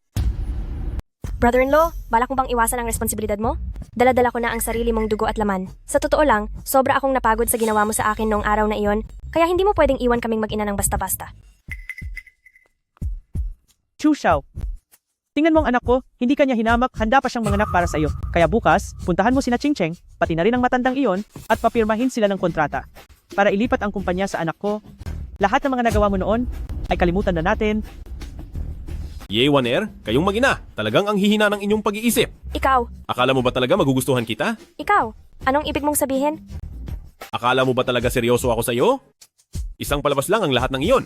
Speaker 2: Brother-in-law, balak mo bang iwasan ang responsibilidad mo? Dala-dala ko na ang sarili mong dugo at laman. Sa totoo lang, sobra akong napagod sa ginawa mo sa akin noong araw na iyon, kaya hindi mo pwedeng iwan kaming mag-ina ng basta-basta.
Speaker 4: Chu Xiao. Tingnan mo ang anak ko, hindi kanya hinamak, handa pa siyang manganak para sa iyo. Kaya bukas, puntahan mo sina Ching Cheng, pati na rin ang matandang iyon, at papirmahin sila ng kontrata. Para ilipat ang kumpanya sa anak ko. Lahat ng mga nagawa mo noon, ay kalimutan na natin.
Speaker 3: Ye Waner, kayong mag-ina, talagang ang hihina ng inyong pag-iisip.
Speaker 2: Ikaw,
Speaker 3: Akala mo ba talaga magugustuhan kita?
Speaker 2: ikaw, anong ibig mong sabihin?
Speaker 3: Akala mo ba talaga seryoso ako sa iyo? Isang palabas lang ang lahat ng iyon.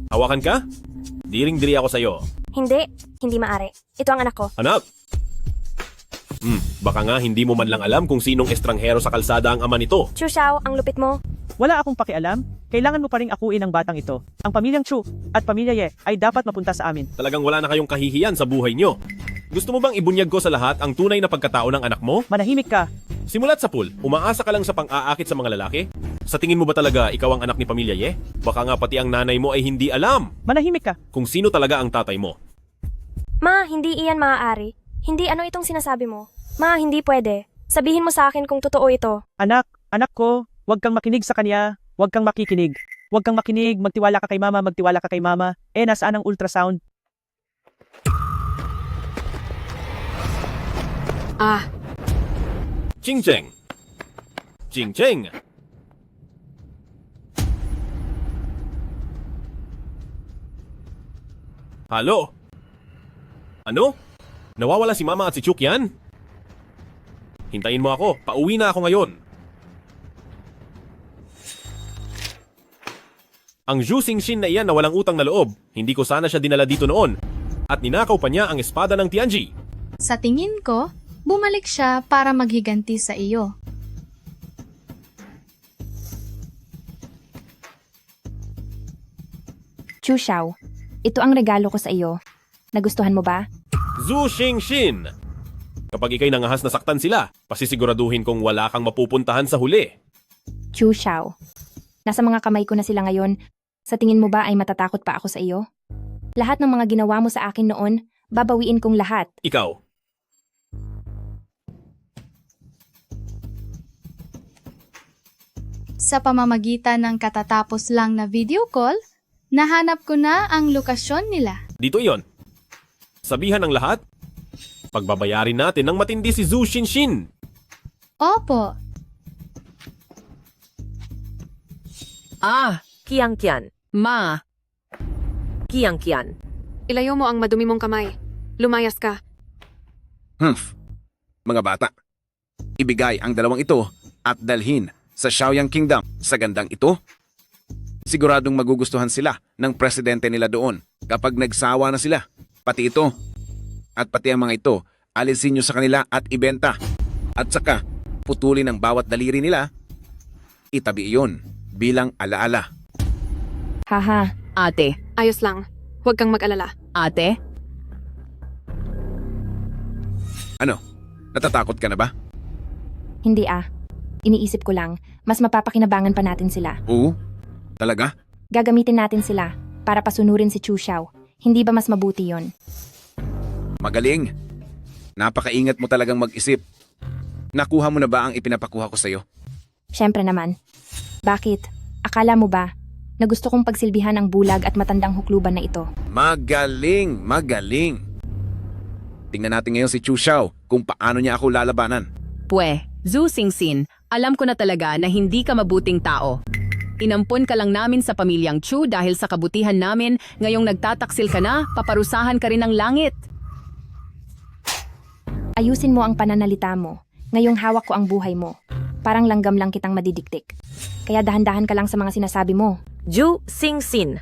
Speaker 3: Hawakan ka? Diring-diri ako sa iyo.
Speaker 2: Hindi maaari. Ito ang anak ko.
Speaker 3: Anak! Baka nga hindi mo man lang alam kung sinong estranghero sa kalsada ang ama nito.
Speaker 2: Chu Xiao, ang lupit mo.
Speaker 4: Wala akong pakialam, kailangan mo pa ring akuin ang batang ito. Ang pamilyang Chu at pamilya Ye ay dapat mapunta sa amin.
Speaker 3: Talagang wala na kayong kahihiyan sa buhay nyo. Gusto mo bang ibunyag ko sa lahat ang tunay na pagkatao ng anak mo?
Speaker 4: Manahimik ka.
Speaker 3: Simulat sa pool, umaasa ka lang sa pang-aakit sa mga lalaki? Sa tingin mo ba talaga ikaw ang anak ni pamilya Ye? Baka nga pati ang nanay mo ay hindi alam
Speaker 4: Manahimik ka.
Speaker 3: kung sino talaga ang tatay mo.
Speaker 2: Ma, hindi iyan maaari. Hindi ano itong sinasabi mo. Ma, hindi pwede. Sabihin mo sa akin kung totoo ito.
Speaker 4: Anak ko, huwag kang makinig sa kanya. Huwag kang makikinig. Huwag kang makinig. Magtiwala ka kay mama, magtiwala ka kay mama. Nasaan ang ultrasound?
Speaker 3: Ching Cheng! Ching Cheng! Halo? Ano? Nawawala si Mama at si Chuk yan? Hintayin mo ako. Pauwi na ako ngayon. Ang Zhu Xingxin na iyan na walang utang na loob. Hindi ko sana siya dinala dito noon. At ninakaw pa niya ang espada ng Tianji.
Speaker 6: Sa tingin ko, bumalik siya para maghiganti sa iyo.
Speaker 2: Chu Xiao, ito ang regalo ko sa iyo. Nagustuhan mo ba?
Speaker 3: Zhu Xingxin! Kapag ikay nangahas na saktan sila, pasisiguraduhin kong wala kang mapupuntahan sa huli.
Speaker 2: Chu Xiao, nasa mga kamay ko na sila ngayon. Sa tingin mo ba ay matatakot pa ako sa iyo? Lahat ng mga ginawa mo sa akin noon, babawiin kong lahat.
Speaker 3: Ikaw.
Speaker 6: Sa pamamagitan ng katatapos lang na video call, nahanap ko na ang lokasyon nila.
Speaker 3: Dito iyon. Sabihan ng lahat, Pagbabayarin natin ng matindi si Zhu Xinshin.
Speaker 6: Opo.
Speaker 8: Kiang-kian.
Speaker 9: Ma,
Speaker 8: Kiang-kian.
Speaker 5: Ilayo mo ang madumi mong kamay. Lumayas ka.
Speaker 10: Mga bata, ibigay ang dalawang ito at dalhin sa Shaoyang Kingdom sa gandang ito. Siguradong magugustuhan sila ng presidente nila doon kapag nagsawa na sila. Pati ito. At pati ang mga ito, alisin nyo sa kanila at ibenta. At saka, putulin ang bawat daliri nila. Itabi iyon bilang alaala.
Speaker 2: Haha.
Speaker 9: ate,
Speaker 5: Ayos lang. Huwag kang mag-alala.
Speaker 9: ate,
Speaker 10: Ano? Natatakot ka na ba?
Speaker 2: Hindi Iniisip ko lang, mas mapapakinabangan pa natin sila.
Speaker 10: Oo? Talaga?
Speaker 2: Gagamitin natin sila para pasunurin si Chu Xiao. Hindi ba mas mabuti yon?
Speaker 10: Magaling. Napakaingat mo talagang mag-isip. Nakuha mo na ba ang ipinapakuha ko sa'yo?
Speaker 2: Siyempre naman. Bakit? Akala mo ba na gusto kong pagsilbihan ang bulag at matandang hukluban na ito?
Speaker 10: Magaling! Magaling! Tingnan natin ngayon si Chu Xiao kung paano niya ako lalabanan.
Speaker 9: Pwe, Zhu Xingxin, alam ko na talaga na hindi ka mabuting tao. Inampon ka lang namin sa pamilyang Chu dahil sa kabutihan namin, ngayong nagtataksil ka na, paparusahan ka rin ng langit.
Speaker 2: Ayusin mo ang pananalita mo. Ngayong hawak ko ang buhay mo. Parang langgam lang kitang madidiktik. Kaya dahan-dahan ka lang sa mga sinasabi mo.
Speaker 8: Zhu Xingxin.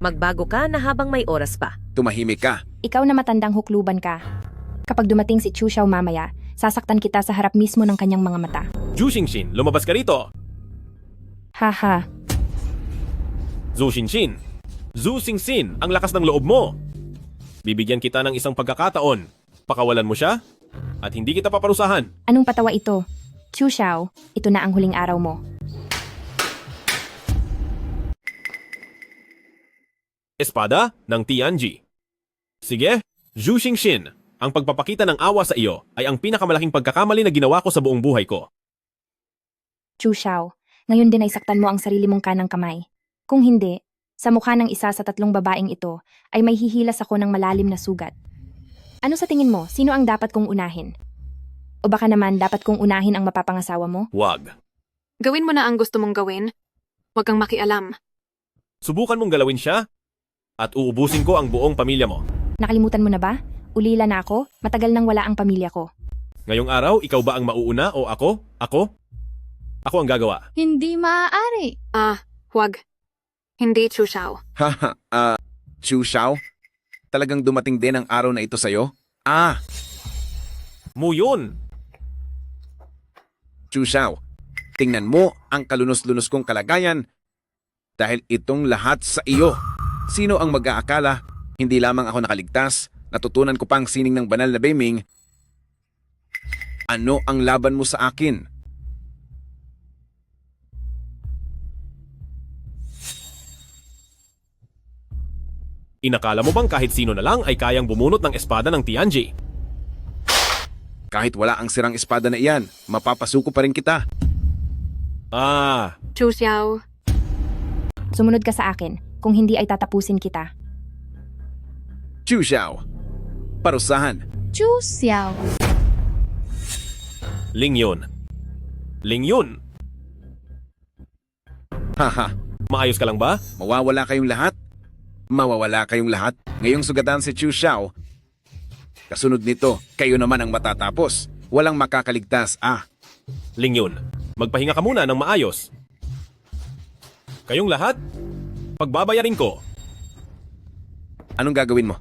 Speaker 8: Magbago ka na habang may oras pa.
Speaker 10: Tumahimik ka.
Speaker 2: Ikaw na matandang hukluban ka. Kapag dumating si Chu Xiao mamaya, sasaktan kita sa harap mismo ng kanyang mga mata.
Speaker 3: Zhu Xinshin, lumabas ka rito.
Speaker 2: Haha.
Speaker 3: Zhu Xinshin. Zhu Xingxin, ang lakas ng loob mo. Bibigyan kita ng isang pagkakataon. Pakawalan mo siya at hindi kita paparusahan.
Speaker 2: Anong patawa ito? Chu Xiao, ito na ang huling araw mo.
Speaker 3: Espada ng Tianji. Sige, Zhu Xingxin, ang pagpapakita ng awa sa iyo ay ang pinakamalaking pagkakamali na ginawa ko sa buong buhay ko.
Speaker 2: Chu Xiao, ngayon din ay saktan mo ang sarili mong kanang kamay. Kung hindi, sa mukha ng isa sa tatlong babaeng ito ay may hihilas ako ng malalim na sugat. Ano sa tingin mo, sino ang dapat kong unahin? O baka naman dapat kong unahin ang mapapangasawa mo?
Speaker 3: Wag.
Speaker 5: Gawin mo na ang gusto mong gawin. Huwag kang makialam.
Speaker 3: Subukan mong galawin siya at uubusin ko ang buong pamilya mo.
Speaker 2: Nakalimutan mo na ba? Ulila na ako, matagal nang wala ang pamilya ko.
Speaker 3: Ngayong araw, ikaw ba ang mauuna o ako? Ako? Ako ang gagawa.
Speaker 6: Hindi maaari.
Speaker 5: Huwag. Hindi, Chu Xiao.
Speaker 10: Haha, Chu Xiao? Talagang dumating din ang araw na ito sa'yo?
Speaker 3: Mo yun!
Speaker 10: Chu Xiao, tingnan mo ang kalunos-lunos kong kalagayan dahil itong lahat sa iyo. Sino ang mag-aakala? Hindi lamang ako nakaligtas, natutunan ko pang sining ng banal na Beiming. Ano ang laban mo sa akin?
Speaker 3: Inakala mo bang kahit sino na lang ay kayang bumunot ng espada ng Tianji?
Speaker 10: Kahit wala ang sirang espada na iyan, mapapasuko pa rin kita.
Speaker 5: Chu Xiao.
Speaker 2: Sumunod ka sa akin, kung hindi ay tatapusin kita.
Speaker 10: Chu Xiao, parusahan.
Speaker 6: Chu Xiao.
Speaker 3: Ling Yun. Ling Yun.
Speaker 10: Haha,
Speaker 3: Maayos ka lang ba?
Speaker 10: mawawala kayong lahat? Mawawala kayong lahat? Ngayong sugatan si Chu Xiao. Kasunod nito, kayo naman ang matatapos. Walang makakaligtas,
Speaker 3: Ling Yun, magpahinga ka muna ng maayos. Kayong lahat, pagbabayarin ko.
Speaker 10: Anong gagawin mo?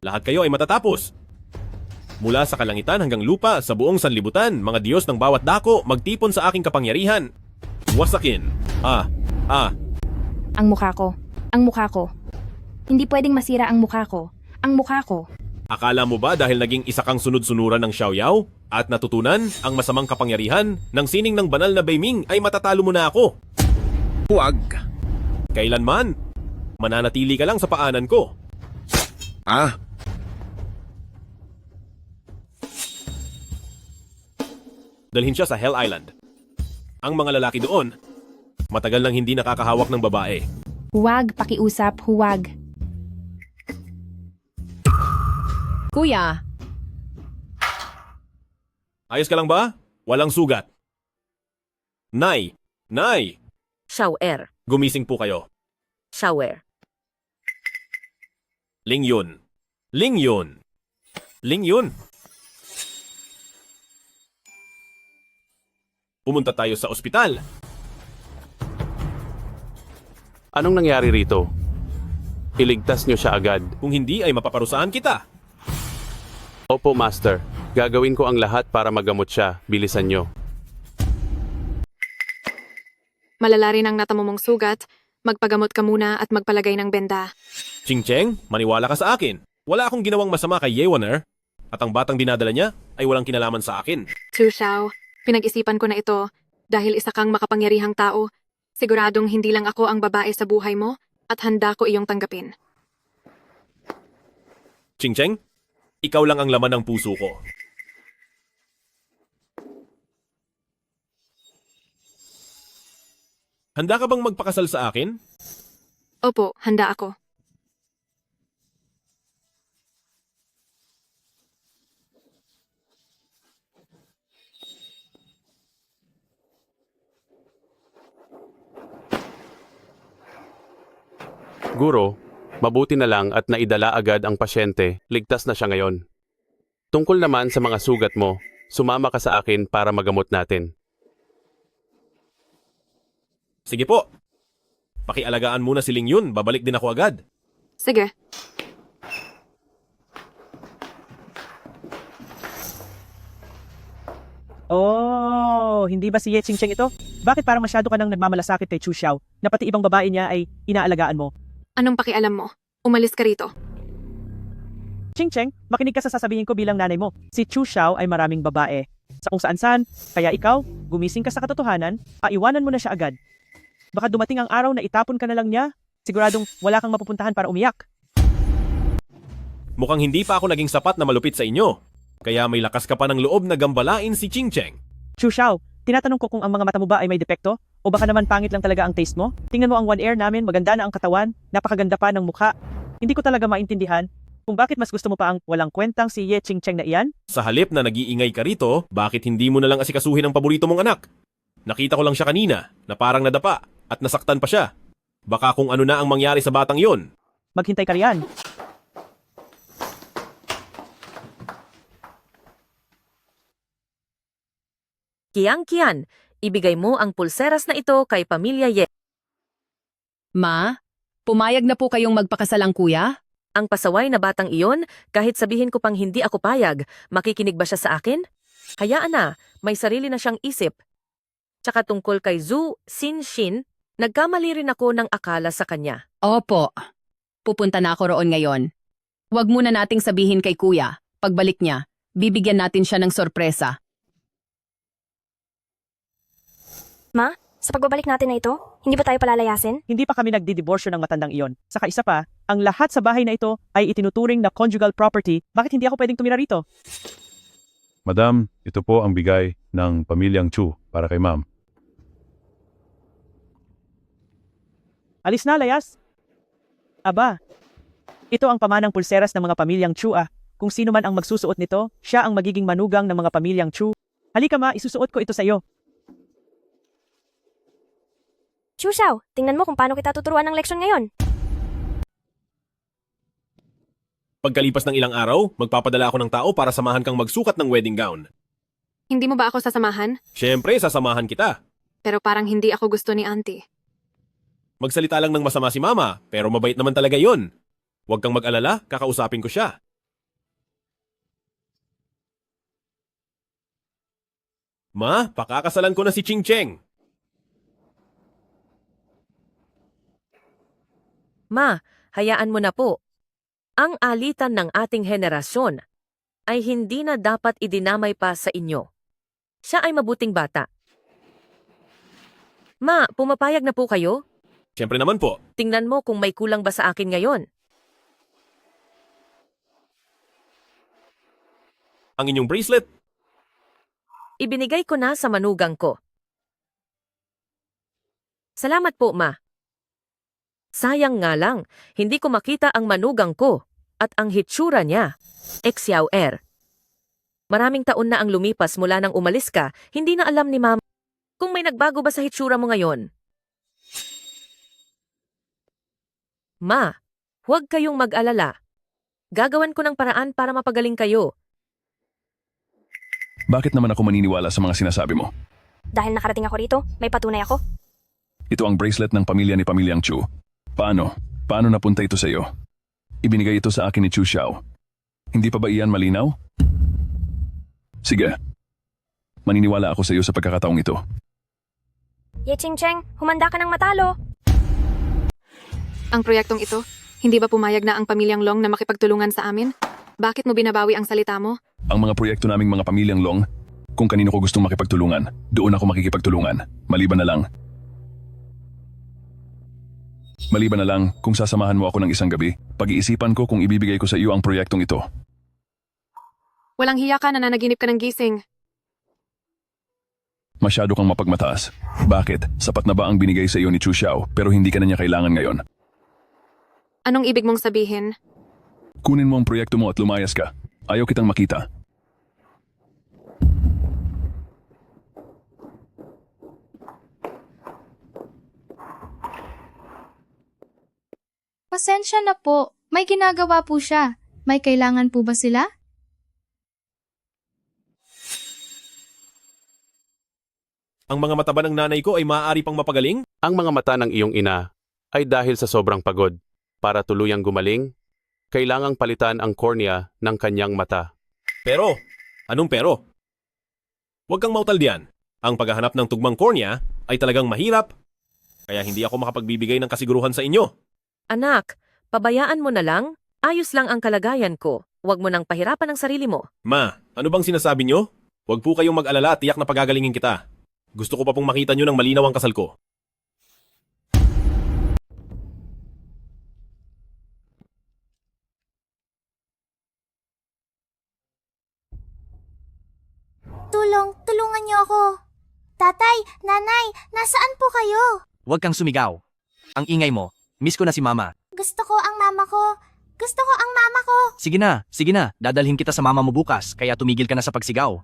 Speaker 3: Lahat kayo ay matatapos. Mula sa kalangitan hanggang lupa, sa buong sanlibutan, mga Diyos ng bawat dako, magtipon sa aking kapangyarihan. Wasakin.
Speaker 2: Ang mukha ko. Ang mukha ko. Hindi pwedeng masira ang mukha ko. Ang mukha ko.
Speaker 3: Akala mo ba dahil naging isa kang sunod-sunuran ng Xiaoyao at natutunan ang masamang kapangyarihan ng sining ng banal na Beiming ay matatalo mo na ako?
Speaker 10: Huwag.
Speaker 3: Kailanman. Mananatili ka lang sa paanan ko. Dalhin siya sa Hell Island. Ang mga lalaki doon, matagal nang hindi nakakahawak ng babae.
Speaker 2: Huwag pakiusap, huwag.
Speaker 9: Kuya,
Speaker 3: Ayos ka lang ba? Walang sugat. Nay! Nay!
Speaker 8: Xiao-er.
Speaker 3: Gumising po kayo.
Speaker 8: Xiao-er.
Speaker 3: Ling Yun. Ling Yun. Ling Yun. Pumunta tayo sa ospital.
Speaker 12: Anong nangyari rito? Iligtas niyo siya agad.
Speaker 3: Kung hindi ay mapaparusahan kita.
Speaker 12: Opo, Master. Gagawin ko ang lahat para magamot siya. Bilisan niyo.
Speaker 5: Malala rin ang natamo mong sugat. Magpagamot ka muna at magpalagay ng benda.
Speaker 3: Ching Cheng, maniwala ka sa akin. Wala akong ginawang masama kay Ye Waner. At ang batang dinadala niya ay walang kinalaman sa akin.
Speaker 5: Chu Xiao, pinag-isipan ko na ito. Dahil isa kang makapangyarihang tao, siguradong hindi lang ako ang babae sa buhay mo at handa ko iyong tanggapin.
Speaker 3: Ching Cheng, ikaw lang ang laman ng puso ko. Handa ka bang magpakasal sa akin?
Speaker 5: Opo, handa ako.
Speaker 12: Guro, mabuti na lang at naidala agad ang pasyente. Ligtas na siya ngayon. Tungkol naman sa mga sugat mo, sumama ka sa akin para magamot natin.
Speaker 3: Sige po. Pakialagaan muna si Ling Yun, babalik din ako agad.
Speaker 5: Sige.
Speaker 4: Oh, hindi ba si Ye Ching Cheng ito? Bakit parang masyado ka nang nagmamalasakit kay Chu Xiao na pati ibang babae niya ay inaalagaan mo?
Speaker 5: Anong pakialam mo? Umalis ka rito.
Speaker 4: Ching Cheng, makinig ka sa sasabihin ko bilang nanay mo. Si Chu Xiao ay maraming babae. Sa kung saan-saan, kaya ikaw, gumising ka sa katotohanan, iwanan mo na siya agad. Baka dumating ang araw na itapon ka na lang niya, siguradong wala kang mapupuntahan para umiyak.
Speaker 3: Mukhang hindi pa ako naging sapat na malupit sa inyo. Kaya may lakas ka pa ng loob na gambalain si Ching Cheng.
Speaker 4: Chu Xiao, tinatanong ko kung ang mga mata mo ba ay may depekto? O baka naman pangit lang talaga ang taste mo? Tingnan mo ang One Air namin, maganda na ang katawan, napakaganda pa ng mukha. Hindi ko talaga maintindihan kung bakit mas gusto mo pa ang walang kwentang si Ye Ching Cheng na iyan?
Speaker 3: Sa halip na nag-iingay ka rito, bakit hindi mo na lang asikasuhin ang paborito mong anak? Nakita ko lang siya kanina, na parang nadapa, at nasaktan pa siya. Baka kung ano na ang mangyari sa batang yon.
Speaker 4: Maghintay ka riyan.
Speaker 8: Kian, ibigay mo ang pulseras na ito kay Pamilya Ye.
Speaker 9: Ma, pumayag na po kayong magpakasal ang kuya?
Speaker 8: Ang pasaway na batang iyon, kahit sabihin ko pang hindi ako payag, makikinig ba siya sa akin? Hayaan na, may sarili na siyang isip. Tsaka tungkol kay Zhu Xin, nagkamali rin ako ng akala sa kanya.
Speaker 9: Opo. Pupunta na ako roon ngayon. Huwag muna nating sabihin kay kuya. Pagbalik niya, bibigyan natin siya ng sorpresa.
Speaker 2: Ma, sa pagbabalik natin na ito, hindi ba tayo palalayasin?
Speaker 4: Hindi pa kami nagdidiborsyo ng matandang iyon. Saka isa pa, ang lahat sa bahay na ito ay itinuturing na conjugal property. Bakit hindi ako pwedeng tumira rito?
Speaker 13: Madam, ito po ang bigay ng pamilyang Chu para kay ma'am.
Speaker 4: Alis na, layas. Aba, ito ang pamanang pulseras ng mga pamilyang Chu ah. Kung sino man ang magsusuot nito, siya ang magiging manugang ng mga pamilyang Chu. Halika ma, isusuot ko ito sa iyo.
Speaker 2: Chu Xiao, tingnan mo kung paano kita tuturuan ng leksyon ngayon.
Speaker 3: Pagkalipas ng ilang araw, magpapadala ako ng tao para samahan kang magsukat ng wedding gown.
Speaker 5: Hindi mo ba ako sasamahan?
Speaker 3: Siyempre, sasamahan kita.
Speaker 5: Pero parang hindi ako gusto ni auntie.
Speaker 3: Magsalita lang ng masama si mama, pero mabait naman talaga yon. Huwag kang mag-alala, kakausapin ko siya. Ma, pakakasalan ko na si Ching Cheng.
Speaker 8: Ma, hayaan mo na po. Ang alitan ng ating henerasyon ay hindi na dapat idinamay pa sa inyo. Siya ay mabuting bata. Ma, pumapayag na po kayo?
Speaker 3: Siyempre naman po.
Speaker 8: Tingnan mo kung may kulang ba sa akin ngayon.
Speaker 3: Ang inyong bracelet.
Speaker 8: Ibinigay ko na sa manugang ko. Salamat po, Ma. Sayang nga lang, hindi ko makita ang manugang ko at ang hitsura niya. Xiao-er. Maraming taon na ang lumipas mula nang umalis ka, hindi na alam ni Mama kung may nagbago ba sa hitsura mo ngayon. Ma, huwag kayong mag-alala. Gagawan ko ng paraan para mapagaling kayo.
Speaker 13: Bakit naman ako maniniwala sa mga sinasabi mo?
Speaker 2: Dahil nakarating ako rito, may patunay ako.
Speaker 13: Ito ang bracelet ng pamilya ni Pamilyang Chu. Paano? Paano napunta ito sa iyo? Ibinigay ito sa akin ni Chu Xiao. Hindi pa ba iyan malinaw? Sige. Maniniwala ako sa iyo sa pagkakataong ito.
Speaker 2: Ye Ching-Cheng, humanda ka ng matalo.
Speaker 5: Ang proyektong ito, hindi ba pumayag na ang pamilyang Long na makipagtulungan sa amin? Bakit mo binabawi ang salita mo?
Speaker 13: Ang mga proyekto naming mga pamilyang Long, kung kanino ko gustong makipagtulungan, doon ako makikipagtulungan. Maliban na lang kung sasamahan mo ako ng isang gabi, pag-iisipan ko kung ibibigay ko sa iyo ang proyektong ito.
Speaker 5: Walang hiya ka, nananaginip ka ng gising.
Speaker 13: Masyado kang mapagmataas. Bakit? Sapat na ba ang binigay sa iyo ni Chu Xiao pero hindi ka na niya kailangan ngayon?
Speaker 5: Anong ibig mong sabihin?
Speaker 13: Kunin mo ang proyekto mo at lumayas ka. Ayaw kitang makita.
Speaker 6: Pasensya na po. May ginagawa po siya. May kailangan po ba sila?
Speaker 3: Ang mga mata ba ng nanay ko ay maaari pang mapagaling?
Speaker 12: Ang mga mata ng iyong ina ay dahil sa sobrang pagod. Para tuluyang gumaling, kailangang palitan ang kornea ng kanyang mata.
Speaker 3: Pero? Anong pero? Huwag kang mautal diyan. Ang paghahanap ng tugmang kornea ay talagang mahirap. Kaya hindi ako makapagbibigay ng kasiguruhan sa inyo.
Speaker 8: Anak, pabayaan mo na lang. Ayos lang ang kalagayan ko. Huwag mo nang pahirapan ang sarili mo.
Speaker 3: Ma, ano bang sinasabi nyo? Huwag po kayong mag-alala at tiyak na pagagalingin kita. Gusto ko pa pong makita nyo ng malinaw ang kasal ko.
Speaker 17: Tulungan niyo ako. Tatay, nanay, nasaan po kayo?
Speaker 11: Huwag kang sumigaw. Ang ingay mo. Miss ko na si Mama.
Speaker 17: Gusto ko ang mama ko. Gusto ko ang mama ko.
Speaker 11: Sige na. Dadalhin kita sa mama mo bukas, kaya tumigil ka na sa pagsigaw.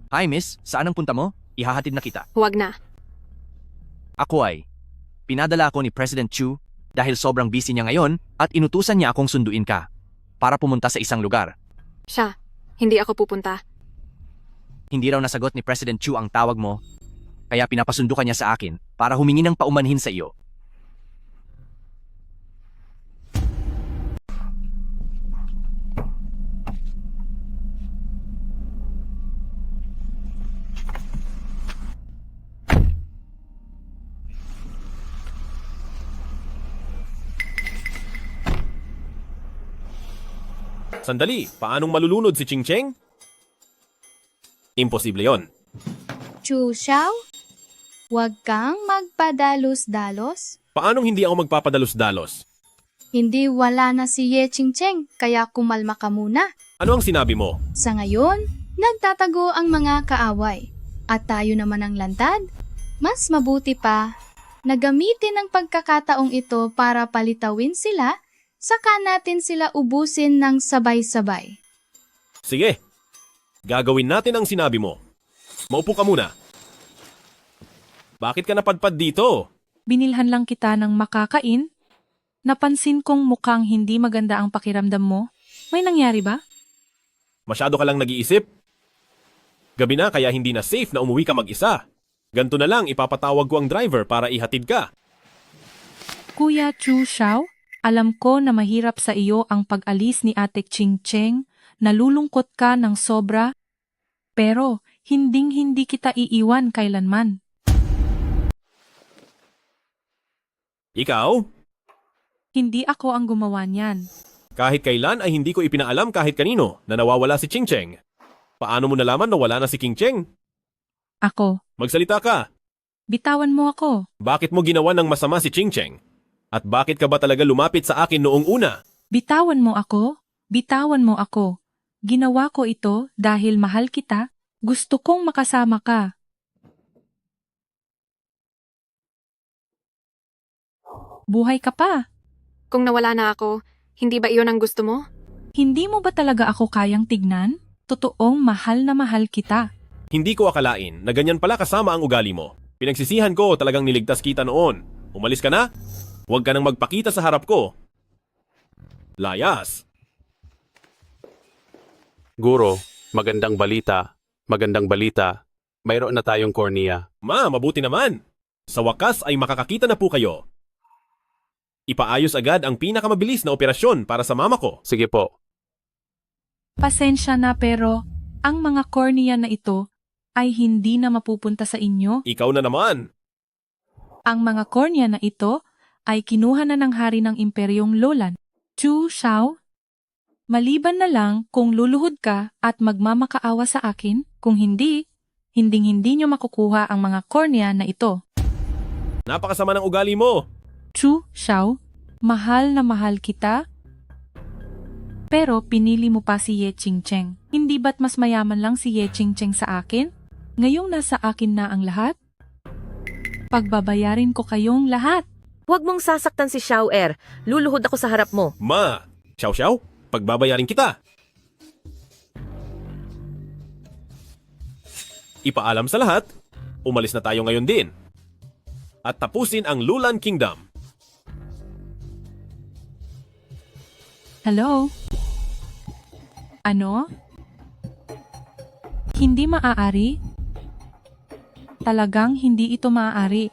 Speaker 11: Hi, miss. Saan ang punta mo? Ihahatid na kita.
Speaker 5: Huwag na.
Speaker 11: Ako ay, pinadala ako ni President Chu dahil sobrang busy niya ngayon at inutusan niya akong sunduin ka para pumunta sa isang lugar.
Speaker 5: Siya, hindi ako pupunta.
Speaker 11: Hindi raw nasagot ni President Chu ang tawag mo, kaya pinapasundo ka niya sa akin para humingi ng paumanhin sa iyo.
Speaker 3: Sandali, paanong malulunod si Ching-Cheng? Imposible yon.
Speaker 6: Chu Xiao? Huwag kang magpadalos-dalos.
Speaker 3: Paanong hindi ako magpapadalos-dalos?
Speaker 6: Hindi wala na si Ye Ching-Cheng, kaya kumalma ka muna.
Speaker 3: Ano ang sinabi mo?
Speaker 6: Sa ngayon, nagtatago ang mga kaaway. At tayo naman ang lantad. Mas mabuti pa na gamitin ang pagkakataong ito para palitawin sila, saka natin sila ubusin ng sabay-sabay.
Speaker 3: Sige, gagawin natin ang sinabi mo. Maupo ka muna. Bakit ka napadpad dito?
Speaker 16: Binilhan lang kita ng makakain. Napansin kong mukhang hindi maganda ang pakiramdam mo. May nangyari ba?
Speaker 3: Masyado ka lang nag-iisip. Gabi na kaya hindi na safe na umuwi ka mag-isa. Ganto na lang ipapatawag ko ang driver para ihatid ka.
Speaker 16: Kuya Chu Xiao, alam ko na mahirap sa iyo ang pag-alis ni Ate Ching-Cheng. Nalulungkot ka ng sobra. Pero hinding-hindi kita iiwan kailanman.
Speaker 3: Ikaw?
Speaker 16: Hindi ako ang gumawa niyan.
Speaker 3: Kahit kailan ay hindi ko ipinaalam kahit kanino na nawawala si Ching-Cheng. Paano mo nalaman na wala na si King-Cheng?
Speaker 16: Ako.
Speaker 3: Magsalita ka.
Speaker 16: Bitawan mo ako.
Speaker 3: Bakit mo ginawa ng masama si Ching-Cheng? At bakit ka ba talaga lumapit sa akin noong una?
Speaker 16: Bitawan mo ako, bitawan mo ako. Ginawa ko ito dahil mahal kita, gusto kong makasama ka. Buhay ka pa.
Speaker 5: Kung nawala na ako, hindi ba iyon ang gusto mo?
Speaker 16: Hindi mo ba talaga ako kayang tignan? Totoong mahal na mahal kita.
Speaker 3: Hindi ko akalain na ganyan pala kasama ang ugali mo. Pinagsisihan ko talagang niligtas kita noon. Umalis ka na? Huwag ka nang magpakita sa harap ko. Layas.
Speaker 12: Guro, magandang balita. Magandang balita. Mayroon na tayong cornea.
Speaker 3: Ma, mabuti naman. Sa wakas ay makakakita na po kayo. Ipaayos agad ang pinakamabilis na operasyon para sa mama ko.
Speaker 12: Sige po.
Speaker 16: Pasensya na pero ang mga cornea na ito ay hindi na mapupunta sa inyo.
Speaker 3: Ikaw na naman.
Speaker 16: Ang mga cornea na ito ay kinuha na ng hari ng imperyong Lolan, Chu Xiao. Maliban na lang kung luluhod ka at magmamakaawa sa akin, kung hindi, hinding-hindi nyo makukuha ang mga cornea na ito.
Speaker 3: Napakasama ng ugali mo.
Speaker 16: Chu Xiao, mahal na mahal kita. Pero pinili mo pa si Ye Qingcheng. Hindi ba't mas mayaman lang si Ye Qingcheng sa akin? Ngayong nasa akin na ang lahat? Pagbabayarin ko kayong lahat.
Speaker 8: Huwag mong sasaktan si Xiao Er. Luluhod ako sa harap mo.
Speaker 3: Ma, Xiao, pagbabayarin kita. Ipaalam sa lahat, umalis na tayo ngayon din. At tapusin ang Lulan Kingdom.
Speaker 16: Hello? Ano? Hindi maaari? Talagang hindi ito maaari.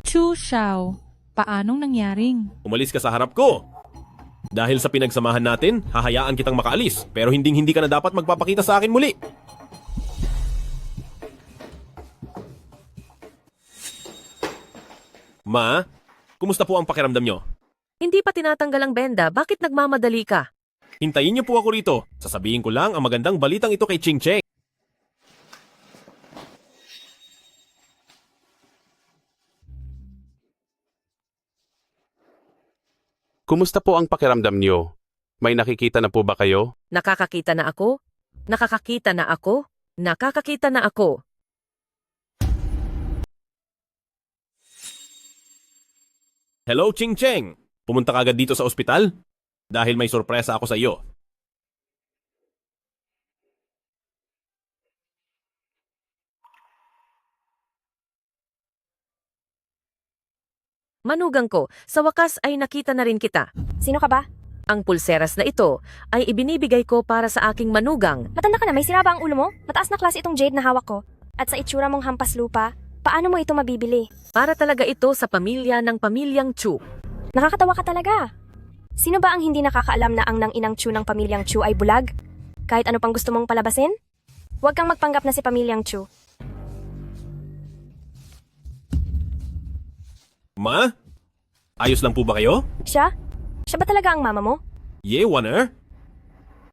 Speaker 16: Chu Xiao, paanong nangyaring?
Speaker 3: Umalis ka sa harap ko. Dahil sa pinagsamahan natin, hahayaan kitang makaalis. Pero hindi ka na dapat magpapakita sa akin muli. Ma, kumusta po ang pakiramdam nyo?
Speaker 8: Hindi pa tinatanggal ang benda, bakit nagmamadali ka?
Speaker 3: Hintayin niyo po ako rito. Sasabihin ko lang ang magandang balitang ito kay Ching Cheng.
Speaker 12: Kumusta po ang pakiramdam niyo? May nakikita na po ba kayo?
Speaker 8: Nakakakita na ako? Nakakakita na ako? Nakakakita na ako.
Speaker 3: Hello, Ching Cheng. Pumunta ka agad dito sa ospital? Dahil may sorpresa ako sa iyo.
Speaker 8: Manugang ko, sa wakas ay nakita na rin kita.
Speaker 2: Sino ka ba?
Speaker 8: Ang pulseras na ito ay ibinibigay ko para sa aking manugang.
Speaker 2: Matanda ka na, may sira ba ang ulo mo? Mataas na klase itong jade na hawak ko. At sa itsura mong hampas lupa, paano mo ito mabibili?
Speaker 8: Para talaga ito sa pamilya ng pamilyang Chu.
Speaker 2: Nakakatawa ka talaga. Sino ba ang hindi nakakaalam na ang nang-inang Chu ng pamilyang Chu ay bulag? Kahit ano pang gusto mong palabasin? Huwag kang magpanggap na si pamilyang Chu.
Speaker 3: Ma? Ayos lang po ba kayo?
Speaker 2: Siya? Siya ba talaga ang mama mo?
Speaker 3: Ye, Warner?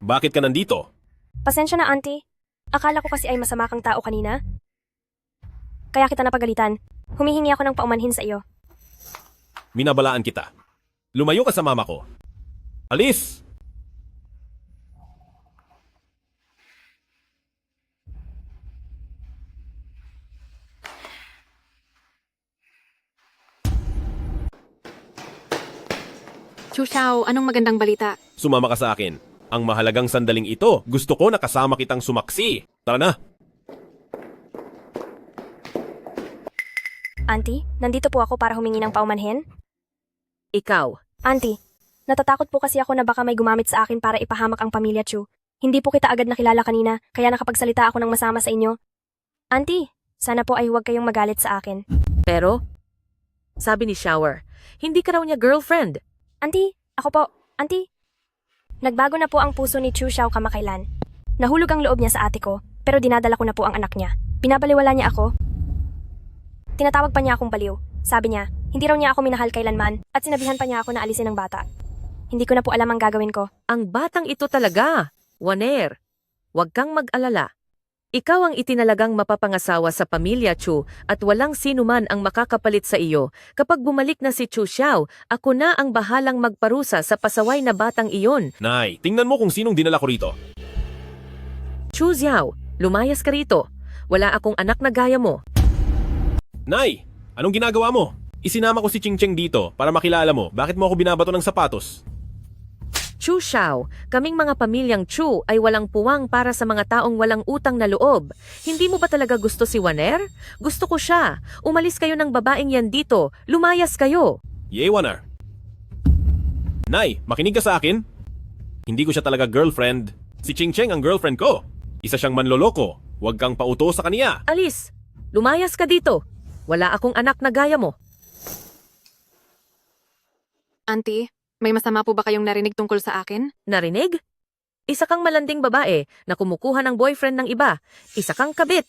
Speaker 3: Bakit ka nandito?
Speaker 2: Pasensya na, auntie. Akala ko kasi ay masama kang tao kanina. Kaya kita napagalitan. Humihingi ako ng paumanhin sa iyo.
Speaker 3: Minabalaan kita. Lumayo ka sa mama ko. Alis!
Speaker 5: Chu Xiao, anong magandang balita?
Speaker 3: Sumama ka sa akin. Ang mahalagang sandaling ito, gusto ko nakasama kitang sumaksi. Tara na!
Speaker 2: Auntie, nandito po ako para humingi ng paumanhin.
Speaker 8: Ikaw.
Speaker 2: Auntie, natatakot po kasi ako na baka may gumamit sa akin para ipahamak ang pamilya Chu. Hindi po kita agad nakilala kanina, kaya nakapagsalita ako ng masama sa inyo. Auntie, sana po ay huwag kayong magalit sa akin.
Speaker 8: Pero, sabi ni Shower, hindi ka raw niya girlfriend.
Speaker 2: Auntie, ako po. Auntie, nagbago na po ang puso ni Chu Xiao kamakailan. Nahulog ang loob niya sa ate ko, pero dinadala ko na po ang anak niya. Pinabaliwala niya ako. Tinatawag pa niya akong baliw. Sabi niya, hindi raw niya ako minahal kailanman at sinabihan pa niya ako na alisin ang bata. Hindi ko na po alam ang gagawin ko.
Speaker 8: Ang batang ito talaga. Waner, huwag kang mag-alala. Ikaw ang itinalagang mapapangasawa sa pamilya Chu at walang sino man ang makakapalit sa iyo. Kapag bumalik na si Chu Xiao, ako na ang bahalang magparusa sa pasaway na batang iyon.
Speaker 3: Nay, tingnan mo kung sinong dinala ko rito.
Speaker 8: Chu Xiao, lumayas ka rito. Wala akong anak na gaya mo.
Speaker 3: Nay, anong ginagawa mo? Isinama ko si Ching Cheng dito para makilala mo. Bakit mo ako binabato ng sapatos?
Speaker 8: Chu Xiao, kaming mga pamilyang Chu ay walang puwang para sa mga taong walang utang na loob. Hindi mo ba talaga gusto si Waner? Gusto ko siya. Umalis kayo ng babaeng yan dito. Lumayas kayo.
Speaker 3: Waner. Nay, makinig ka sa akin. Hindi ko siya talaga girlfriend. Si Ching Cheng ang girlfriend ko. Isa siyang manloloko. Huwag kang pauto sa kaniya.
Speaker 8: Alis, lumayas ka dito. Wala akong anak na gaya mo.
Speaker 5: Auntie, may masama po ba kayong narinig tungkol sa akin?
Speaker 8: Narinig? Isa kang malanding babae na kumukuha ng boyfriend ng iba. Isa kang kabit.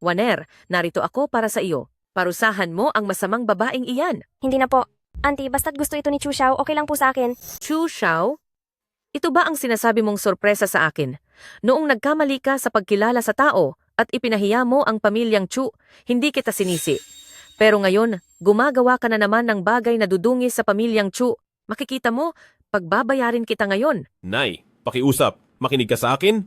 Speaker 8: Waner, narito ako para sa iyo. Parusahan mo ang masamang babaeng iyan.
Speaker 2: Hindi na po. Auntie, basta't gusto ito ni Chu Xiao, okay lang po sa akin.
Speaker 8: Chu Xiao? Ito ba ang sinasabi mong sorpresa sa akin? Noong nagkamali ka sa pagkilala sa tao at ipinahiya mo ang pamilyang Chu, hindi kita sinisi. Pero ngayon, gumagawa ka na naman ng bagay na dudungis sa pamilyang Chu. Makikita mo, pagbabayarin kita ngayon.
Speaker 3: Nay, pakiusap. Makinig ka sa akin.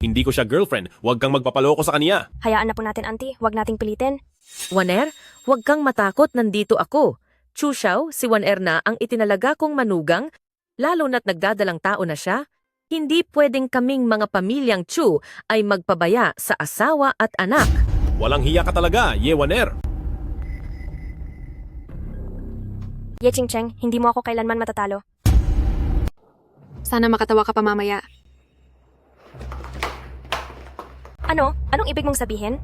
Speaker 3: Hindi ko siya girlfriend. Huwag kang magpapaloko sa kaniya.
Speaker 2: Hayaan na po natin, Auntie. Huwag nating pilitin.
Speaker 8: Waner, huwag kang matakot, nandito ako. Chu Xiao, si Waner na ang itinalaga kong manugang, lalo na't nagdadalang tao na siya. Hindi pwedeng kaming mga pamilyang Chu ay magpabaya sa asawa at anak.
Speaker 3: Walang hiya ka talaga, Waner.
Speaker 2: Ye Ching Cheng, hindi mo ako kailanman matatalo.
Speaker 5: Sana makatawa ka pa mamaya.
Speaker 2: Ano? Anong ibig mong sabihin?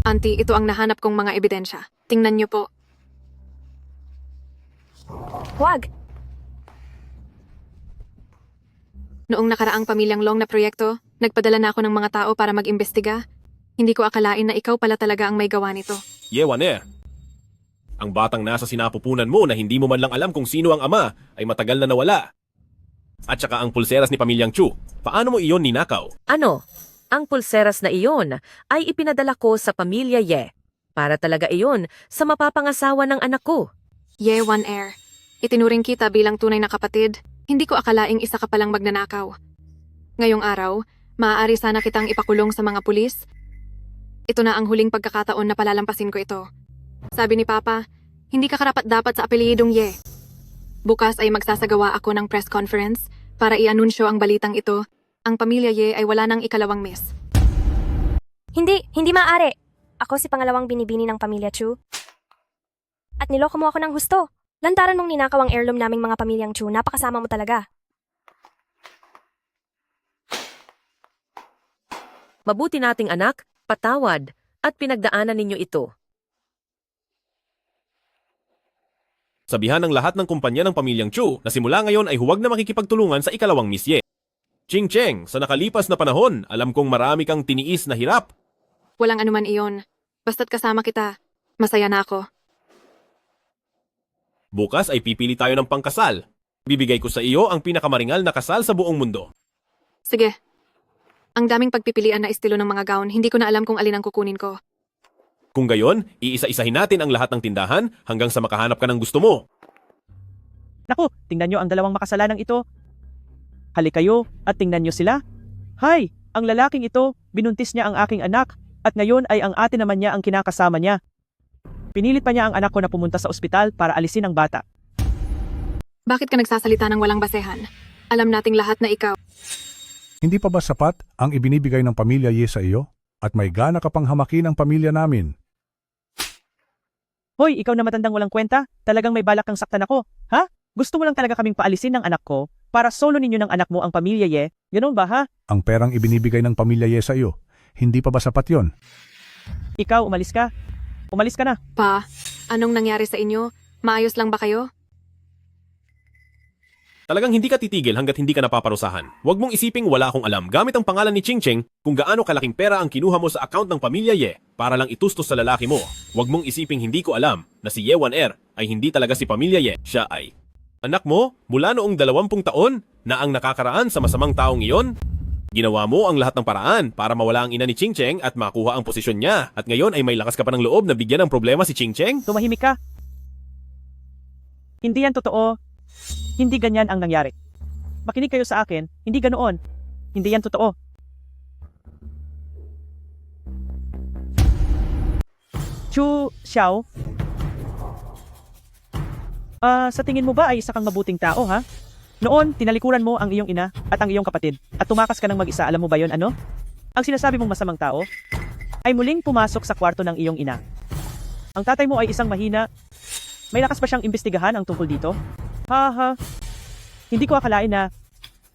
Speaker 5: Auntie, ito ang nahanap kong mga ebidensya. Tingnan niyo po.
Speaker 2: Huwag!
Speaker 5: Noong nakaraang pamilyang Long na proyekto, nagpadala na ako ng mga tao para mag-imbestiga. Hindi ko akalain na ikaw pala talaga ang may gawa nito.
Speaker 3: Waner. Ang batang nasa sinapupunan mo na hindi mo man lang alam kung sino ang ama ay matagal na nawala. At saka ang pulseras ni pamilyang Chu. Paano mo iyon ninakaw?
Speaker 8: Ano? Ang pulseras na iyon ay ipinadala ko sa pamilya Ye. Para talaga iyon sa mapapangasawa ng anak ko.
Speaker 5: Waner. Itinuring kita bilang tunay na kapatid. Hindi ko akalaing isa ka palang magnanakaw. Ngayong araw, maaari sana kitang ipakulong sa mga pulis. Ito na ang huling pagkakataon na palalampasin ko ito. Sabi ni Papa, hindi ka karapat-dapat sa apelyidong Ye. Bukas ay magsasagawa ako ng press conference para i-anunsyo ang balitang ito. Ang pamilya Ye ay wala ng ikalawang miss.
Speaker 2: Hindi maaari. Ako si pangalawang binibini ng pamilya Chu. At niloko mo ako ng husto. Lantaran mong ninakaw ang heirloom naming mga pamilyang Chu, napakasama mo talaga.
Speaker 8: Mabuti nating anak, patawad, at pinagdaanan ninyo ito.
Speaker 3: Sabihan ng lahat ng kumpanya ng pamilyang Chu na simula ngayon ay huwag na makikipagtulungan sa ikalawang Miss Ye. Ching Cheng, sa nakalipas na panahon, alam kong marami kang tiniis na hirap.
Speaker 5: Walang anuman iyon. Basta't kasama kita, masaya na ako.
Speaker 3: Bukas ay pipili tayo ng pangkasal. Bibigay ko sa iyo ang pinakamaringal na kasal sa buong mundo.
Speaker 5: Sige. Ang daming pagpipilian na estilo ng mga gown, hindi ko na alam kung alin ang kukunin ko.
Speaker 3: Kung gayon, iisa-isahin natin ang lahat ng tindahan hanggang sa makahanap ka ng gusto mo.
Speaker 4: Naku, tingnan nyo ang dalawang makasalanang ito. Halik kayo at tingnan nyo sila. Hay, ang lalaking ito, binuntis niya ang aking anak at ngayon ay ang ate naman niya ang kinakasama niya. Pinilit pa niya ang anak ko na pumunta sa ospital para alisin ang bata.
Speaker 5: Bakit ka nagsasalita ng walang basehan? Alam nating lahat na ikaw.
Speaker 18: Hindi pa ba sapat ang ibinibigay ng pamilya Ye sa iyo? At may gana ka pang hamakin ang pamilya namin.
Speaker 4: Hoy, ikaw na matandang walang kwenta, talagang may balak kang saktan ako, ha? Gusto mo lang talaga kaming paalisin ng anak ko para solo ninyo ng anak mo ang pamilya Ye? Ganun ba, ha?
Speaker 18: Ang perang ibinibigay ng pamilya Ye sa iyo, hindi pa ba sapat yon?
Speaker 4: Ikaw, umalis ka. Umalis ka na.
Speaker 5: Pa, anong nangyari sa inyo? Maayos lang ba kayo?
Speaker 3: Talagang hindi ka titigil hanggat hindi ka napaparusahan. Huwag mong isiping wala akong alam gamit ang pangalan ni Ching Cheng kung gaano kalaking pera ang kinuha mo sa account ng pamilya Ye para lang itustos sa lalaki mo. Huwag mong isiping hindi ko alam na si Waner ay hindi talaga si pamilya Ye. Siya ay anak mo mula noong 20 taon na ang nakakaraan sa masamang taong iyon. Ginawa mo ang lahat ng paraan para mawala ang ina ni Ching Cheng at makuha ang posisyon niya. At ngayon ay may lakas ka pa ng loob na bigyan ng problema si Ching Cheng?
Speaker 4: Tumahimik ka. Hindi yan totoo. Hindi ganyan ang nangyari. Makinig kayo sa akin, hindi ganoon. Hindi yan totoo. Chu Xiao? Sa tingin mo ba ay isa kang mabuting tao, ha? Noon, tinalikuran mo ang iyong ina at ang iyong kapatid at tumakas ka ng mag-isa. Alam mo ba yon ano? Ang sinasabi mong masamang tao ay muling pumasok sa kwarto ng iyong ina. Ang tatay mo ay isang mahina. May lakas pa siyang imbestigahan ang tungkol dito? Hindi ko akalain na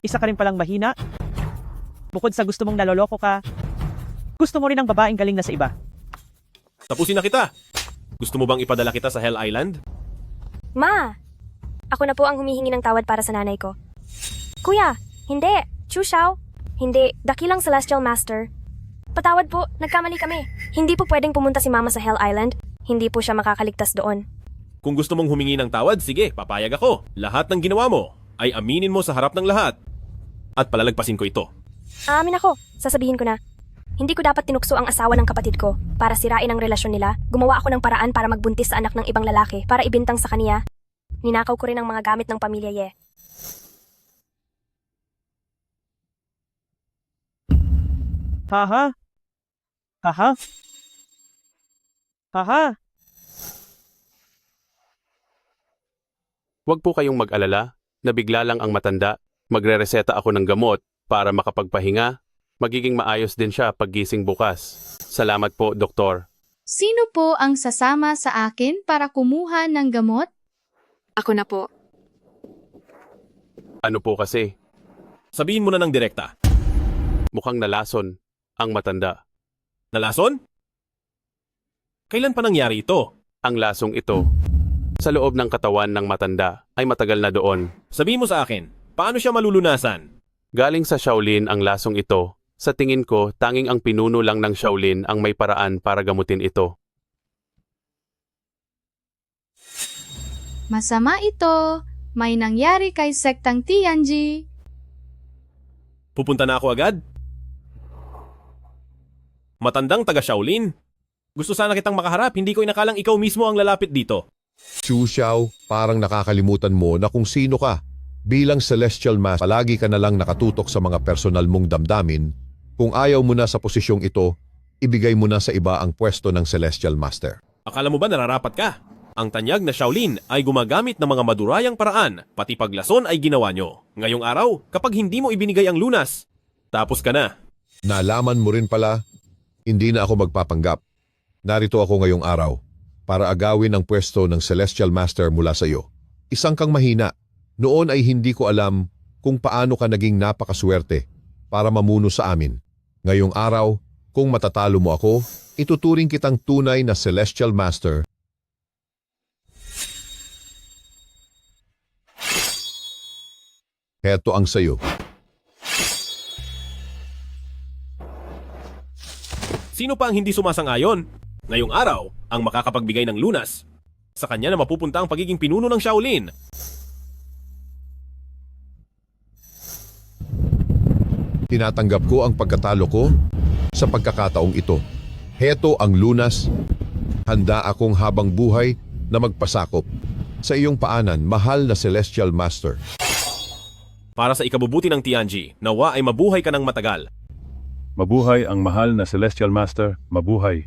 Speaker 4: isa ka rin palang mahina. Bukod sa gusto mong naloloko ka, gusto mo rin ang babaeng galing na sa iba.
Speaker 3: Tapusin na kita. Gusto mo bang ipadala kita sa Hell Island?
Speaker 2: Ma! Ako na po ang humihingi ng tawad para sa nanay ko. Kuya, hindi. Chu Xiao. Hindi. Dakilang Celestial Master. Patawad po, nagkamali kami. Hindi po pwedeng pumunta si Mama sa Hell Island. Hindi po siya makakaligtas doon.
Speaker 3: Kung gusto mong humingi ng tawad, sige, papayag ako. Lahat ng ginawa mo ay aminin mo sa harap ng lahat. At palalagpasin ko ito.
Speaker 2: Amin ako. Sasabihin ko na. Hindi ko dapat tinukso ang asawa ng kapatid ko. Para sirain ang relasyon nila, gumawa ako ng paraan para magbuntis sa anak ng ibang lalaki para ibintang sa kaniya. Ninakaw ko rin ang mga gamit ng pamilya Ye.
Speaker 4: Haha.
Speaker 12: Huwag po kayong mag-alala, nabigla lang ang matanda. Magre-reseta ako ng gamot para makapagpahinga. Magiging maayos din siya paggising bukas. Salamat po, Doktor.
Speaker 6: Sino po ang sasama sa akin para kumuha ng gamot?
Speaker 5: Ako na po.
Speaker 12: Ano po kasi?
Speaker 3: Sabihin mo na ng direkta.
Speaker 12: Mukhang nalason ang matanda.
Speaker 3: Nalason? Kailan pa nangyari ito?
Speaker 12: Ang lasong ito, sa loob ng katawan ng matanda, ay matagal na doon.
Speaker 3: Sabihin mo sa akin, paano siya malulunasan?
Speaker 12: Galing sa Shaolin ang lasong ito. Sa tingin ko, tanging ang pinuno lang ng Shaolin ang may paraan para gamutin ito.
Speaker 6: Masama ito. May nangyari kay Sektang Tianji.
Speaker 3: Pupunta na ako agad? Matandang taga Shaolin? Gusto sana kitang makaharap, hindi ko inakalang ikaw mismo ang lalapit dito.
Speaker 19: Chu Xiao, parang nakakalimutan mo na kung sino ka. Bilang Celestial Master, palagi ka na lang nakatutok sa mga personal mong damdamin. Kung ayaw mo na sa posisyong ito, ibigay mo na sa iba ang pwesto ng Celestial Master.
Speaker 3: Akala mo ba nararapat ka? Ang tanyag na Shaolin ay gumagamit ng mga madurayang paraan, pati paglason ay ginawa nyo. Ngayong araw, kapag hindi mo ibinigay ang lunas, tapos ka na.
Speaker 19: Nalaman mo rin pala, hindi na ako magpapanggap. Narito ako ngayong araw para agawin ang pwesto ng Celestial Master mula sa iyo. Isang kang mahina. Noon ay hindi ko alam kung paano ka naging napakaswerte para mamuno sa amin. Ngayong araw, kung matatalo mo ako, ituturing kitang tunay na Celestial Master. Heto ang sayo.
Speaker 3: Sino pa ang hindi sumasang-ayon? Ngayong araw, ang makakapagbigay ng lunas. Sa kanya na mapupunta ang pagiging pinuno ng Shaolin.
Speaker 19: Tinatanggap ko ang pagkatalo ko sa pagkakataong ito. Heto ang lunas. Handa akong habang buhay na magpasakop sa iyong paanan, mahal na Celestial Master.
Speaker 3: Para sa ikabubuti ng Tianji, nawa ay mabuhay ka ng matagal.
Speaker 13: Mabuhay ang mahal na Celestial Master, mabuhay.